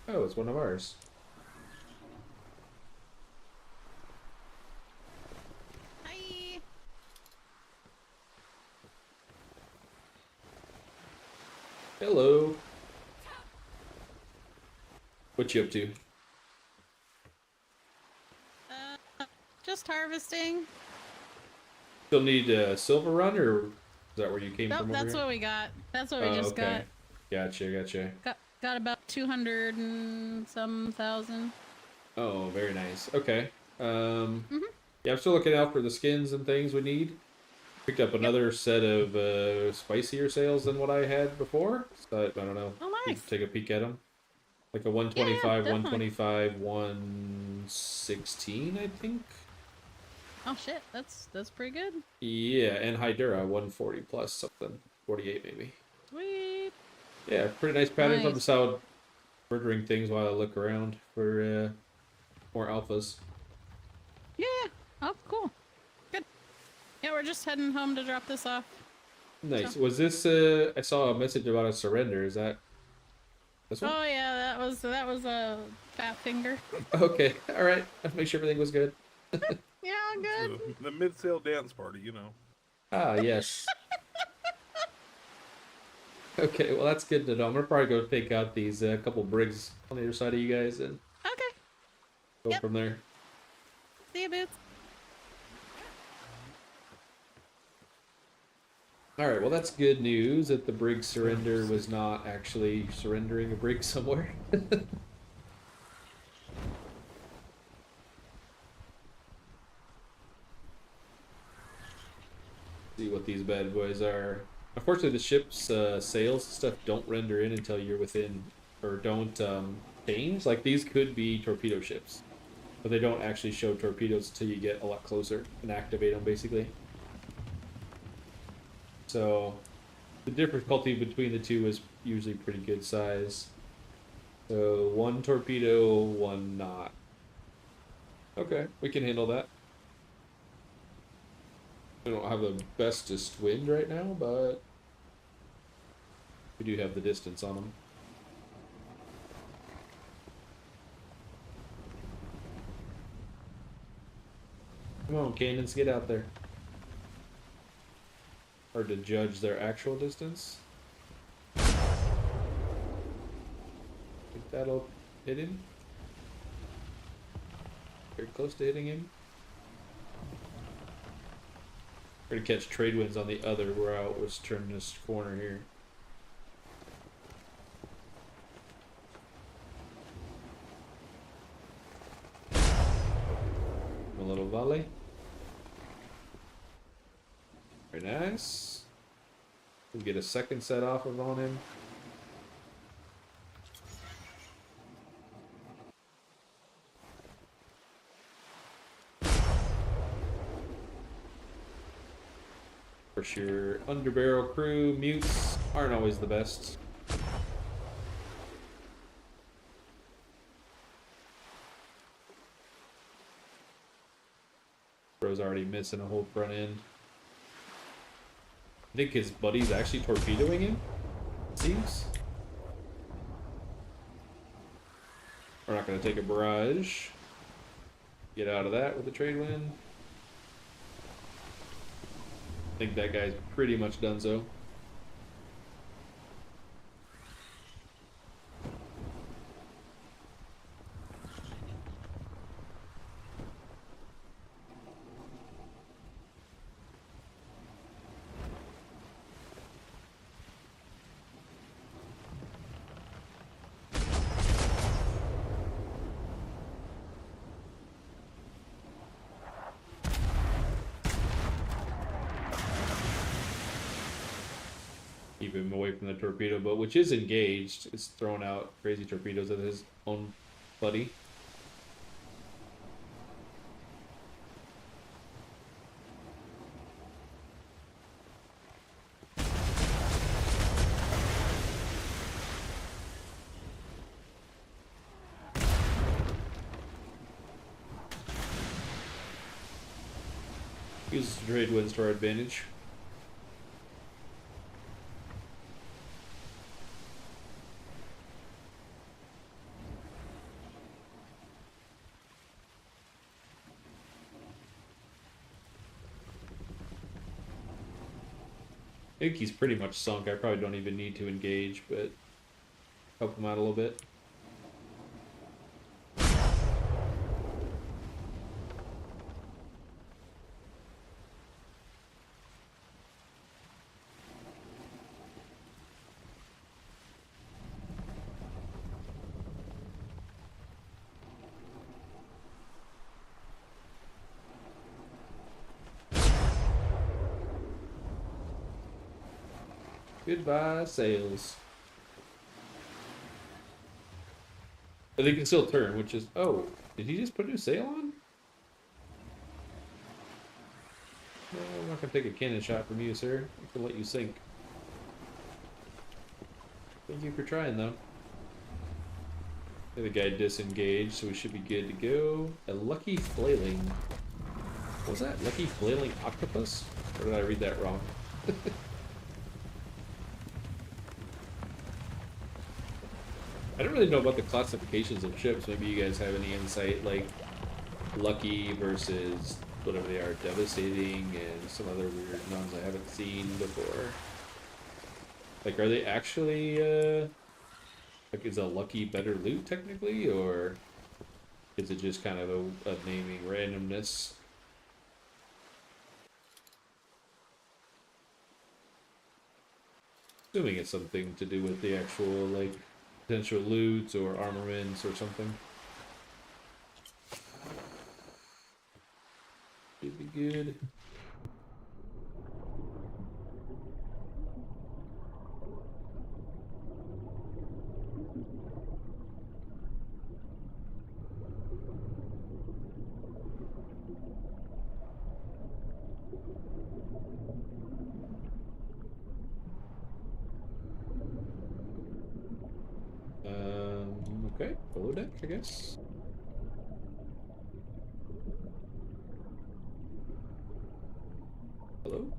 Oh, it's one of ours. Hi. Hello. What you up to? Just harvesting. Still need a silver run, or is that where you came Nope, from over that's here? what we got. That's what we just okay. Gotcha. got about 200 and some thousand. Oh, very nice. Okay. Mhm. Yeah, I'm still looking out for the skins and things we need. Picked up Yep. another set of spicier sails than what I had before. So I don't know. Oh, You nice. can take a peek at them. Like a Yeah, 125, definitely. 125, 116, I think. Oh shit, that's pretty good. Yeah, and Hydura 140 plus something. 48 maybe. Sweet. Yeah, pretty nice pattern. I'm Nice. just out murdering things while I look around for more alphas. Yeah. Oh, cool. Good. Yeah, we're just heading home to drop this off. Nice. So. Was this I saw a message about a surrender. Is that this one? Oh yeah, that was a fat finger. Okay. All right. I'll make sure everything was good. Yeah, good. The mid-sale dance party, you know. Ah, yes. Okay, well that's good to know. I'm gonna probably go take out these couple brigs on the other side of you guys and Okay. go Yep. from there. See you, Boots. All right, well that's good news that the brig surrender was not actually surrendering a brig somewhere. See what these bad boys are. Unfortunately, the ship's sails and stuff don't render in until you're within, or don't change. Like these could be torpedo ships, but they don't actually show torpedoes until you get a lot closer and activate them, basically. So the difficulty between the two is usually pretty good size. So one torpedo, one not. Okay, we can handle that. We don't have the bestest wind right now, but we do have the distance on them. Come on, cannons, get out there. Hard to judge their actual distance. Think that'll hit him. Very close to hitting him. We're gonna catch trade winds on the other route. Let's turn this corner here. A little volley. Very nice. We get a second set off of on him. For sure, underbarrel crew mutes aren't always the best. Bro's already missing a whole front end. I think his buddy's actually torpedoing him. Seems. We're not gonna take a barrage. Get out of that with the trade wind. I think that guy's pretty much done so. him away from the torpedo boat, which is engaged. It's throwing out crazy torpedoes at his own buddy. Use trade winds to our advantage. I think he's pretty much sunk. I probably don't even need to engage, but help him out a little bit. Goodbye, sails. But they can still turn, which is... Oh, did he just put a new sail on? No, I'm not going to take a cannon shot from you, sir. I can let you sink. Thank you for trying, though. The other guy disengaged, so we should be good to go. A lucky flailing... What was that? Lucky flailing octopus? Or did I read that wrong? I don't really know about the classifications of ships. Maybe you guys have any insight, like lucky versus whatever they are, devastating, and some other weird ones I haven't seen before. Like, are they actually, like, is a lucky better loot technically, or is it just kind of a naming randomness? Assuming it's something to do with the actual, like, potential loot or armaments or something. Should be good. Okay, below deck, I guess. Hello?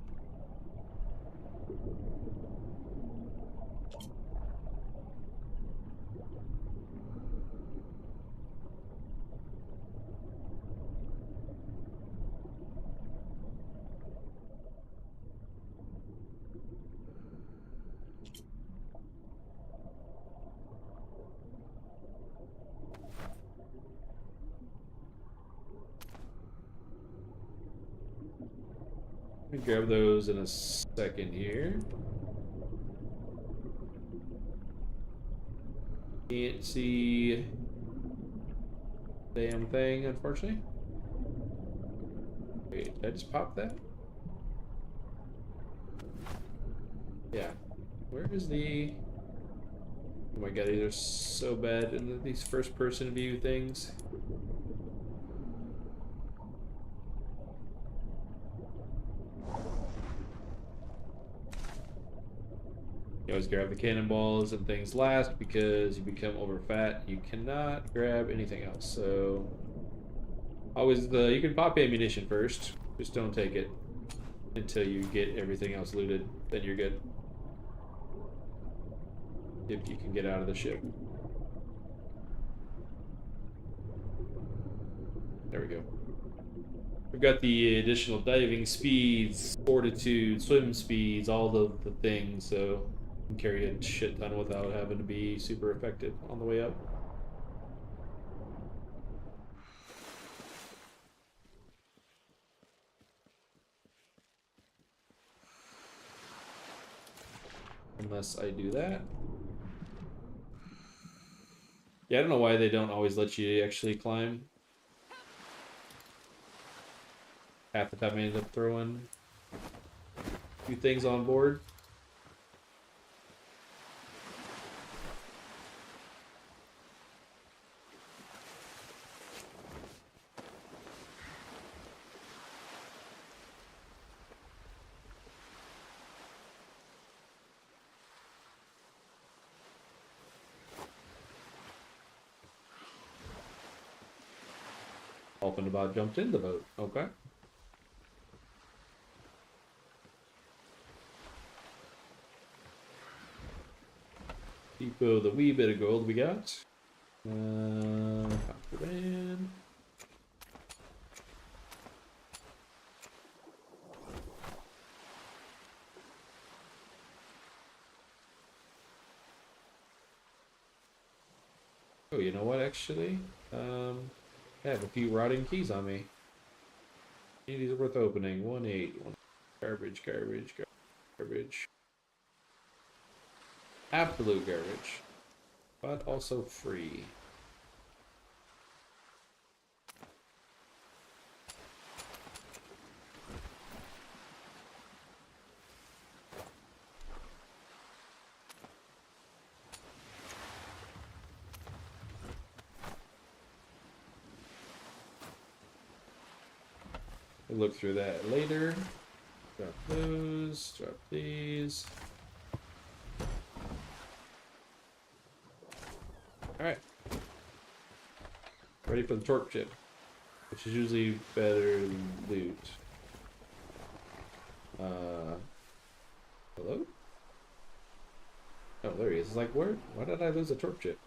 Let me grab those in a second here. Can't see damn thing, unfortunately. Wait, did I just pop that? Yeah. Where is the... Oh my god, these are so bad in these first-person view things. You always grab the cannonballs and things last because you become overfat. You cannot grab anything else. So always you can pop ammunition first. Just don't take it until you get everything else looted. Then you're good. If you can get out of the ship. There we go. We've got the additional diving speeds, fortitude, swim speeds, all the things, so you can carry a shit ton without having to be super effective on the way up. Unless I do that. Yeah, I don't know why they don't always let you actually climb. Half the time I ended up throwing a few things on board. Dolphin about jumped in the boat. Okay. Keep the wee bit of gold we got. Contraband. Oh, you know what, actually? I have a few rotting keys on me. These are worth opening. 1-8. Garbage, garbage, garbage. Absolute garbage. But also free. We'll look through that later. Drop those, drop these. Alright. Ready for the torque chip, which is usually better than loot. Hello? Oh, there he is. It's like, where? Why did I lose a torque chip?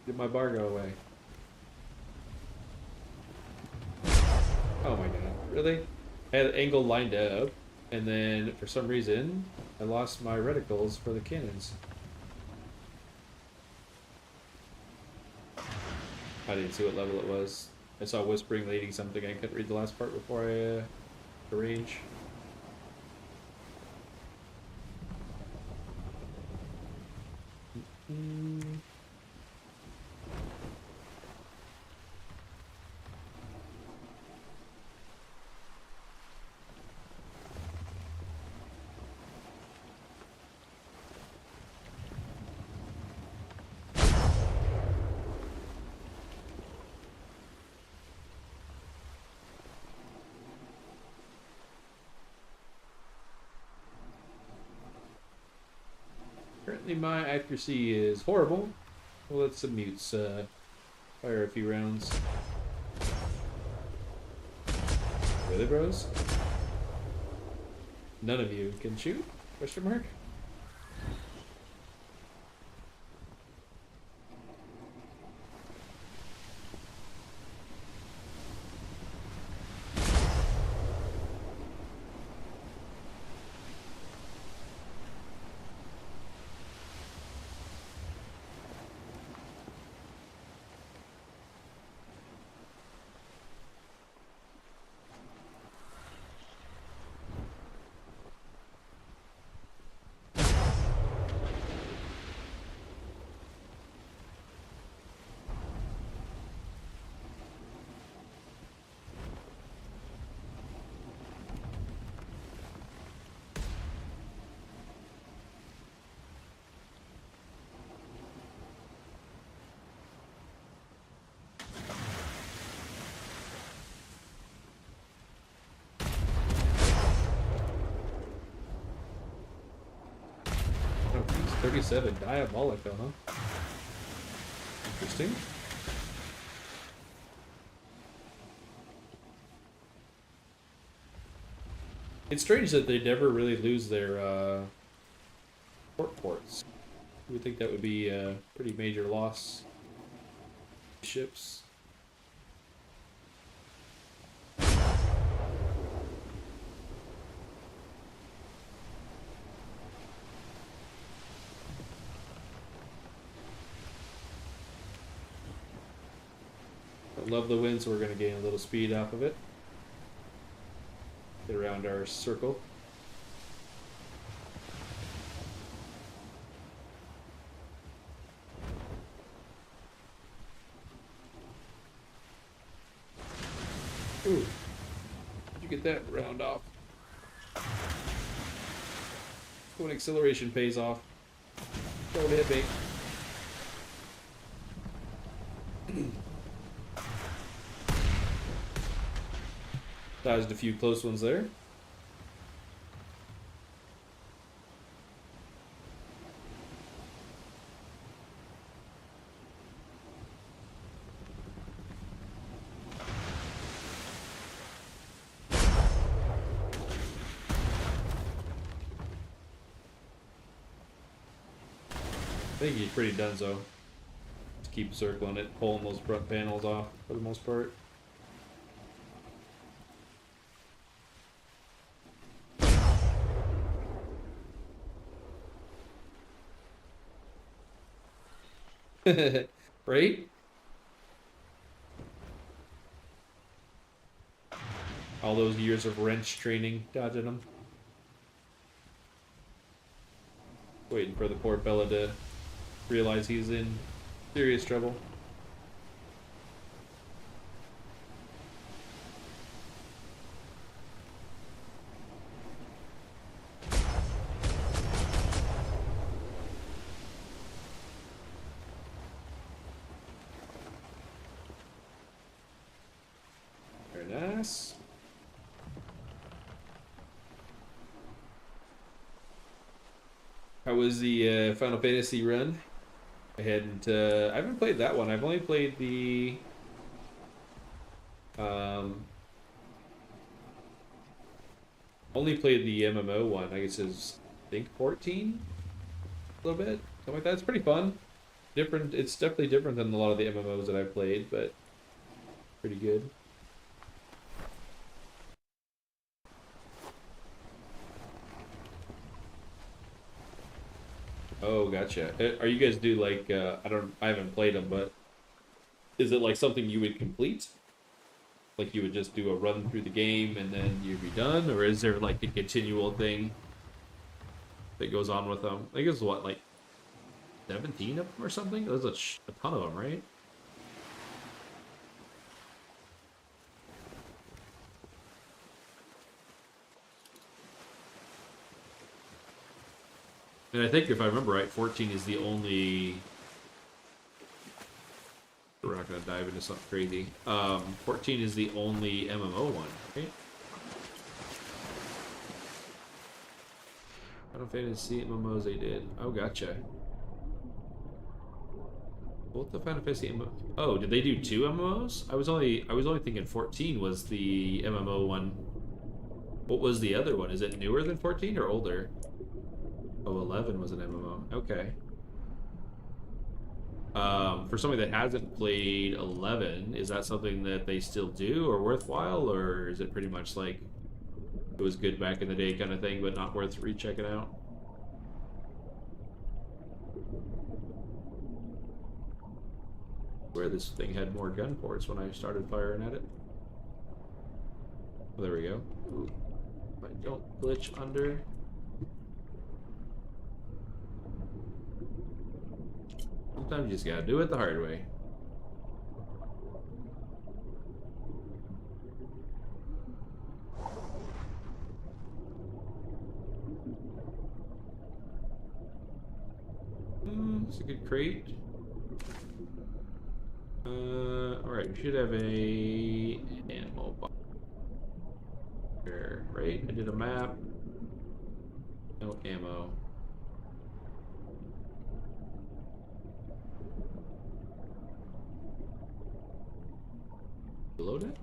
Did my bar go away? Oh my god, really? I had the angle lined up, and then for some reason, I lost my reticles for the cannons. I didn't see what level it was. I saw whispering leading something. I couldn't read the last part before I arrange. Currently my accuracy is horrible. We'll let some mutes fire a few rounds. Really, bros? None of you can shoot? Question mark? Oh, geez, 37 Diabolico, huh? Interesting. It's strange that they never really lose their port ports. You would think that would be a pretty major loss. Ships. I love the wind, so we're going to gain a little speed off of it. Get around our circle. Ooh. How'd you get that round off? When acceleration pays off. Don't hit me. Dodged a few close ones there. I think he's pretty donezo. Just keep circling it, pulling those front panels off for the most part. Right? All those years of wrench training, dodging them. Waiting for the poor fella to realize he's in serious trouble. Very nice. How was the Final Fantasy run? I haven't played that one. I've only played the MMO one. I guess it's, I think 14, a little bit, something like that. It's pretty fun. Different. It's definitely different than a lot of the MMOs that I've played, but pretty good. Oh, gotcha. Are you guys do like I haven't played them, but is it like something you would complete? Like you would just do a run through the game and then you'd be done, or is there like a continual thing that goes on with them? I think it's what, like 17 of them or something? There's a ton of them, right? And I think if I remember right, 14 is the only. We're not going to dive into something crazy. 14 is the only MMO one, right? Final Fantasy MMOs they did. Oh, gotcha. Both the Final Fantasy MMO. Oh, did they do 2 MMOs? I was only thinking 14 was the MMO one. What was the other one? Is it newer than 14 or older? Oh, 11 was an MMO. Okay. For somebody that hasn't played 11, is that something that they still do or worthwhile, or is it pretty much like it was good back in the day kind of thing, but not worth rechecking out? Where this thing had more gun ports when I started firing at it. Oh, there we go. Ooh. If I don't glitch under. Sometimes you just gotta do it the hard way. It's a good crate. Alright, we should have a ammo box. There, right? I did a map. No ammo. Load it?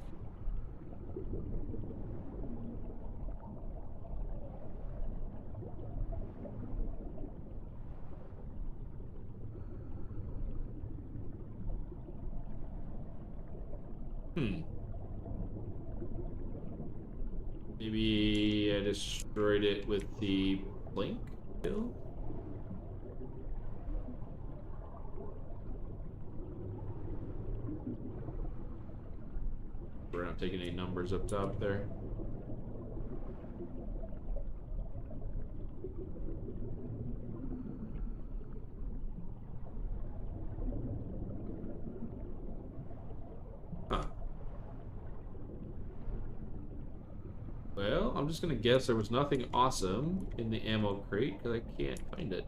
Maybe I destroyed it with the blink kill? We're not taking any numbers up top there. I'm just gonna guess there was nothing awesome in the ammo crate because I can't find it.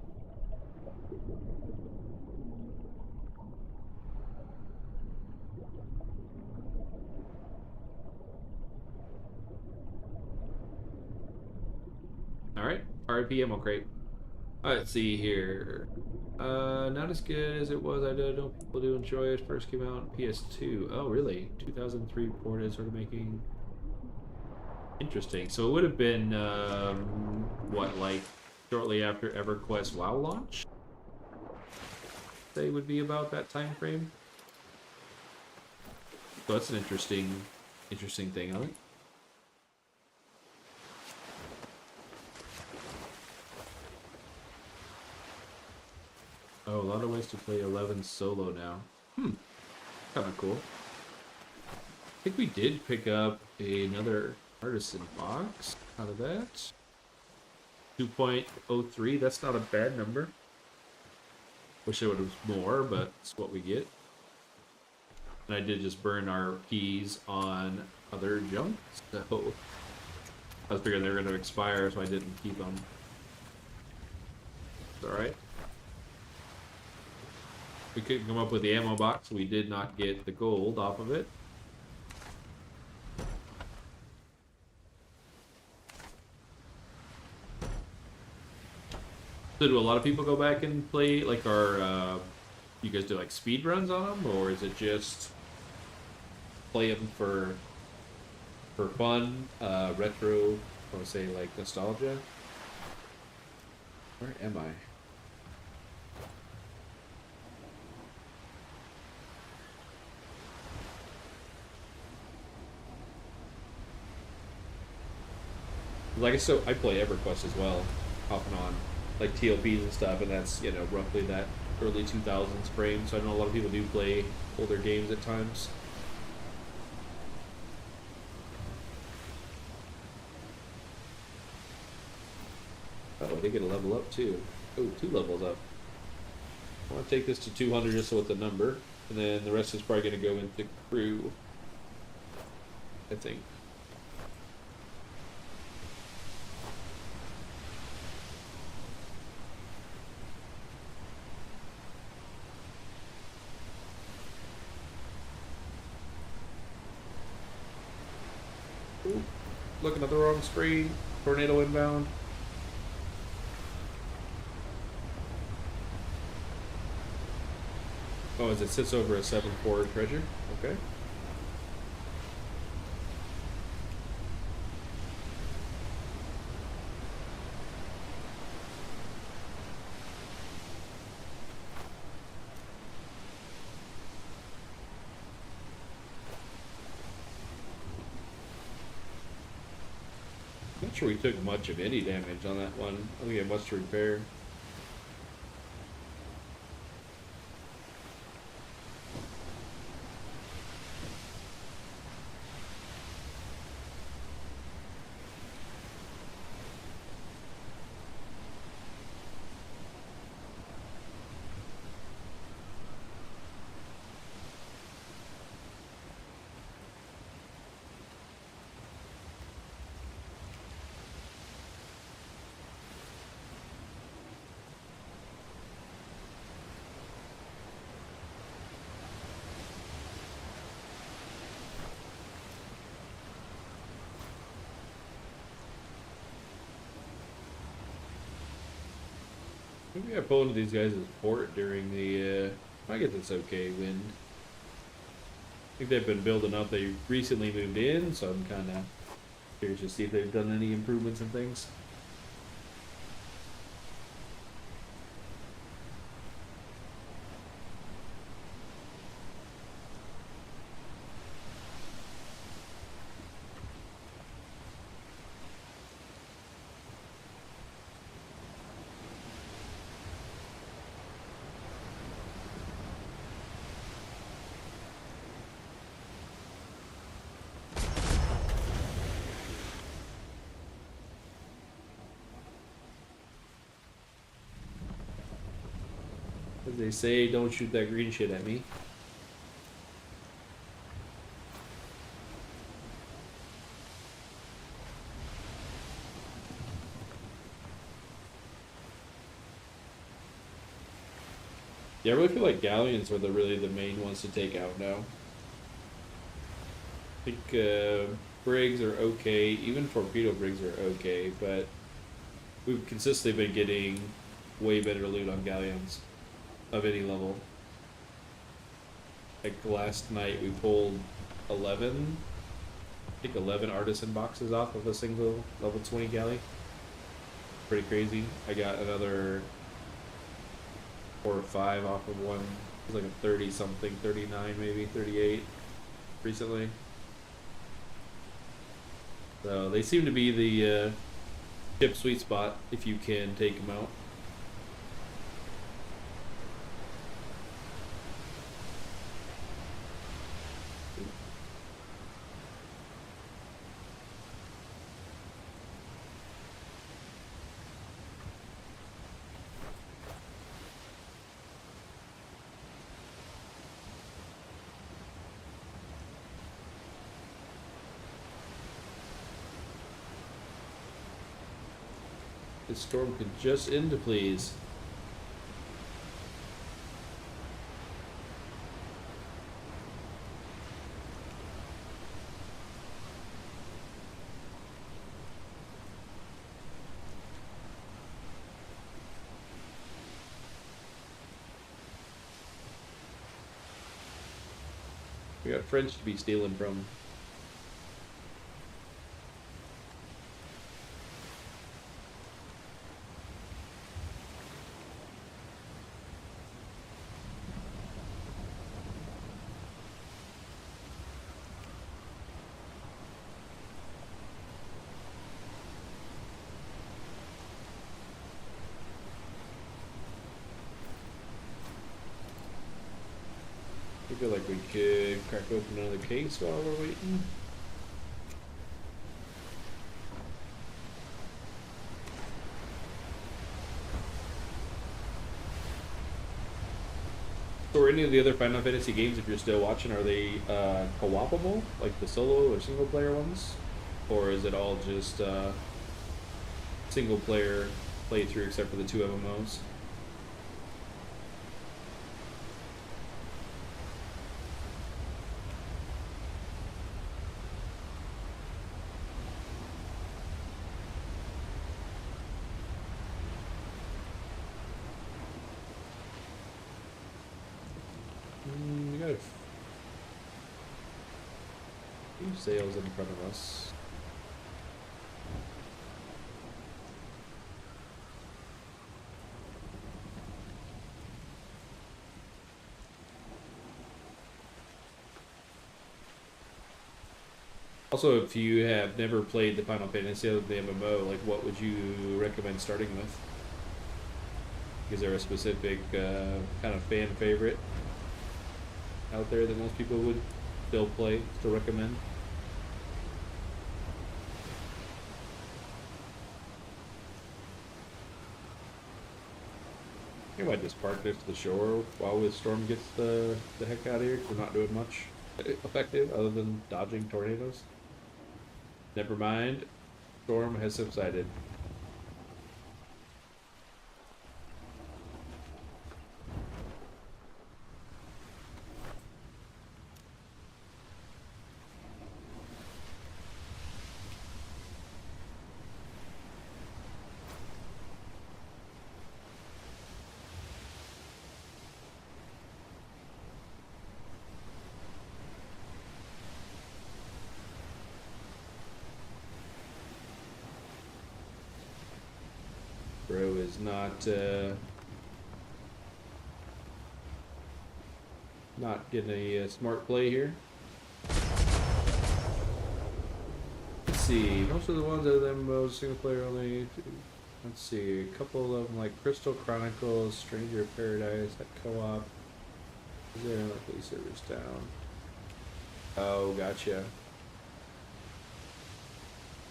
Alright, RIP ammo crate. Let's see here. Not as good as it was. I don't know people do enjoy it. First came out on PS2. Oh, really? 2003 ported, sort of making... Interesting. So it would have been, what, like, shortly after EverQuest WoW launch? They would be about that time frame. So that's an interesting thing on it. Oh, a lot of ways to play 11 solo now. Kind of cool. I think we did pick up another artisan box out of that. 2.03, that's not a bad number. Wish it would have more, but it's what we get. And I did just burn our keys on other junk, so I was figuring they were going to expire, so I didn't keep them. It's alright. We couldn't come up with the ammo box, we did not get the gold off of it. So do a lot of people go back and play, like, our, you guys do, like, speed runs on them, or is it just play them for fun, retro, I would say, like, nostalgia? Where am I? Like, I play EverQuest as well, off and on, like TLPs and stuff, and that's, you know, roughly that early 2000s frame, so I know a lot of people do play older games at times. Oh, they get a level up too. Oh, 2 levels up. I want to take this to 200 just so it's a number, and then the rest is probably going to go into crew, I think. Ooh, looking at the wrong screen. Tornado inbound. Oh, as it sits over a 7-4 treasure? Okay. Not sure we took much of any damage on that one. I don't think we had much to repair. Maybe I pull into these guys' port during the, I guess it's okay, wind. I think they've been building up. They recently moved in, so I'm kind of curious to see if they've done any improvements and things. As they say, don't shoot that green shit at me. Yeah, I really feel like galleons are really the main ones to take out now. I think brigs are okay, even torpedo brigs are okay, but we've consistently been getting way better loot on galleons of any level. Like last night we pulled 11, I think 11 artisan boxes off of a single level 20 galley. Pretty crazy. I got another 4 or 5 off of one. It was like a 30 something, 39 maybe, 38 recently. So they seem to be the chip sweet spot if you can take them out. This storm could just end, please. We got French to be stealing from. I feel like we could crack open another case while we're waiting. So are any of the other Final Fantasy games, if you're still watching, are they co-opable, like the solo or single player ones? Or is it all just single player playthrough except for the 2 MMOs? We got a few sails in front of us. Also, if you have never played the Final Fantasy other than the MMO, like what would you recommend starting with? Is there a specific kind of fan favorite out there that most people would still play, still recommend? You might just park next to the shore while the storm gets the heck out of here, 'cause we're not doing much effective other than dodging tornadoes. Never mind, storm has subsided. Bro is not getting a smart play here. Let's see, most of the ones other than most single player only. Let's see, a couple of them like Crystal Chronicles, Stranger of Paradise, that co-op. Is there another police servers down? Oh, gotcha.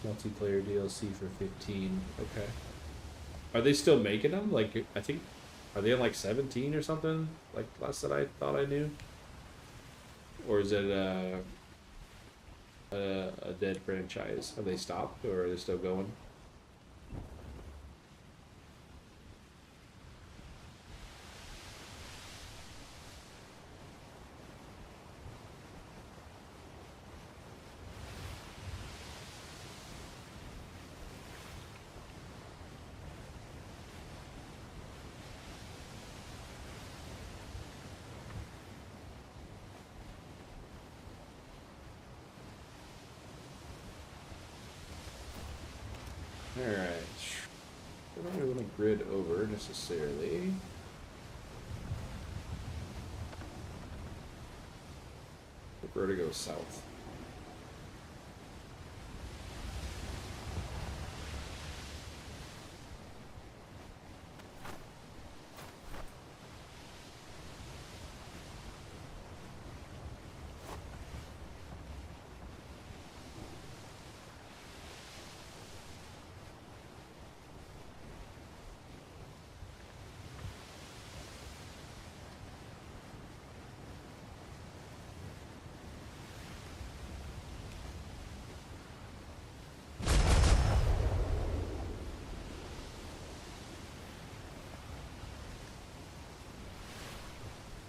Multiplayer DLC for 15. Okay. Are they still making them? Like, I think, are they on like 17 or something? Like last that I thought I knew? Or is it a dead franchise? Have they stopped or are they still going? Alright. I don't really want to grid over necessarily. Prefer to go south.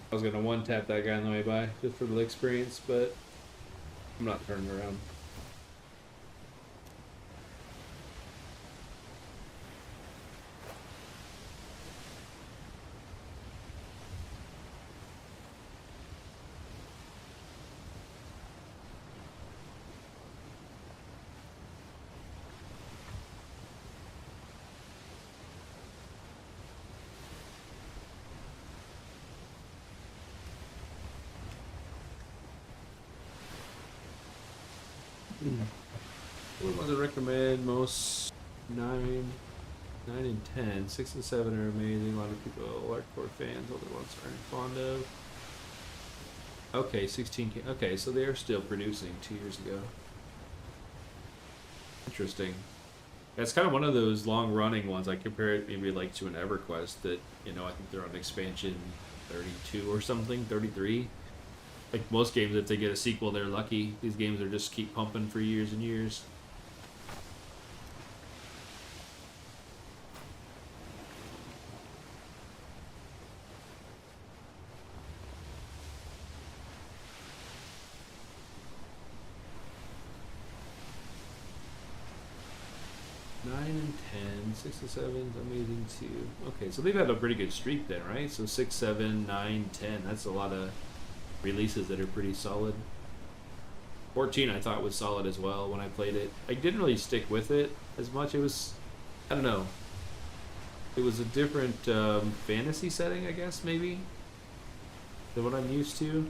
I was gonna one tap that guy on the way by just for the experience, but I'm not turning around. What ones I recommend most? 9 and 10. 6 and 7 are amazing. A lot of people are hardcore fans. Other ones aren't fond of. Okay, 16. Okay, so they are still producing 2 years ago. Interesting. That's kind of one of those long-running ones. I compare it maybe like to an EverQuest that, you know, I think they're on expansion 32 or something, 33. Like most games, if they get a sequel, they're lucky. These games are just keep pumping for years and years. Nine and 10, 6 and 7's amazing too. Okay, so they've had a pretty good streak then, right? So 6, 7, 9, 10. That's a lot of releases that are pretty solid. 14 I thought was solid as well when I played it. I didn't really stick with it as much. It was, I don't know. It was a different fantasy setting, I guess, maybe, than what I'm used to.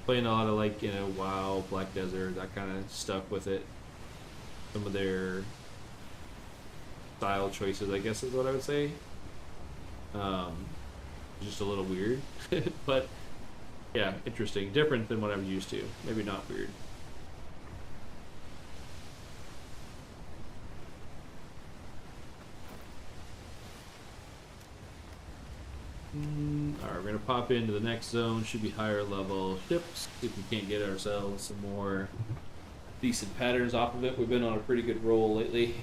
Playing a lot of like, you know, WoW, Black Desert, that kind of stuff with it. Some of their style choices, I guess is what I would say. Just a little weird, but yeah, interesting. Different than what I'm used to. Maybe not weird. Alright, we're going to pop into the next zone. Should be higher level ships. See if we can't get ourselves some more decent patterns off of it. We've been on a pretty good roll lately.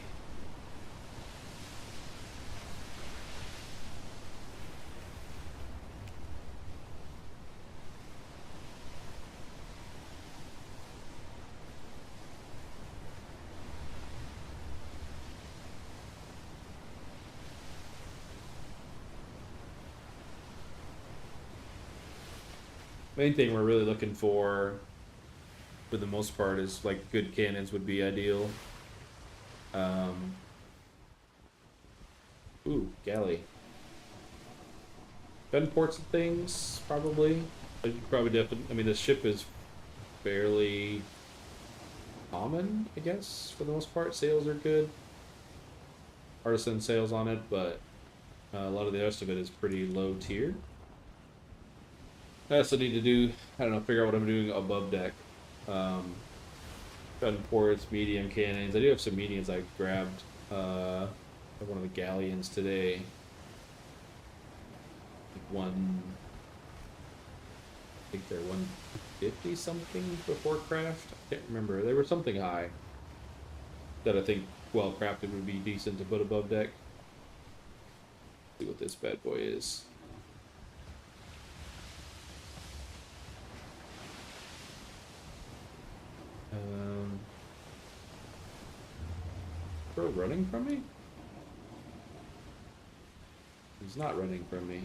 Main thing we're really looking for the most part is like good cannons would be ideal. Ooh, galley. Gun ports and things, probably. Probably definitely. I mean, the ship is fairly common, I guess, for the most part. Sails are good. Artisan sails on it, but a lot of the rest of it is pretty low tier. I also need to do, I don't know, figure out what I'm doing above deck. Gun ports, medium cannons. I do have some mediums I grabbed one of the galleons today. Like I think they're 150 something before craft. I can't remember. They were something high that I think well crafted would be decent to put above deck. Let's see what this bad boy is. Bro, running from me? He's not running from me.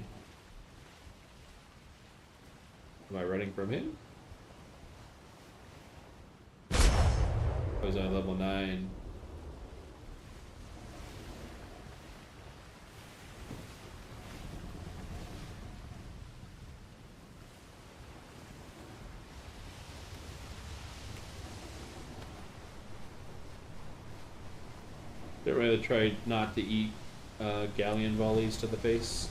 Am I running from him? Oh, he's on level 9. I'd rather try not to eat galleon volleys to the face.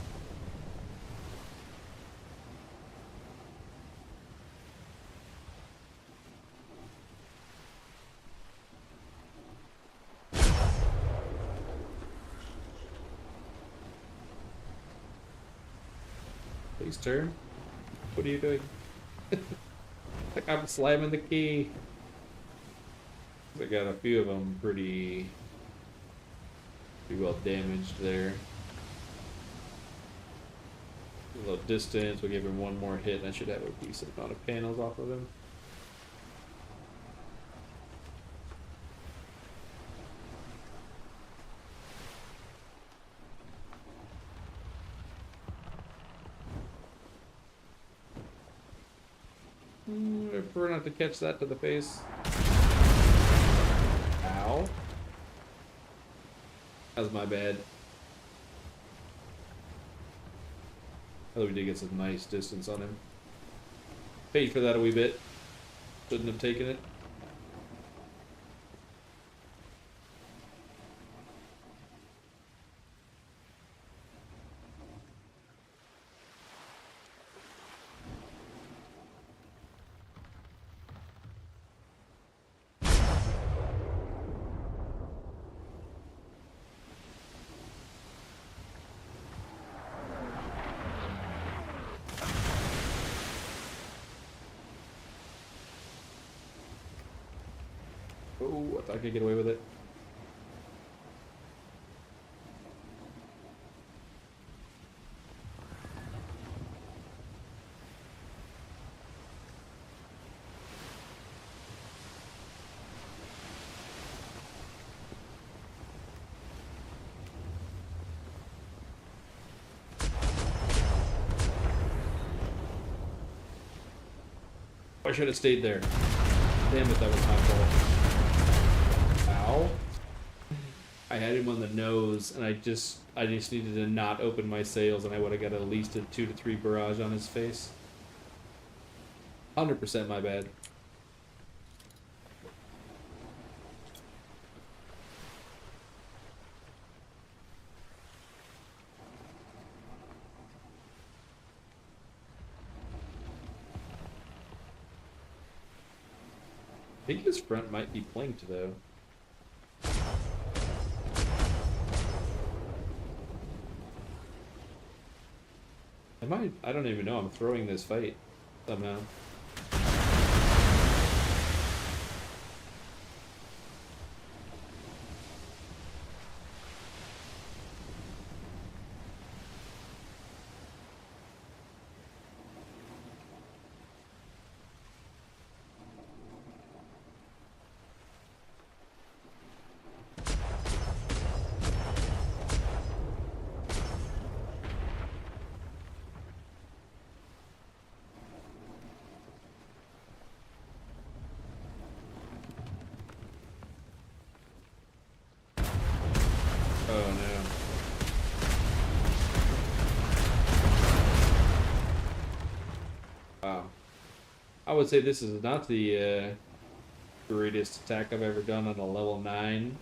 Please turn. What are you doing? Like I'm slamming the key. I got a few of them pretty well damaged there. A little distance. We'll give him one more hit, and I should have a decent amount of panels off of him. I prefer not to catch that to the face. Ow. That was my bad. Although we did get some nice distance on him. Paid for that a wee bit. Shouldn't have taken it. Oh, I thought I could get away with it. I should have stayed there. Damn it, that was my fault. Ow. I had him on the nose, and I just needed to not open my sails, and I would have got at least a 2 to 3 barrage on his face. 100% my bad. I think his front might be planked, though. I don't even know. I'm throwing this fight somehow. Oh no. Wow. I would say this is not the greatest attack I've ever done on a level 9.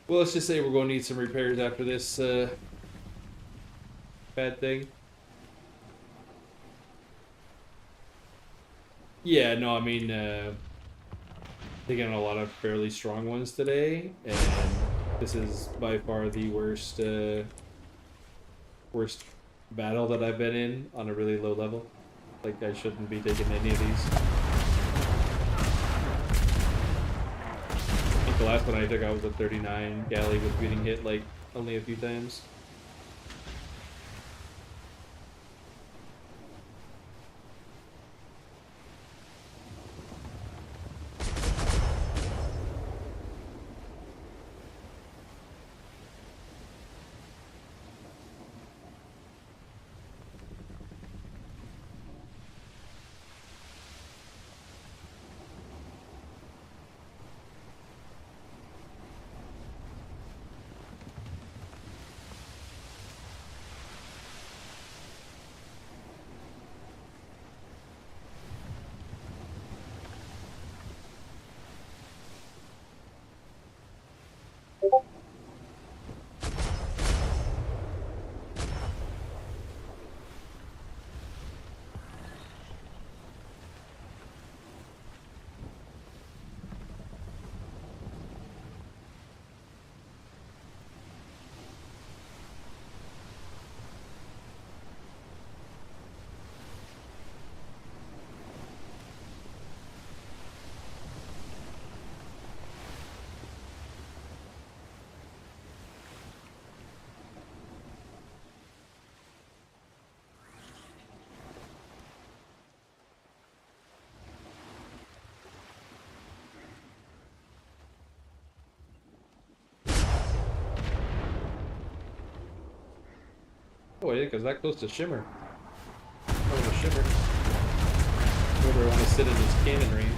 Well, let's just say we're going to need some repairs after this bad thing. Yeah, no, I mean, taken a lot of fairly strong ones today, and this is by far the worst battle that I've been in on a really low level. Like, I shouldn't be taking any of these. I think the last one I took out was a 39 galley with getting hit like only a few times. Oh, yeah, because that close to Shimmer. Oh, the Shimmer. Whoever want to sit in his cannon range.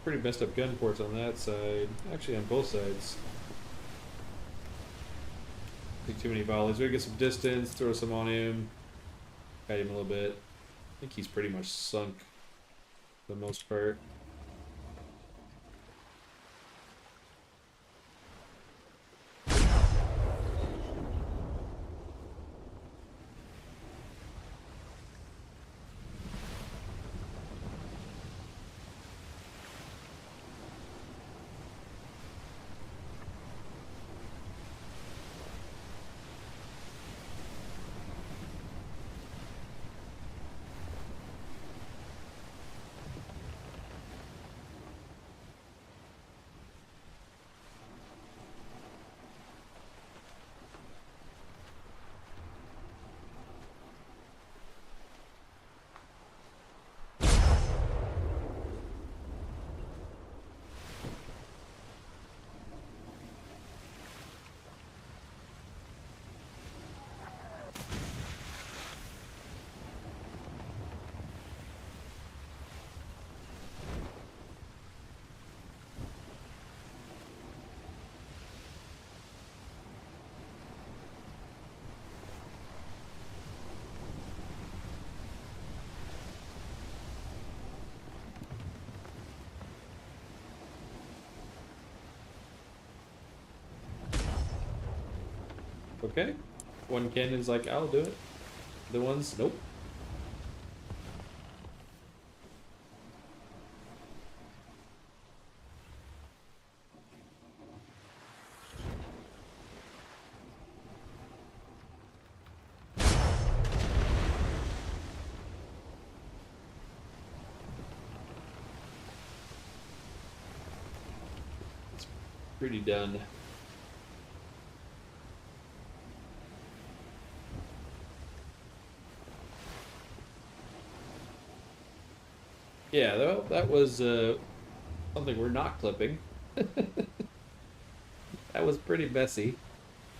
Pretty messed up gun ports on that side. Actually, on both sides. Take too many volleys. We get some distance, throw some on him. Guide him a little bit. I think he's pretty much sunk for the most part. Okay. One cannon's like, I'll do it. The one's, nope. It's pretty done. Yeah, that was something we're not clipping. That was pretty messy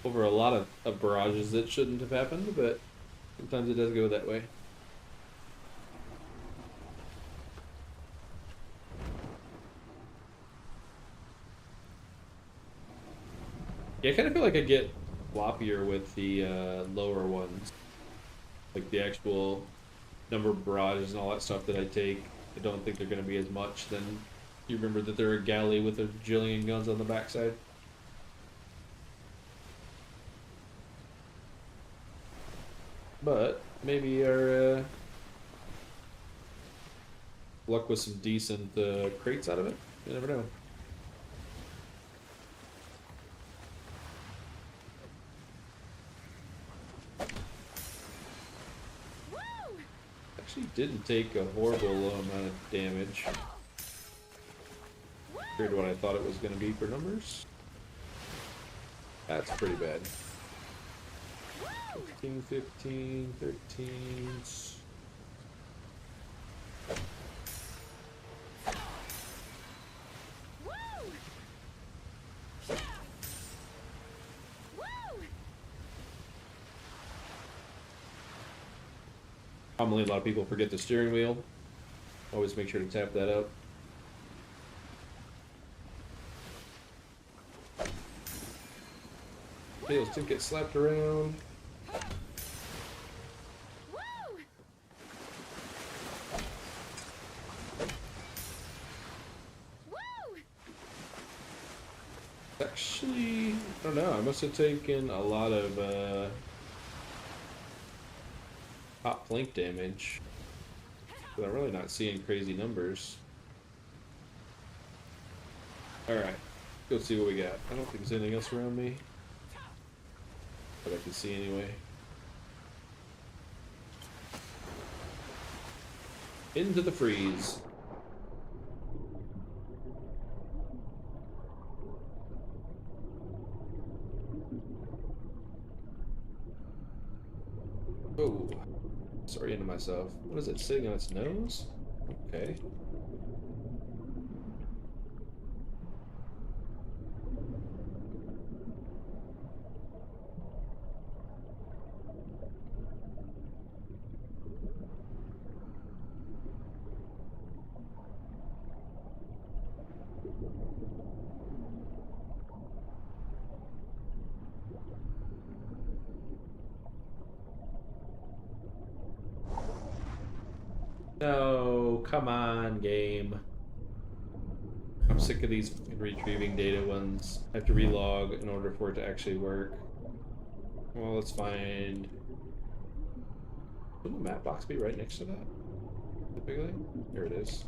over a lot of barrages that shouldn't have happened, but sometimes it does go that way. Yeah, I kind of feel like I get floppier with the lower ones, like the actual number of barrages and all that stuff that I take. I don't think they're going to be as much. Then you remember that they're a galley with a jillion guns on the backside. But maybe our luck with some decent crates out of it. You never know. Actually didn't take a horrible amount of damage compared to what I thought it was going to be for numbers. That's pretty bad. 15, 15, 13. Commonly, a lot of people forget the steering wheel. Always make sure to tap that out. Wheels didn't get slapped around. Actually, I don't know. I must have taken a lot of hot flank damage, but I'm really not seeing crazy numbers. Alright, go see what we got. I don't think there's anything else around me, but I can see anyway. Into the freeze. Oh, sorry into myself. What is it, sitting on its nose? Okay. No, come on, game. I'm sick of these retrieving data ones. I have to relog in order for it to actually work. Well, let's find... Shouldn't the map box be right next to that? Typically? Here it is.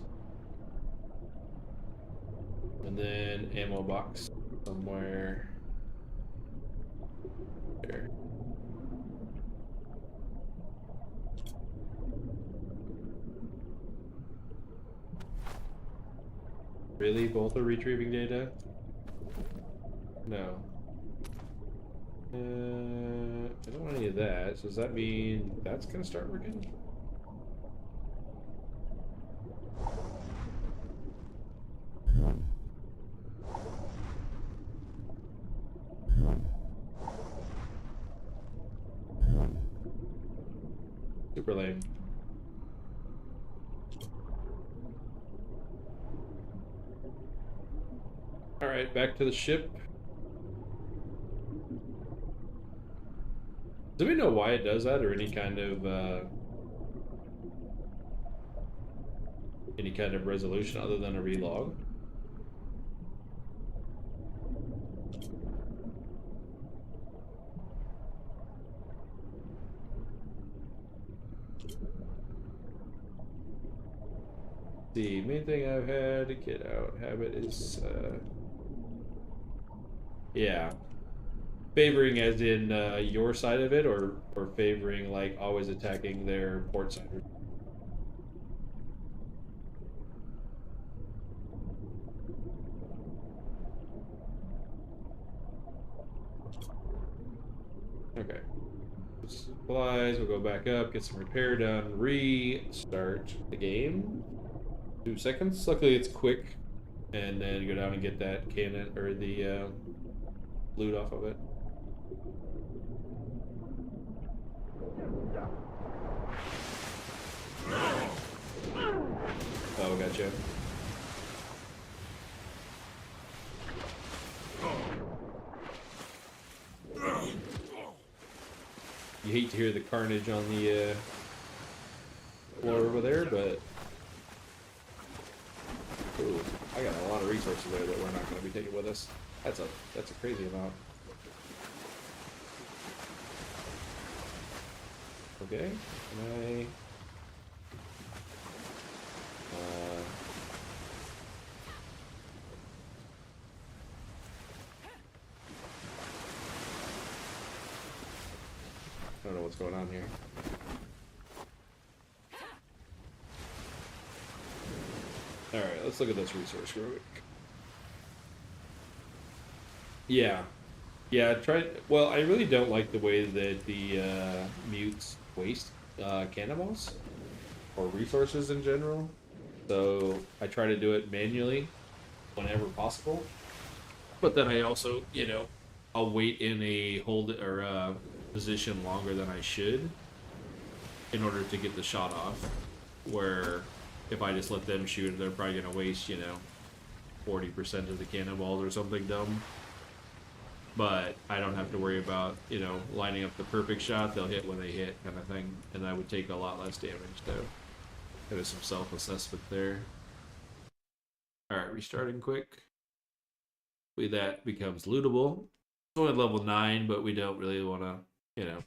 And then ammo box somewhere there. Really? Both are retrieving data? No. I don't want any of that. So does that mean that's gonna start working? Super lame. Alright, back to the ship. Do we know why it does that, or any kind of resolution other than a relog? The main thing I've had to get out habit is yeah, favoring as in your side of it, or favoring like always attacking their port side. Okay. Supplies, we'll go back up, get some repair done, restart the game. 2 seconds. Luckily, it's quick, and then go down and get that cannon or the loot off of it. Oh, gotcha. You hate to hear the carnage on the floor over there, but ooh, I got a lot of resources there that we're not going to be taking with us. That's a crazy amount. Okay, can I? I don't know what's going on here. Alright, let's look at this resource real quick. Yeah. Yeah, well, I really don't like the way that the mutes waste cannonballs or resources in general. So I try to do it manually whenever possible. But then I also, you know, I'll wait in a hold or position longer than I should in order to get the shot off. Where if I just let them shoot, they're probably gonna waste, you know, 40% of the cannonballs or something dumb. But I don't have to worry about, you know, lining up the perfect shot. They'll hit when they hit, kind of thing, and I would take a lot less damage. Though there's some self-assessment there. All right, restarting quick. That becomes lootable. It's only level 9, but we don't really want to, you know,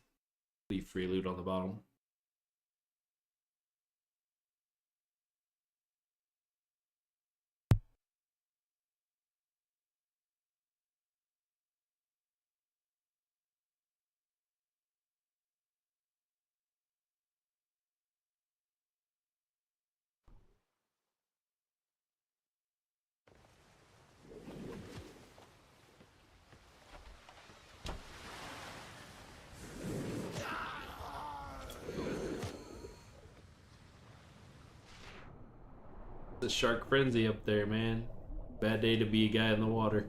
leave free loot on the bottom. The shark frenzy up there, man. Bad day to be a guy in the water.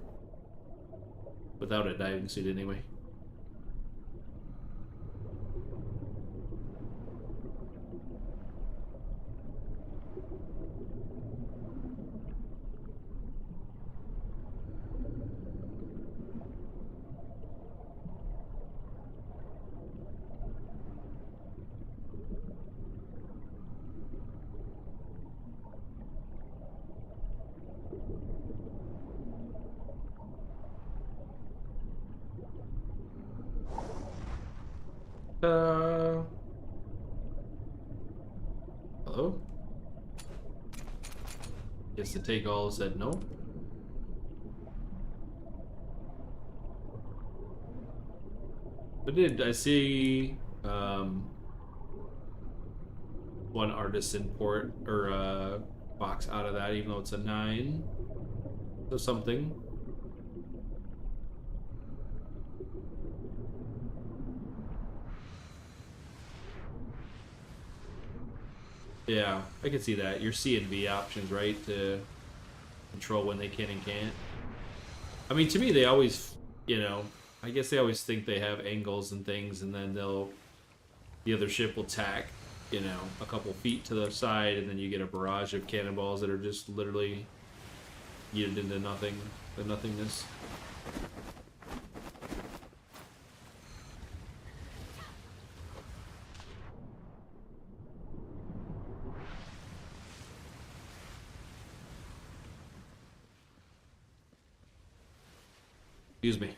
Without a diving suit, anyway. Hello? Guess the take all said no. But I see one artisan port or box out of that, even though it's a 9. So something. Yeah, I can see that. Your C and V options, right, to control when they can and can't. I mean, to me, they always, you know, I guess they always think they have angles and things, and then the other ship will tack, you know, a couple feet to the side, and then you get a barrage of cannonballs that are just literally yeeted into nothing, the nothingness. Excuse me.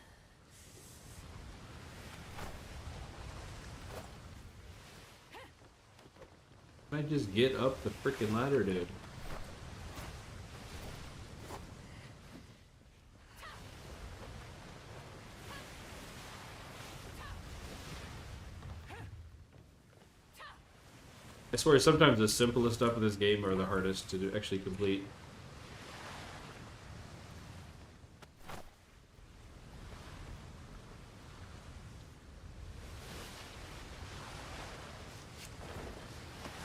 Can I just get up the freaking ladder, dude? I swear, sometimes the simplest stuff in this game are the hardest to actually complete.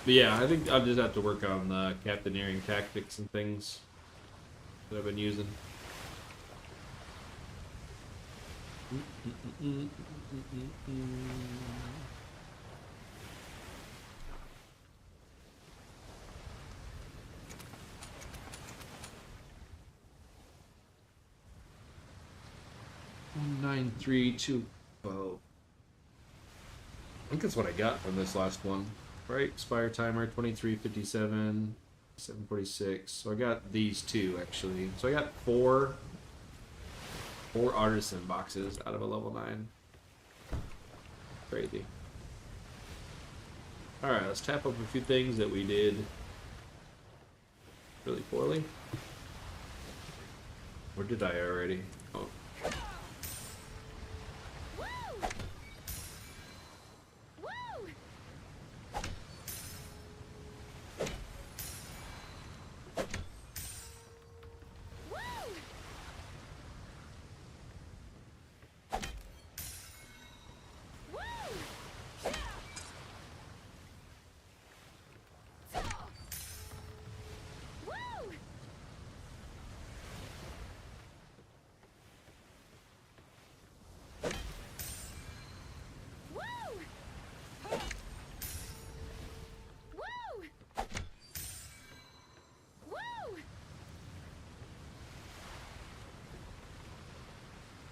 But yeah, I think I'll just have to work on the captaineering tactics and things that I've been using. One 93212. I think that's what I got from this last one. Right? Expire timer 2357, 746. So I got these two actually. So I got four artisan boxes out of a level 9. Crazy. Alright, let's tap up a few things that we did really poorly. Or did I already? Oh.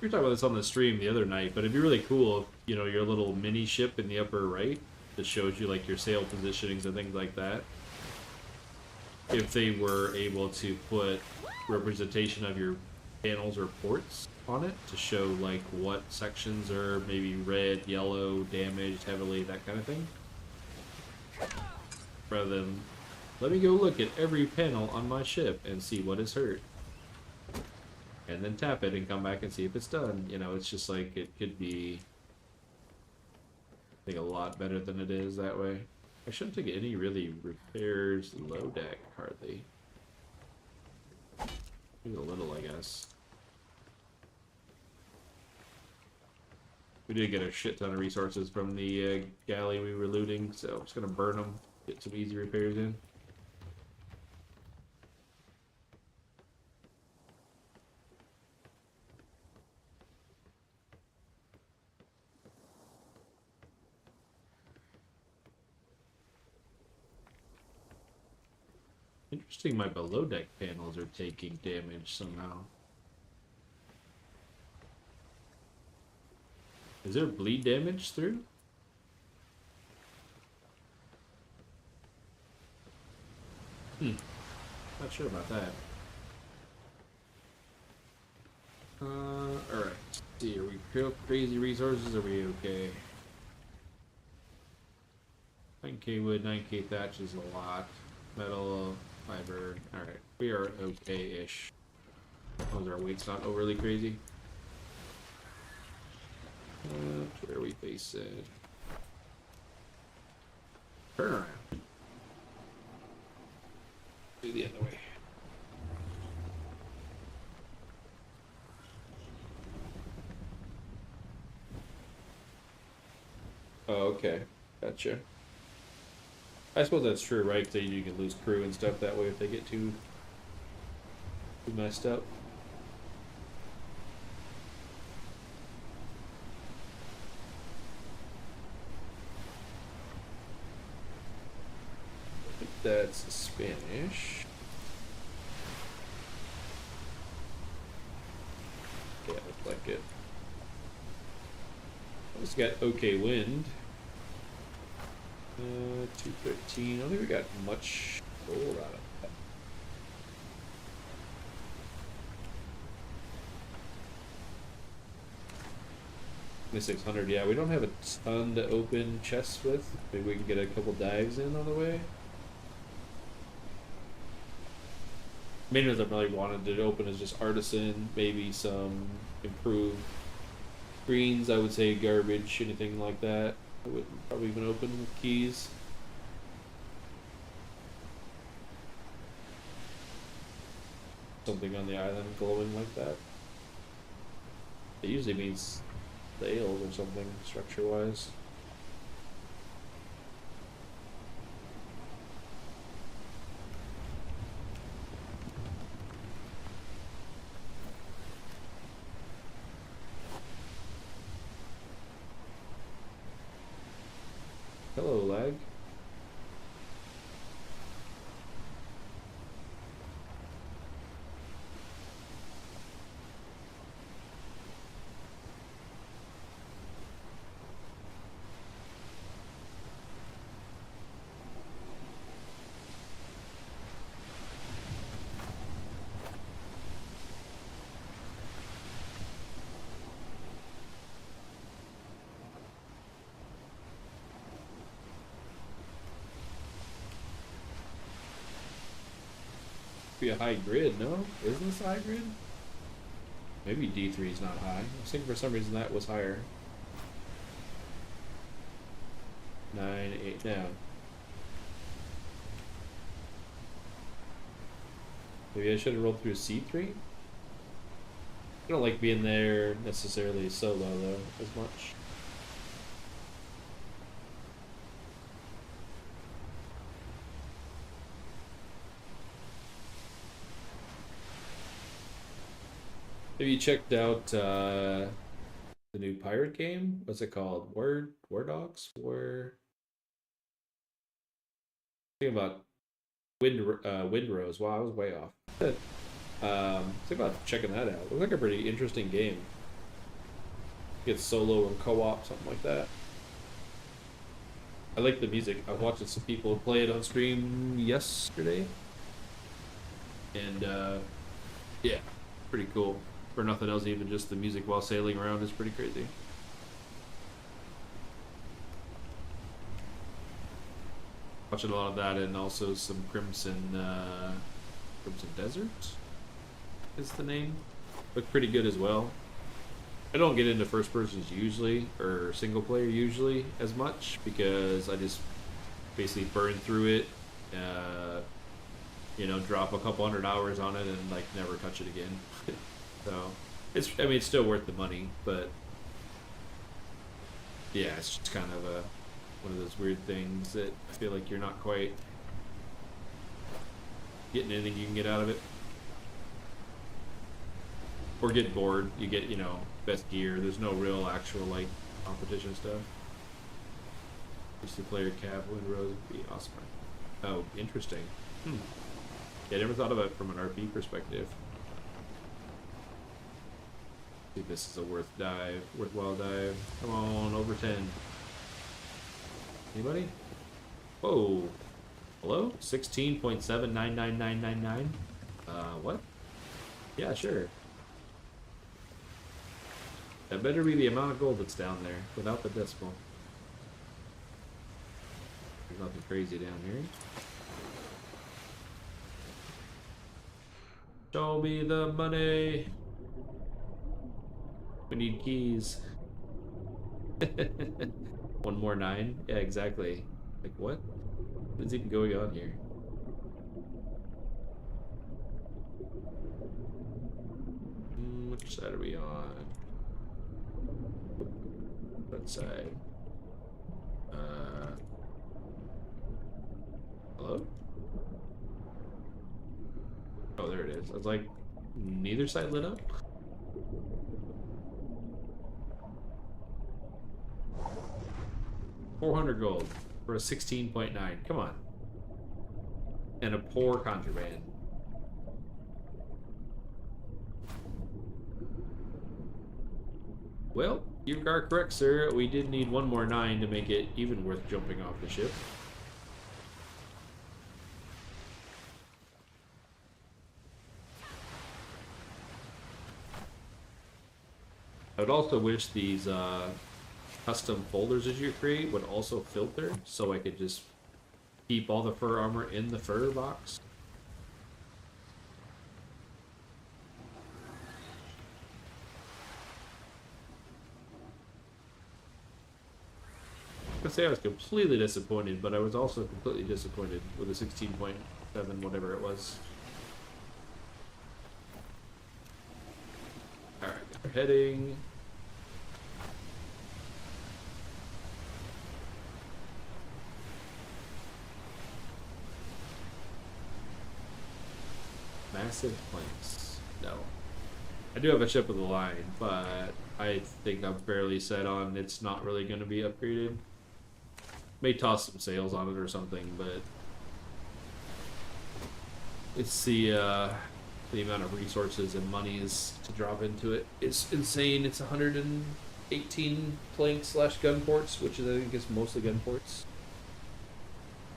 We were talking about this on the stream the other night, but it'd be really cool if, you know, your little mini ship in the upper right that shows you like your sail positionings and things like that. If they were able to put representation of your panels or ports on it to show like what sections are maybe red, yellow, damaged heavily, that kind of thing. Rather than, let me go look at every panel on my ship and see what is hurt. And then tap it and come back and see if it's done. You know, it's just like, it could be, I think, a lot better than it is that way. I shouldn't take any really repairs low deck, hardly. Maybe a little, I guess. We did get a shit ton of resources from the galley we were looting, so I'm just gonna burn them, get some easy repairs in. Interesting, my below deck panels are taking damage somehow. Is there bleed damage through? Not sure about that. Alright. Let's see, are we crazy resources? Are we okay? 9k wood, 9k thatch is a lot. Metal, fiber. Alright, we are okay-ish. As long as our weight's not overly crazy. Where are we facing? Turn around. Do the other way. Oh, okay. Gotcha. I suppose that's true, right? So you can lose crew and stuff that way if they get too messed up. I think that's Spanish. Yeah, looks like it. It's got okay wind. 213. I don't think we got much gold out of that. 2600. Yeah, we don't have a ton to open chests with. Maybe we can get a couple dives in on the way. Main ones I really wanted to open is just artisan, maybe some improved greens. I would say garbage, anything like that. I wouldn't probably even open with keys. Something on the island glowing like that. It usually means sails or something, structure-wise. Be a high grid, no? Isn't this a high grid? Maybe D3 is not high. I was thinking for some reason that was higher. 9, 8 now. Maybe I should have rolled through C3? I don't like being there necessarily solo though, as much. Have you checked out the new pirate game? What's it called? War Dogs? Think about Windrose. Wow, I was way off. Think about checking that out. Looks like a pretty interesting game. Get solo or co-op, something like that. I like the music. I was watching some people play it on stream yesterday, and yeah, pretty cool. For nothing else, even just the music while sailing around is pretty crazy. Watching a lot of that, and also some Crimson Desert is the name. Look pretty good as well. I don't get into first persons usually, or single player usually as much, because I just basically burn through it, you know, drop a couple $100 on it and like never touch it again. So I mean, it's still worth the money, but yeah, it's just kind of one of those weird things that I feel like you're not quite getting anything you can get out of it, or get bored. You get, you know, best gear. There's no real actual like competition stuff. Just the player cap Windrose would be awesome. Oh, interesting. Yeah, I never thought of it from an RP perspective. I think this is a worthwhile dive. Come on, over 10. Anybody? Whoa. Hello? 16.799999. What? Yeah, sure. That better be the amount of gold that's down there, without the decimal. There's nothing crazy down here. Show me the money. We need keys. One more 9? Yeah, exactly. Like, what? What is even going on here? Which side are we on? That side. Hello? Oh, there it is. I was like, neither side lit up? $400 gold for a 16.9. Come on. And a poor contraband. Well, you are correct, sir. We did need one more 9 to make it even worth jumping off the ship. I would also wish these custom folders as you create would also filter, so I could just keep all the fur armor in the fur box. I say I was completely disappointed, but I was also completely disappointed with the 16.7 whatever it was. Alright, we're heading. Massive planks. No. I do have a ship with a line, but I think I'm fairly set on it's not really going to be upgraded. May toss some sails on it or something, but it's the amount of resources and money is to drop into it. It's insane. It's 118 planks / gun ports, which is, I think, is mostly gun ports.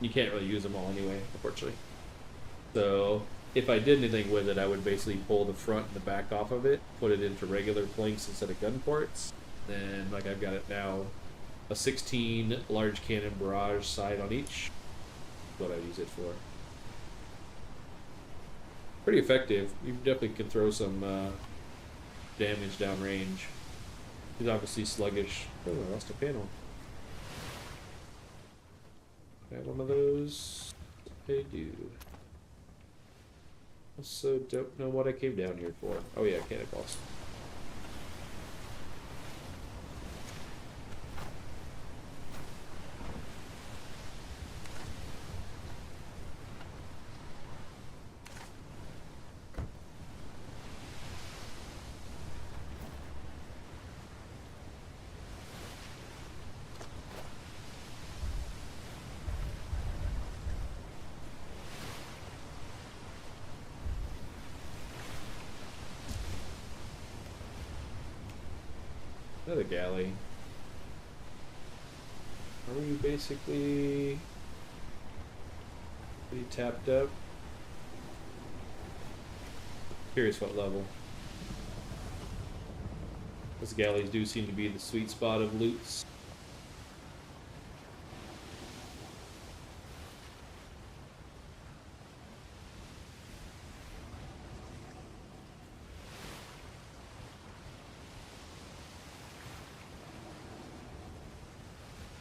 You can't really use them all anyway, unfortunately. So if I did anything with it, I would basically pull the front and the back off of it, put it into regular planks instead of gun ports. Then, like I've got it now, a 16 large cannon barrage side on each. What I use it for. Pretty effective. You definitely can throw some damage downrange. He's obviously sluggish. Oh, I lost a panel. Can I have one of those? I do. Also don't know what I came down here for. Oh yeah, cannonballs. Another galley. Are we basically pretty tapped up? Curious what level. Those galleys do seem to be the sweet spot of loots.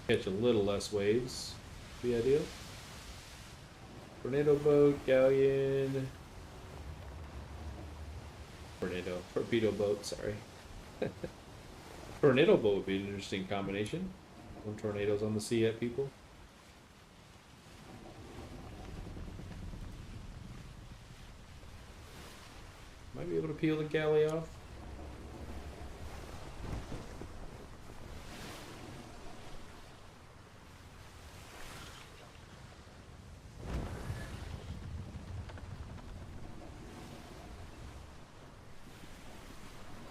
Catch a little less waves, be ideal. Tornado boat, galleon, torpedo boat, sorry. Tornado boat would be an interesting combination. Some tornadoes on the sea at people. Might be able to peel the galley off.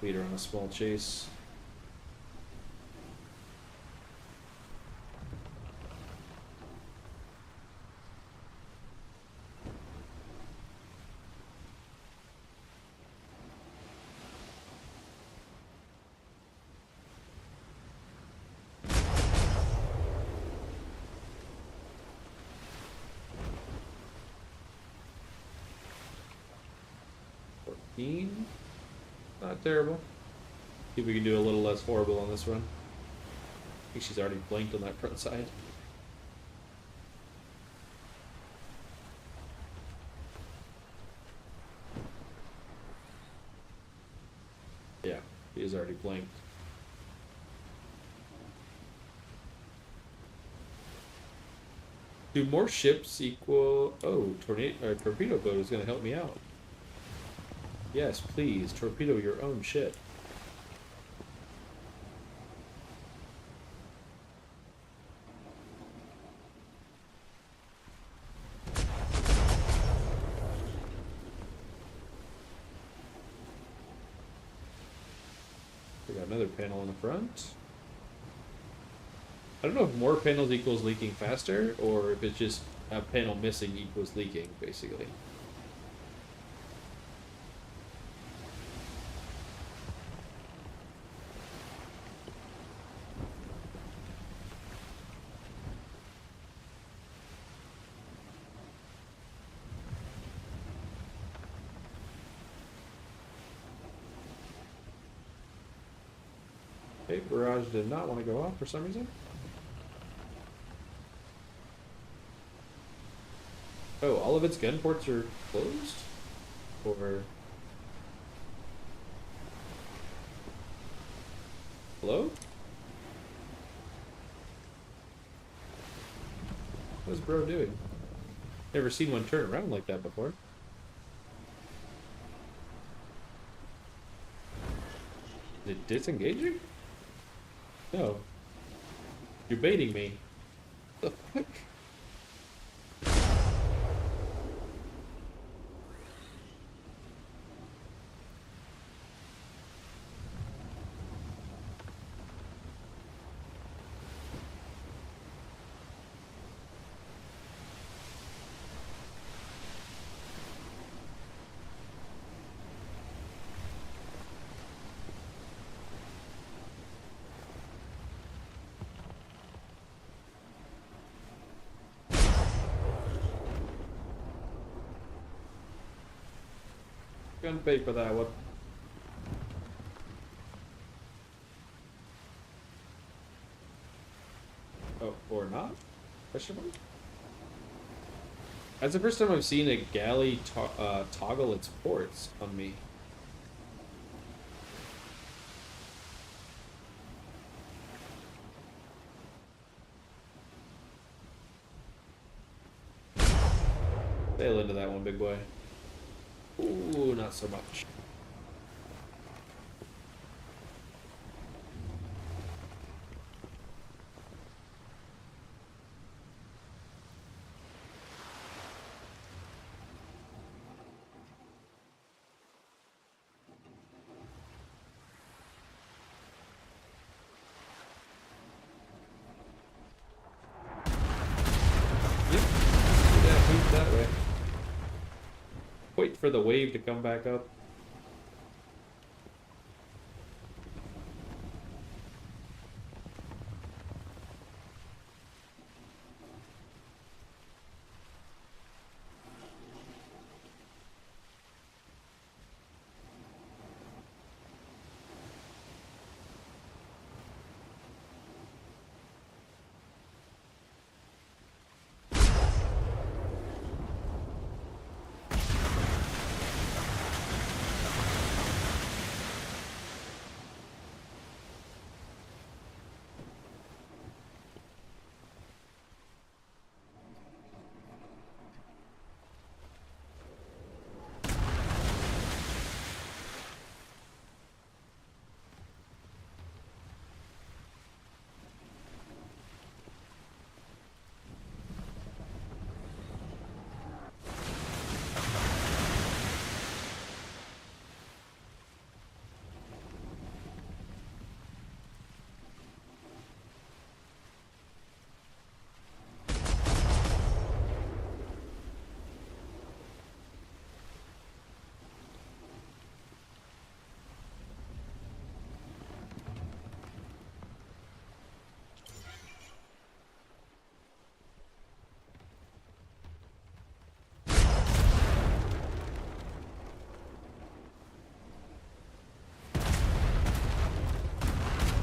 Leader on a small chase. Not terrible. See if we can do a little less horrible on this run. I think she's already blanked on that front side. Yeah, she is already blanked. Do more ships equal... Oh, torpedo boat is going to help me out. Yes, please, torpedo your own shit. We got another panel in the front. I don't know if more panels equals leaking faster, or if it's just a panel missing equals leaking, basically. Okay, barrage did not want to go off for some reason. Oh, all of its gun ports are closed? Or... Hello? What is bro doing? Never seen one turn around like that before. Is it disengaging? No. You're baiting me. What the fuck? Gonna pay for that one. Oh, or not? Question mark? That's the first time I've seen a galley toggle its ports on me. Sail into that one, big boy. Ooh, not so much. Yep. Yeah, move that way. Wait for the wave to come back up.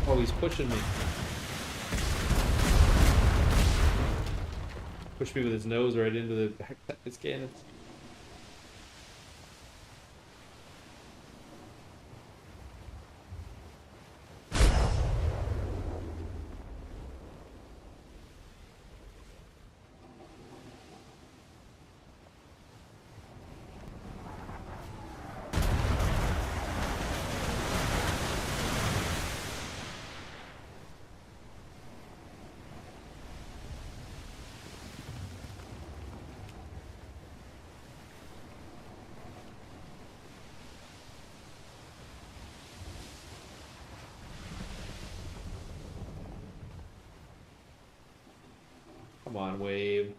Oh, he's pushing me. Pushed me with his nose right into the back of his cannons. Come on, wave.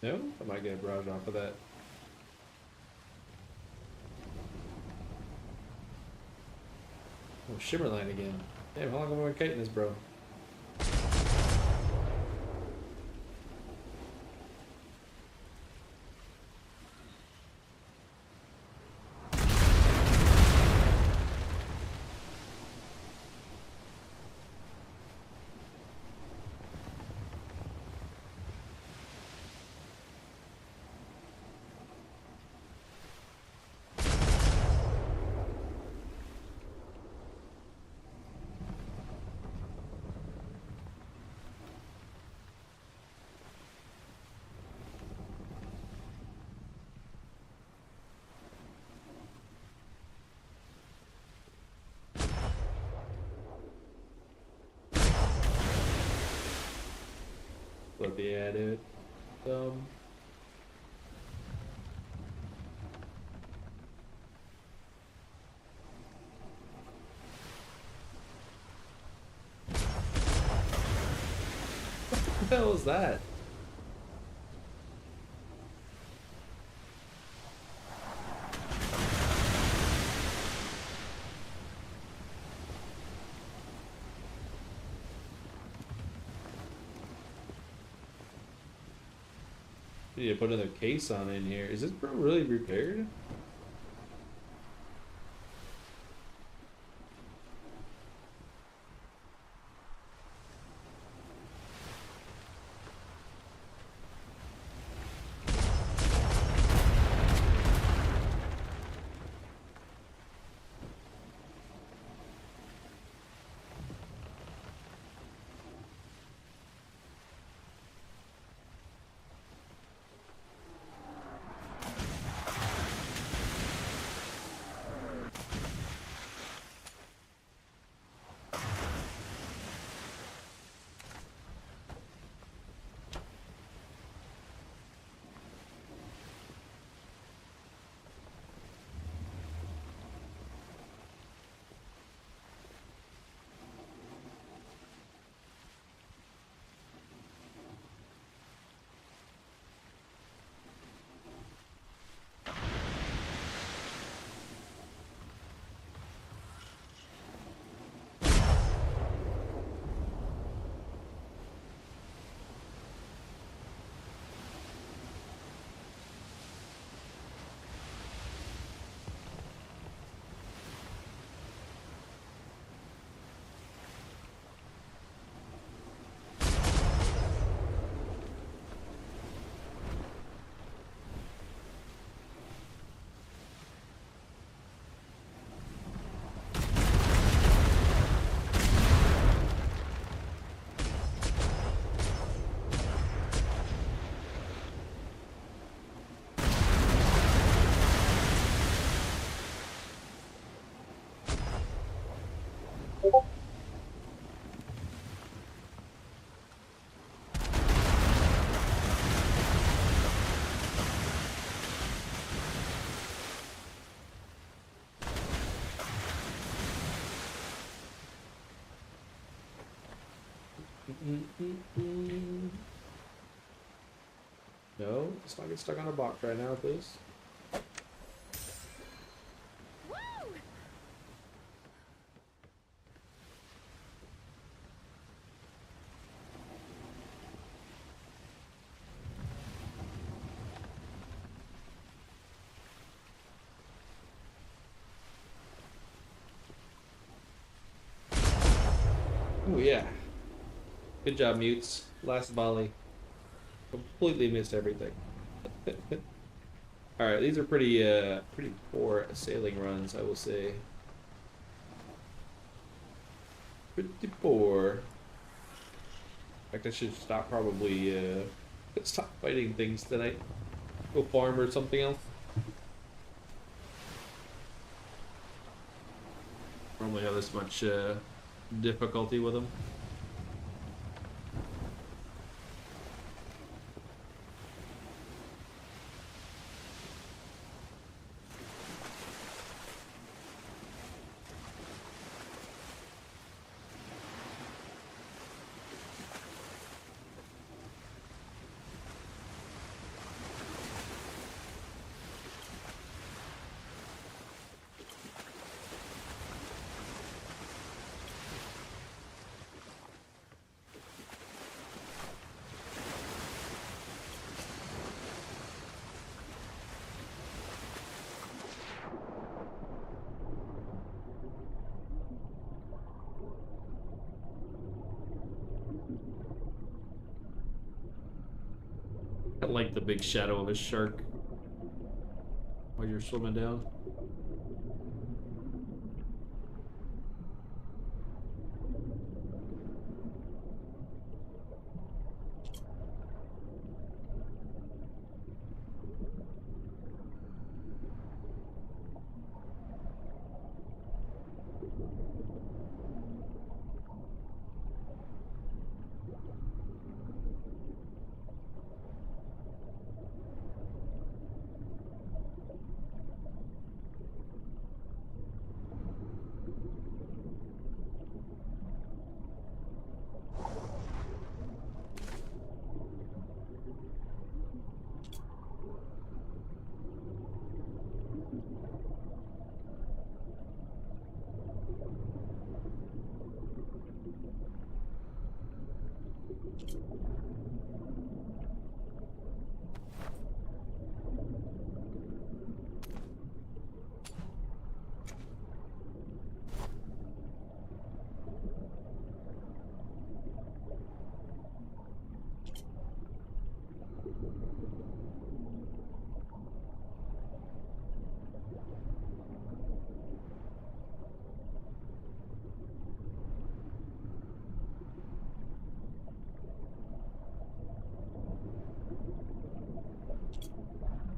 No? I might get a barrage off of that. Oh, Shimmerline again. Damn, how long have I been kiting this, bro? But yeah, dude. What the hell is that? Need to put another case on in here. Is this bro really repaired? No, let's not get stuck on a box right now, please. Oh yeah. Good job, mutes. Last volley. Completely missed everything. Alright, these are pretty poor sailing runs, I will say. Pretty poor. In fact, I should stop probably stop fighting things tonight. Go farm or something else. Normally have this much difficulty with them. I like the big shadow of a shark while you're swimming down.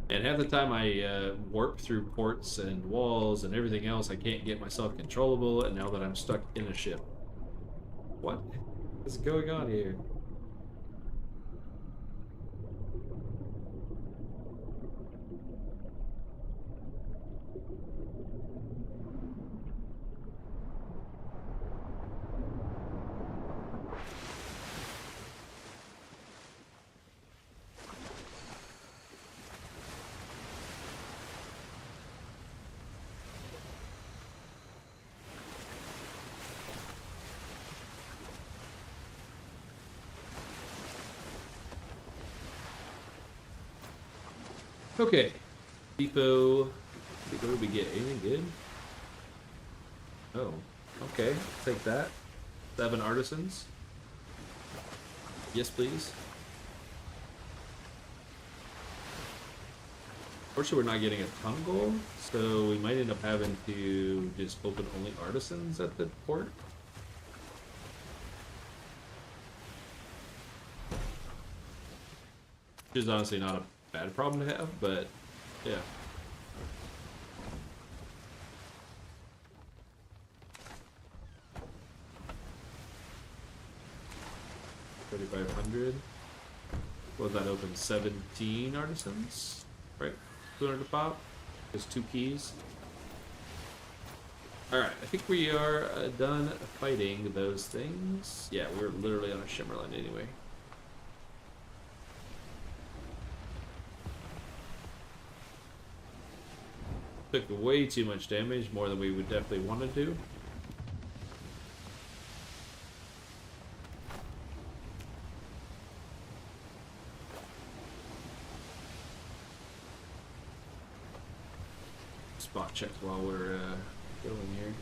And half the time I warp through ports and walls and everything else, I can't get myself controllable, and now that I'm stuck in a ship. What is going on here? Okay. Depot. What did we get? Anything good? Oh. Okay. Take that. 7 artisans. Yes, please. Fortunately, we're not getting a ton gold, so we might end up having to just open only artisans at the port. Which is honestly not a bad problem to have, but yeah. $3,500. What was that open? 17 artisans? Right? 200 to pop? Just 2 keys. Alright, I think we are done fighting those things. Yeah, we're literally on a Shimmerland anyway. Took way too much damage, more than we would definitely want to do. Spot check while we're going here.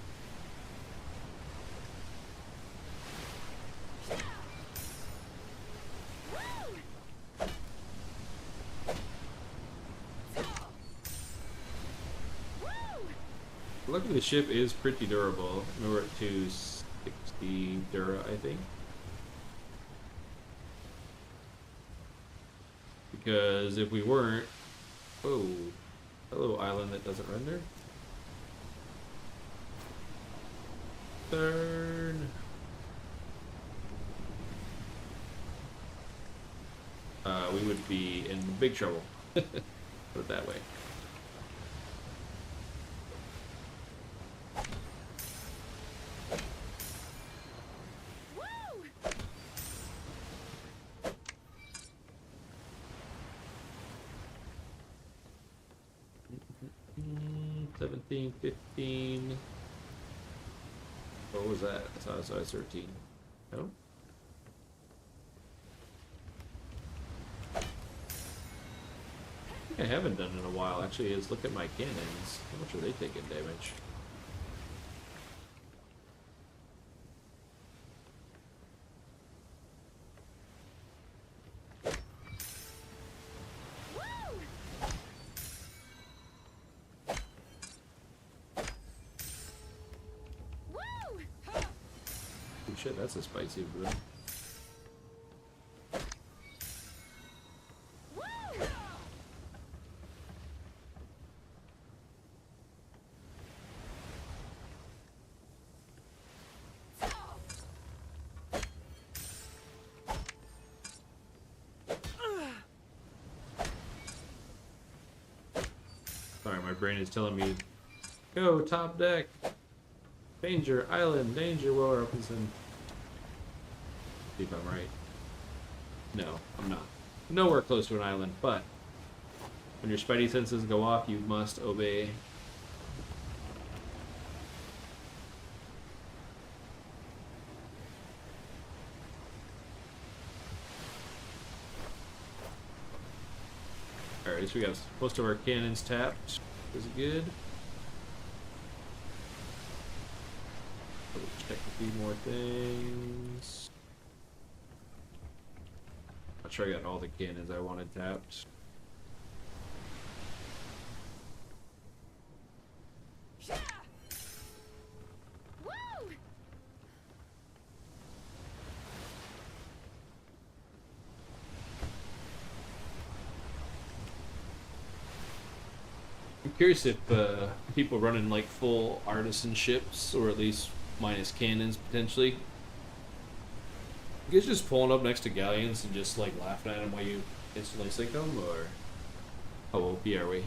Luckily the ship is pretty durable. We're at 260 Dura, I think. Because if we weren't... Oh, hello island that doesn't render. Turn. We would be in big trouble. Put it that way. Mm, 17, 15. What was that? I thought it was 13. No? I haven't done in a while actually is look at my cannons. How much are they taking damage? Holy shit, that's a spicy brew. Sorry, my brain is telling me, go top deck. Danger, island, danger, Will Robinson. See if I'm right. No, I'm not. Nowhere close to an island, but when your spidey senses go off, you must obey. Alright, so we got most of our cannons tapped. Is it good? Let's check a few more things. Not sure I got all the cannons I wanted tapped. I'm curious if people running like full artisan ships, or at least minus cannons potentially, you guys just pulling up next to galleons and just like laughing at them while you instantly sink them, or how OP are we?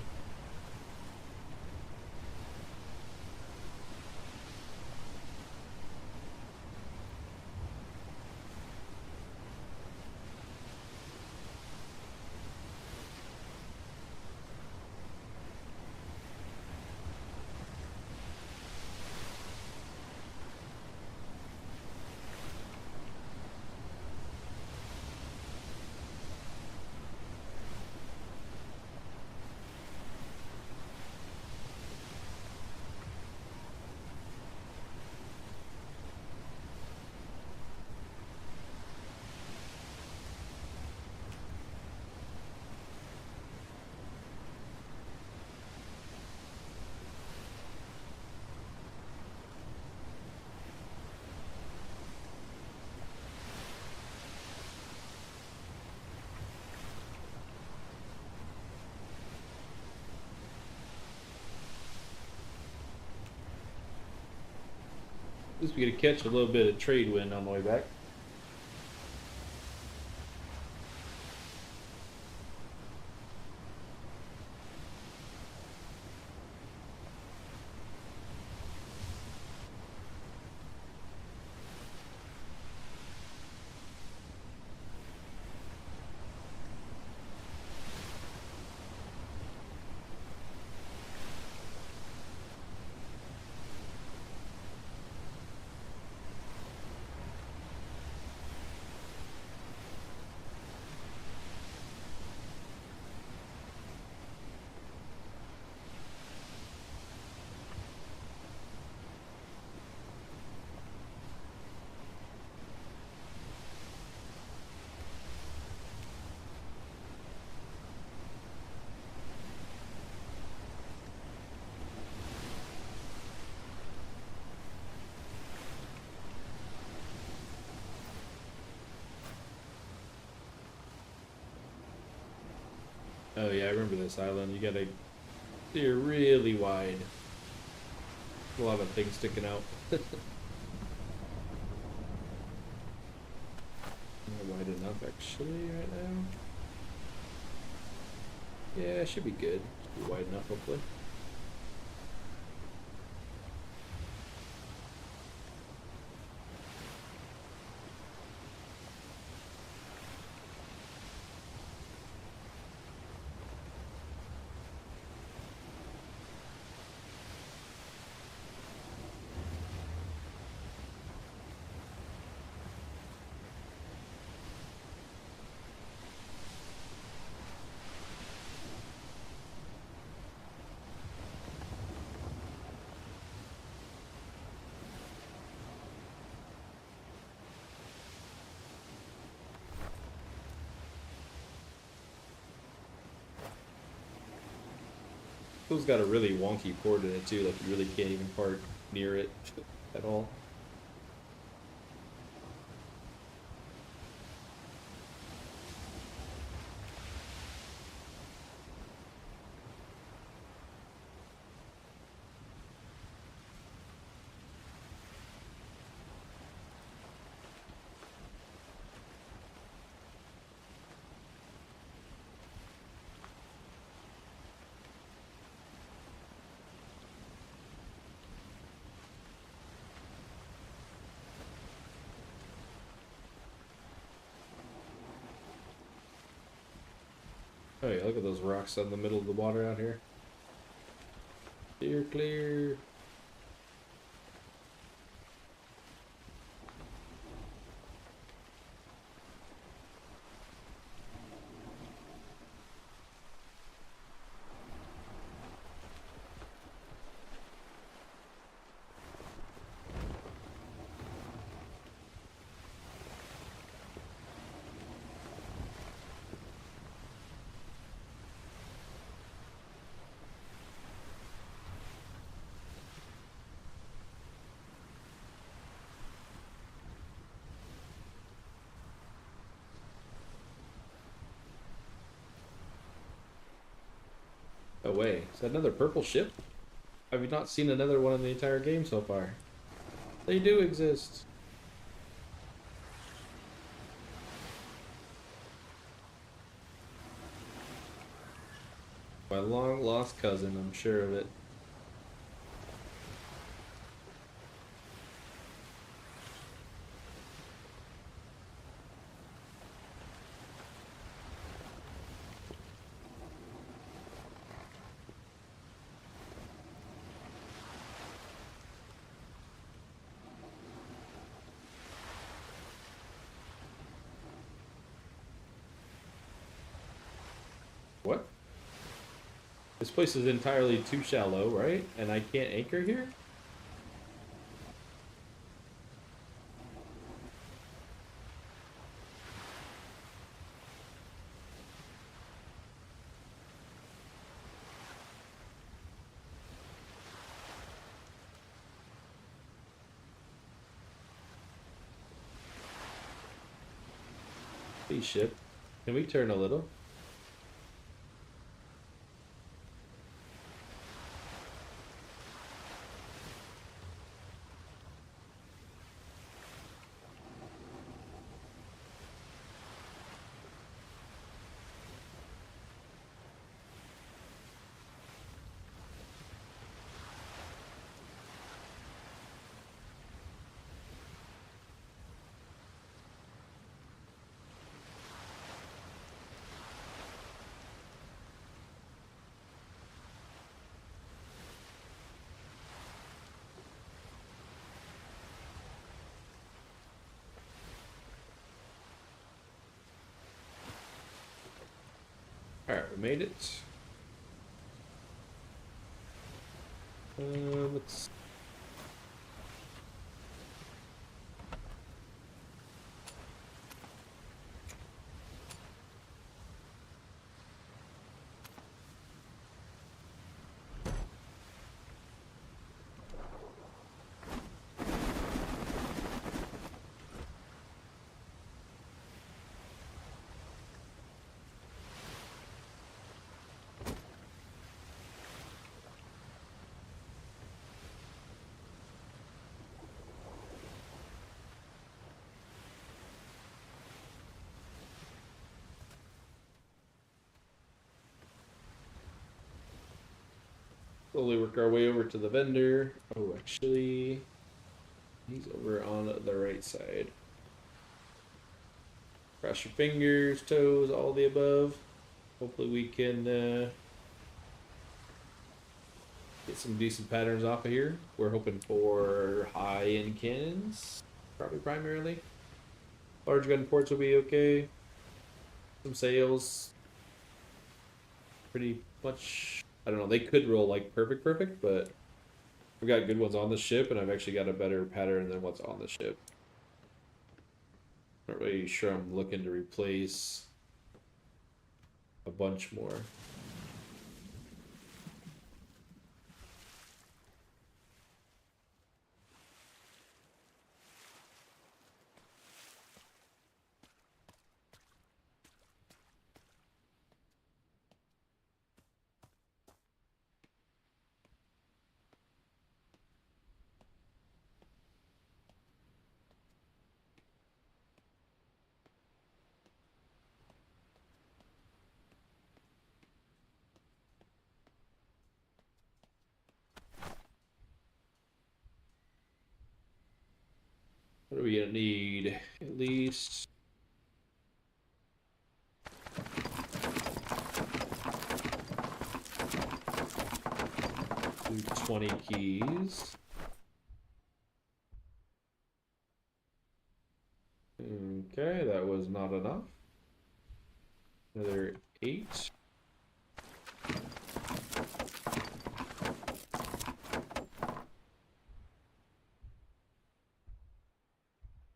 At least we get to catch a little bit of trade wind on the way back. Oh yeah, I remember this island. You gotta steer really wide. A lot of things sticking out. Not wide enough actually right now. Yeah, it should be good. Should be wide enough hopefully. It's got a really wonky port in it too, like you really can't even park near it at all. Oh yeah, look at those rocks in the middle of the water out here. Clear, clear. Oh wait, is that another purple ship? I've not seen another one in the entire game so far. They do exist. My long lost cousin, I'm sure of it. What? This place is entirely too shallow, right? And I can't anchor here? Please, ship. Can we turn a little? Alright, we made it. Let's... slowly work our way over to the vendor. Oh, actually, he's over on the right side. Cross your fingers, toes, all the above. Hopefully we can get some decent patterns off of here. We're hoping for high-end cannons, probably primarily. Large gun ports will be okay. Some sails. Pretty much, I don't know, they could roll like perfect, but we've got good ones on the ship, and I've actually got a better pattern than what's on the ship. Not really sure I'm looking to replace a bunch more. What are we gonna need? At least Do 20 keys. Okay, that was not enough. Another 8.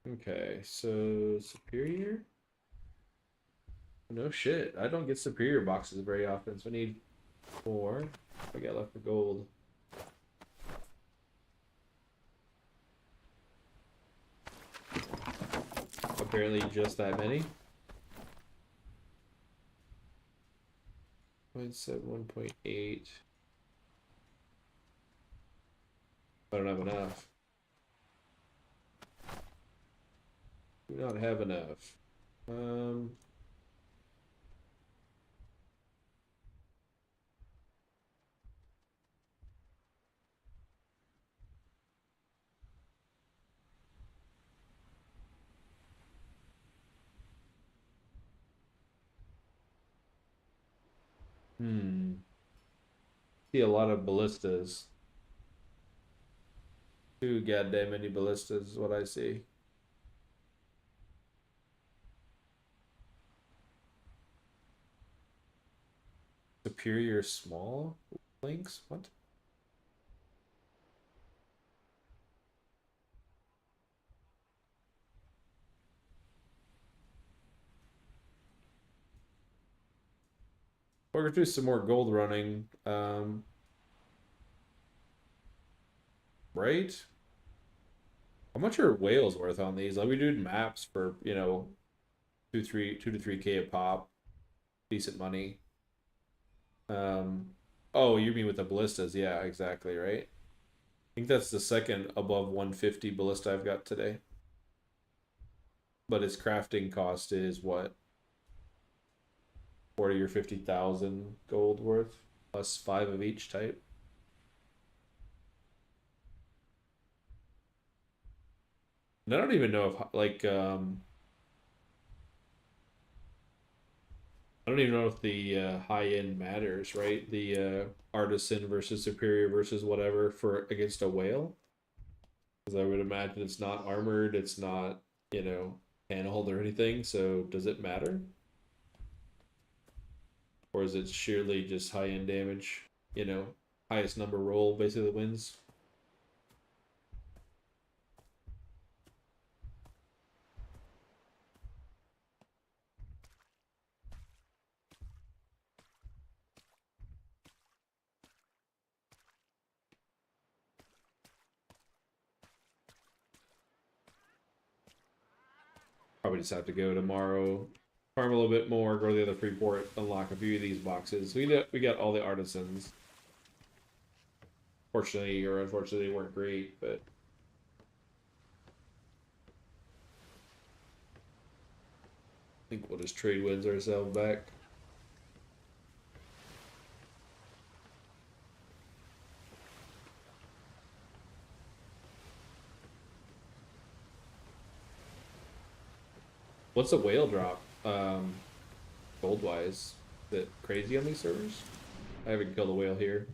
Okay, so superior? No shit. I don't get superior boxes very often, so I need 4. I got left for gold. Apparently just that many. 0.7, 1.8. I don't have enough. Do not have enough. See a lot of ballistas. Too goddamn many ballistas is what I see. Superior small links? What? We're gonna do some more gold running. Right? How much are whales worth on these? Like we do maps for, you know, 2 to 3K a pop. Decent money. Oh, you mean with the ballistas? Yeah, exactly, right? I think that's the second above 150 ballista I've got today. But its crafting cost is what? 40 or 50,000 gold worth, plus 5 of each type. And I don't even know if like I don't even know if the high end matters, right? The artisan versus superior versus whatever for against a whale. Because I would imagine it's not armored, it's not, you know, handled or anything. So does it matter? Or is it sheerly just high end damage? You know, highest number roll basically wins. Probably just have to go tomorrow, farm a little bit more, go to the other free port, unlock a few of these boxes. We got all the artisans. Fortunately or unfortunately, they weren't great, but I think we'll just trade wins ourselves back. What's a whale drop? Gold wise, is it crazy on these servers? I haven't killed a whale here.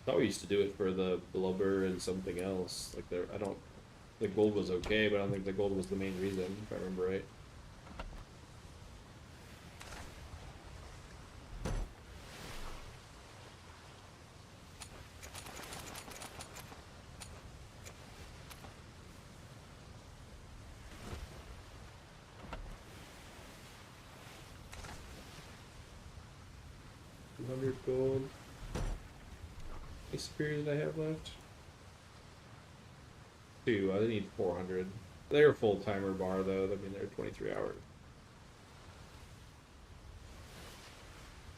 I thought we used to do it for the blubber and something else. Like the gold was okay, but I don't think the gold was the main reason, if I remember right. Gold. How many superiors I have left? 2. I need 400. They're full timer bar though. I mean, they're 23 hours.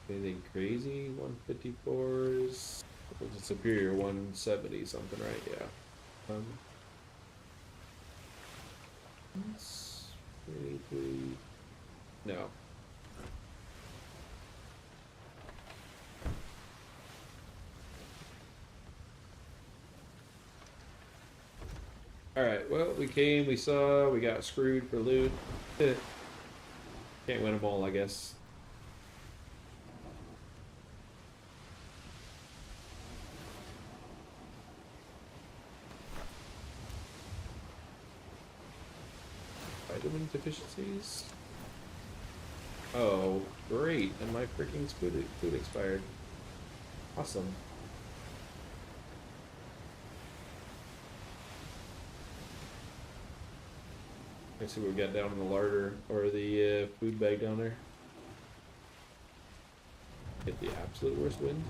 Anything crazy? 154s. It's a superior 170 something, right? Yeah. 23. No. Alright, well, we came, we saw, we got screwed for loot. Can't win them all, I guess. shipment deficiencies. Oh, great! And my freaking food expired. Awesome. Let's see what we got down in the larder or the food bag down there. Get the absolute worst wind.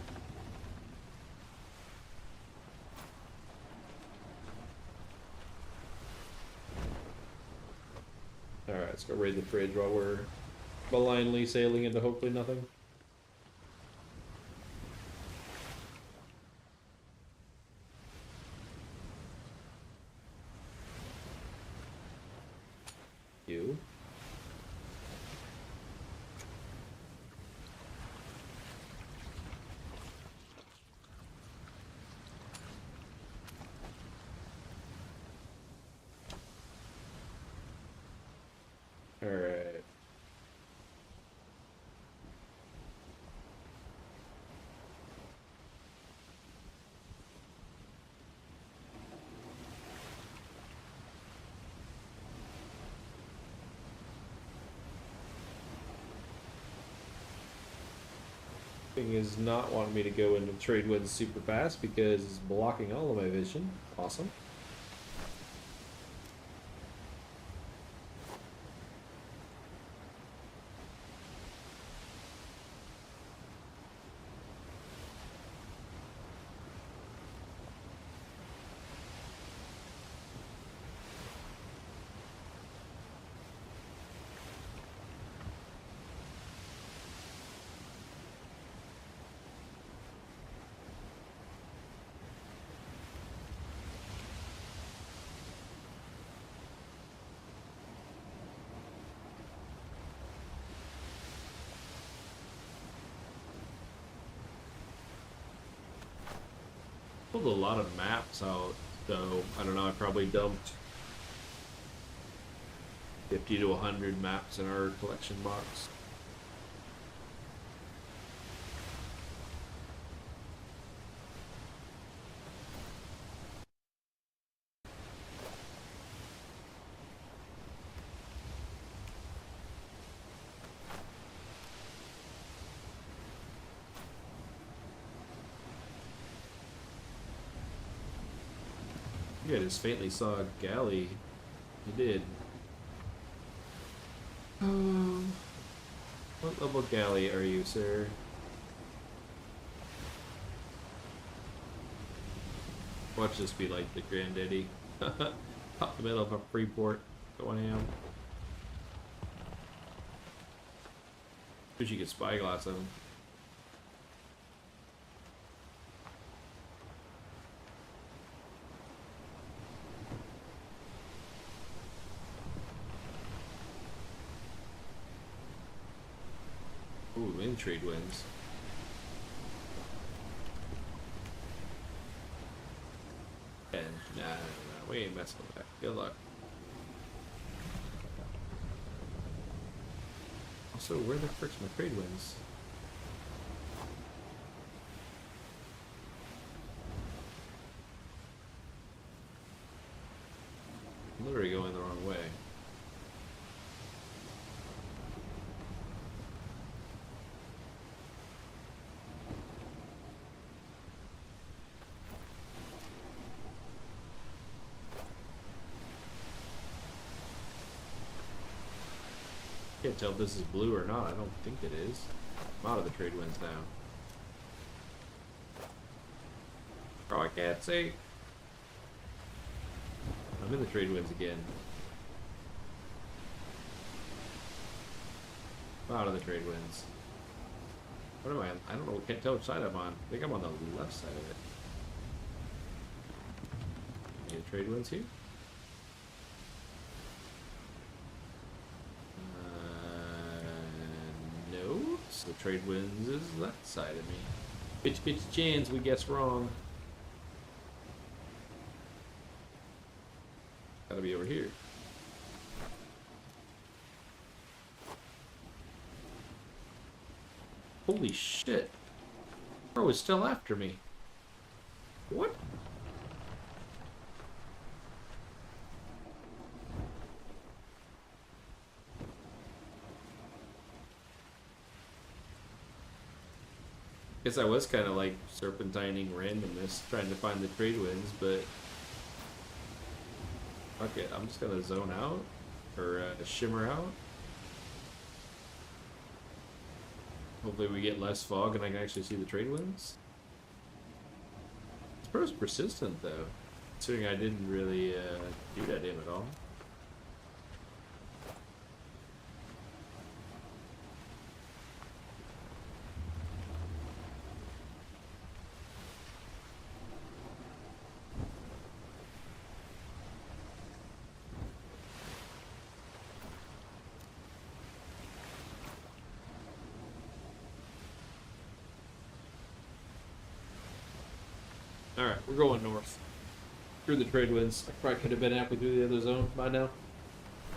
Alright, let's go raid the fridge while we're blindly sailing into hopefully nothing. You. Alright. Thing is not wanting me to go into trade winds super fast because it's blocking all of my vision. Awesome. Pulled a lot of maps out, though. I don't know, I probably dumped 50 to 100 maps in our collection box. You guys just faintly saw a galley. You did. What level galley are you, sir? Watch this be like the Granddaddy. Pop the middle of a Freeport. Go on ham. Wish you could spyglass him. Ooh, wind trade wins. And nah, we ain't messing with that. Good luck. Also, where the frick's my trade wins? I'm literally going the wrong way. Can't tell if this is blue or not. I don't think it is. I'm out of the trade winds now. Oh, I can't see. I'm in the trade winds again. I'm out of the trade winds. What am I on? I don't know. Can't tell which side I'm on. I think I'm on the left side of it. Any trade winds here? No. So trade winds is left side of me. Bitch, chance we guess wrong. Gotta be over here. Holy shit. Bro is still after me. What? Guess I was kind of like serpentining randomness, trying to find the trade winds, but fuck it, I'm just gonna zone out or shimmer out. Hopefully we get less fog and I can actually see the trade winds. This bro's persistent though, considering I didn't really do that to him at all. Alright, we're going north. Through the trade winds. I probably could have been halfway through the other zone by now.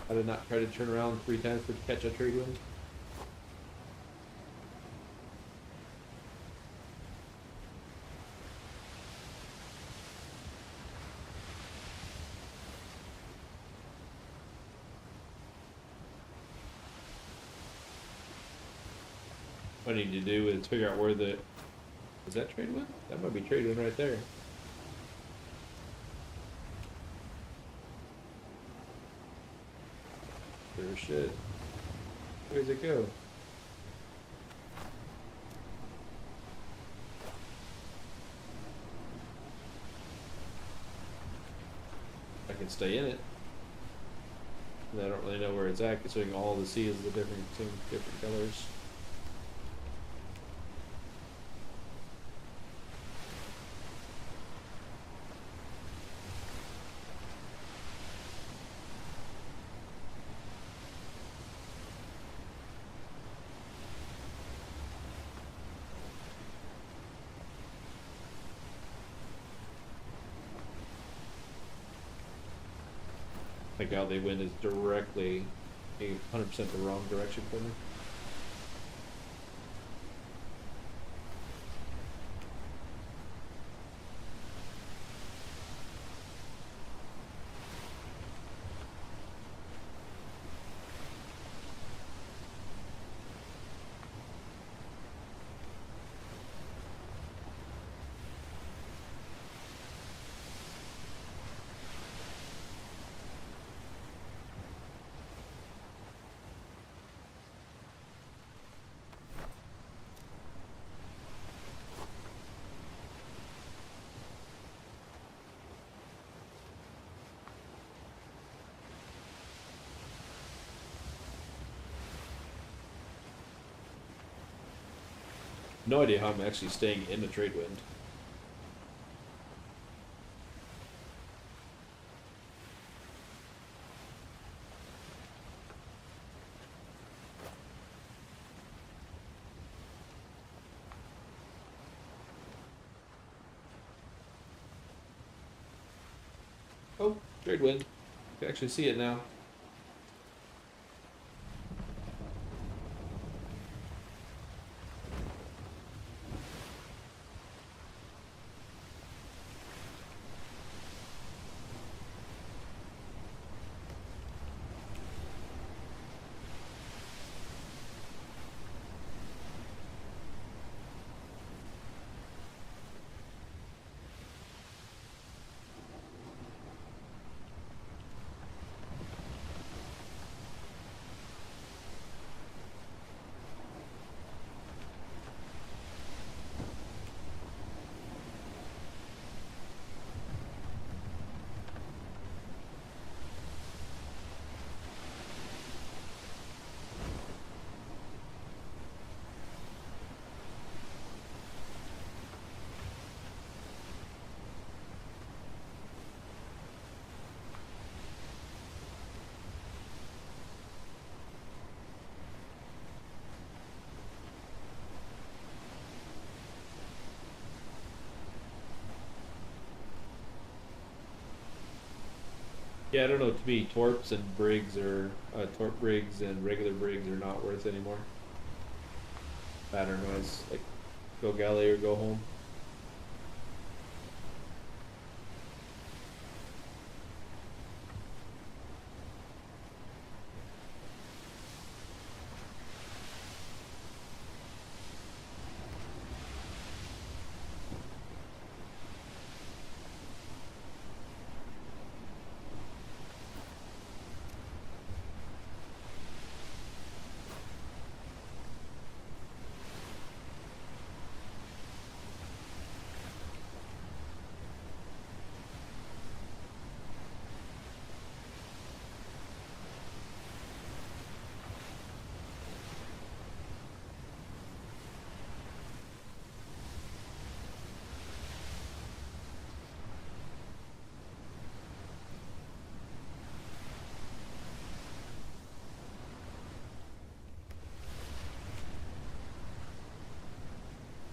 I did not try to turn around 3 times to catch a trade wind. What I need to do is figure out where the... Is that trade wind? That might be trade wind right there. Sure shit. Where's it go? I can stay in it. And I don't really know where it's at, considering all the sea is the different colors. Like how they win is directly 100% the wrong direction for me. No idea how I'm actually staying in the trade wind. Oh, trade wind. You can actually see it now. Yeah, I don't know. To me, torps and brigs are torp brigs and regular brigs are not worth anymore. Pattern wise, like go galley or go home.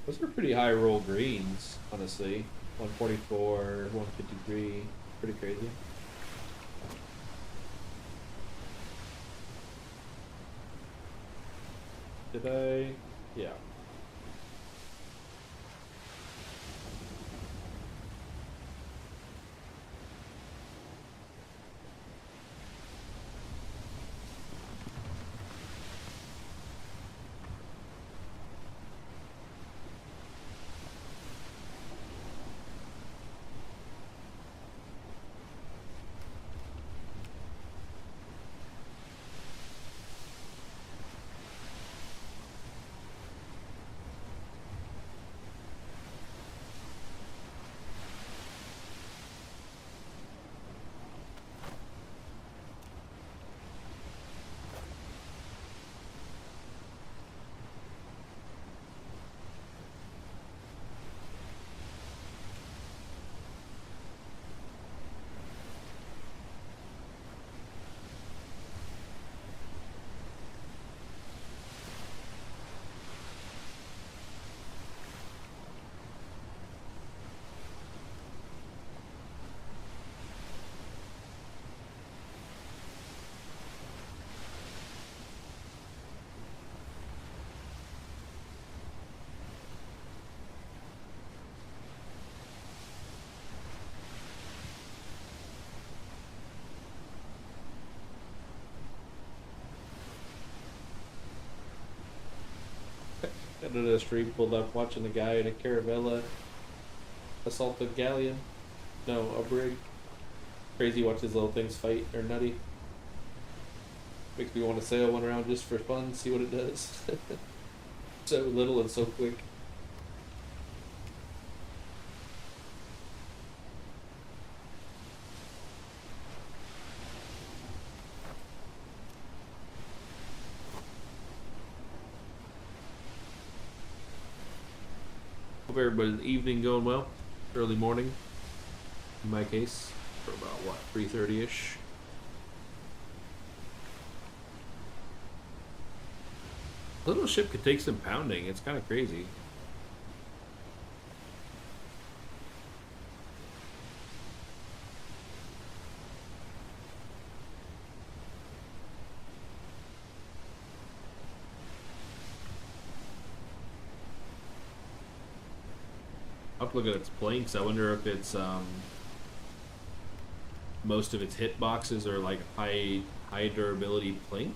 Those are pretty high roll greens, honestly. 144, 153, pretty crazy. Did I? Yeah. I did a stream pulled up watching the guy in a caravella assault a galleon. No, a brig. Crazy watch these little things fight. They're nutty. Makes me want to sail one around just for fun, see what it does. So little and so quick. Hope everybody's evening going well. Early morning, in my case, for about what, 3:30ish. Little ship could take some pounding. It's kind of crazy. I'll look at its planks. I wonder if it's most of its hit boxes are like high durability plank.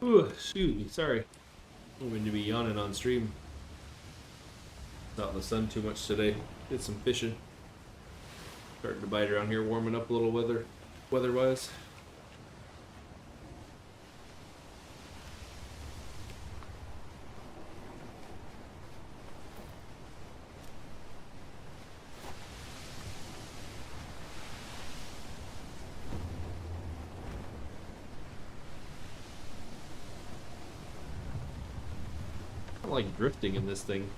Ooh, excuse me, sorry. I'm going to be yawning on stream. Not in the sun too much today. Did some fishing. Starting to bite around here, warming up a little weather-wise. I like drifting in this thing.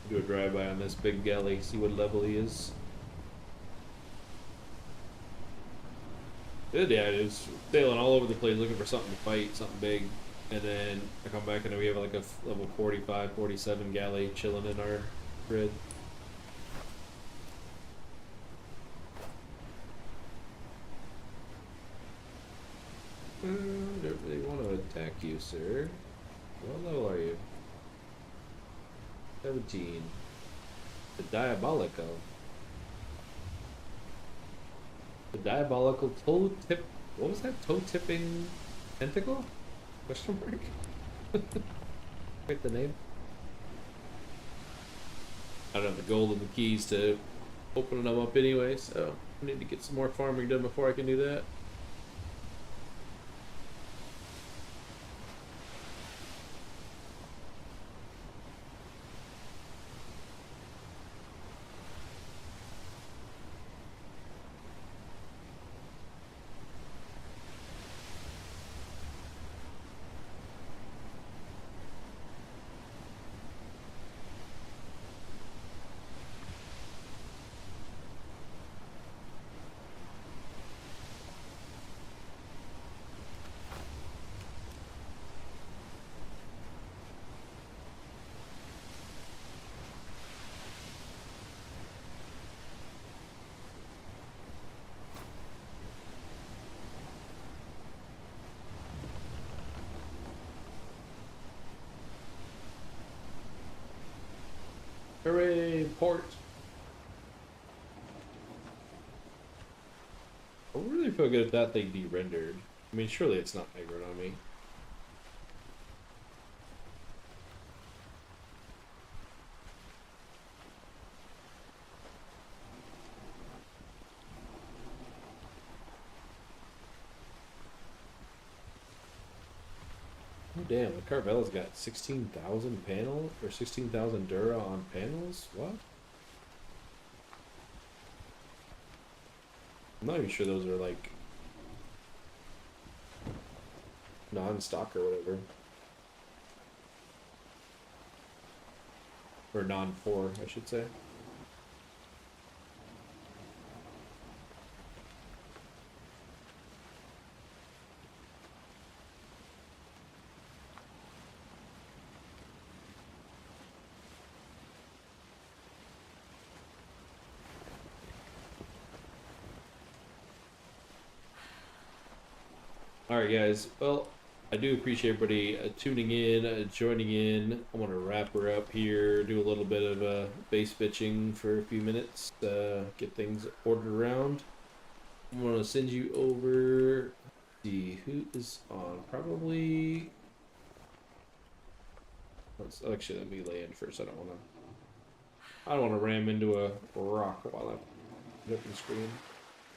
Do a drive-by on this big galley, see what level he is. Yeah, it is sailing all over the place looking for something to fight, something big. And then I come back and then we have like a level 45, 47 galley chilling in our grid. Don't really want to attack you, sir. What level are you? 17. The Diabolical. The Diabolical toe tip. What was that? Toe tipping tentacle? Question mark? Wait, the name? I don't have the gold and the keys to open them up anyway, so I need to get some more farming done before I can do that. Hooray, port! I really feel good if that thing de-rendered. I mean, surely it's not aggroed on me. Oh damn, the Carvella's got 16,000 panel or 16,000 Dura on panels? What? I'm not even sure those are like non-stock or whatever. Or non-4, I should say. Alright guys, well, I do appreciate everybody tuning in, joining in. I want to wrap her up here, do a little bit of base bitching for a few minutes, get things ordered around. I'm going to send you over, let's see, who is on? Probably, actually let me land first, I don't want to ram into a rock while I'm open screen.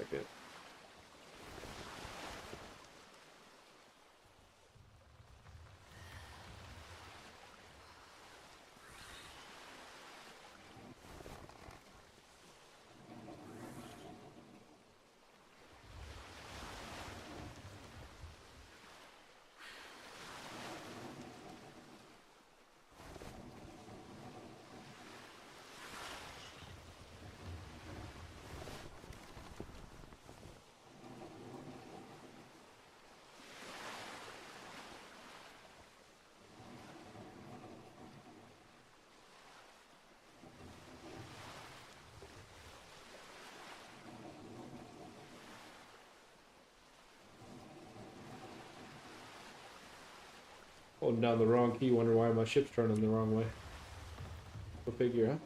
Okay. Holding down the wrong key, wonder why my ship's turning the wrong way. Go figure, huh?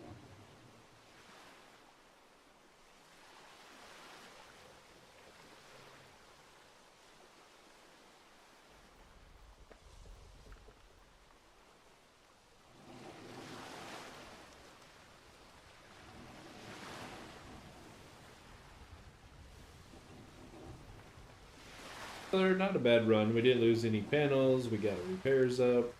They're not a bad run. We didn't lose any panels. We got our repairs up.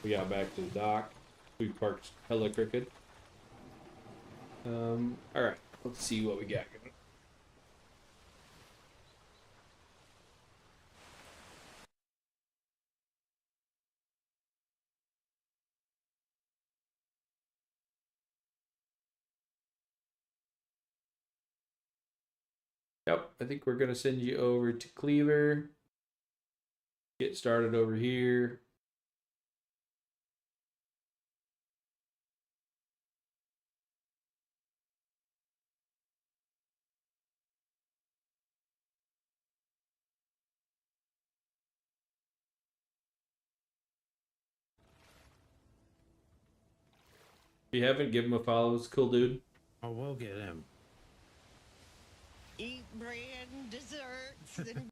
We got back to the dock. We parked hella crooked. Alright. Let's see what we got. Yep, I think we're gonna send you over to Cleaver. Get started over here. If you haven't, give him a follow. It's a cool dude. Oh, we'll get him. Eat bread and desserts and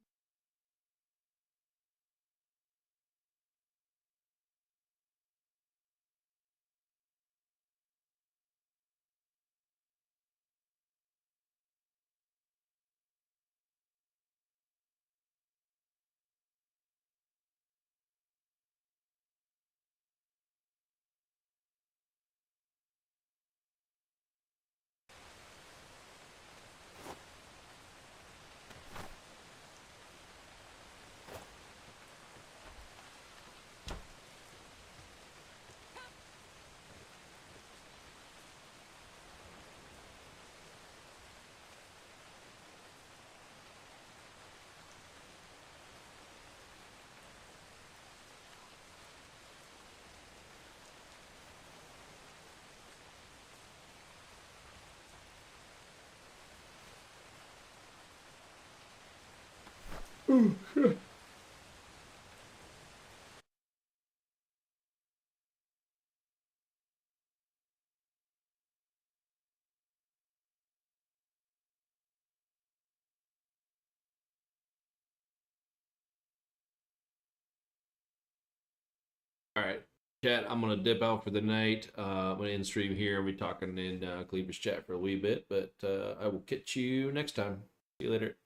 All right, chat. I'm gonna dip out for the night. I'm gonna end stream here. I'll be talking in Cleaver's chat for a wee bit, but I will catch you next time. See you later.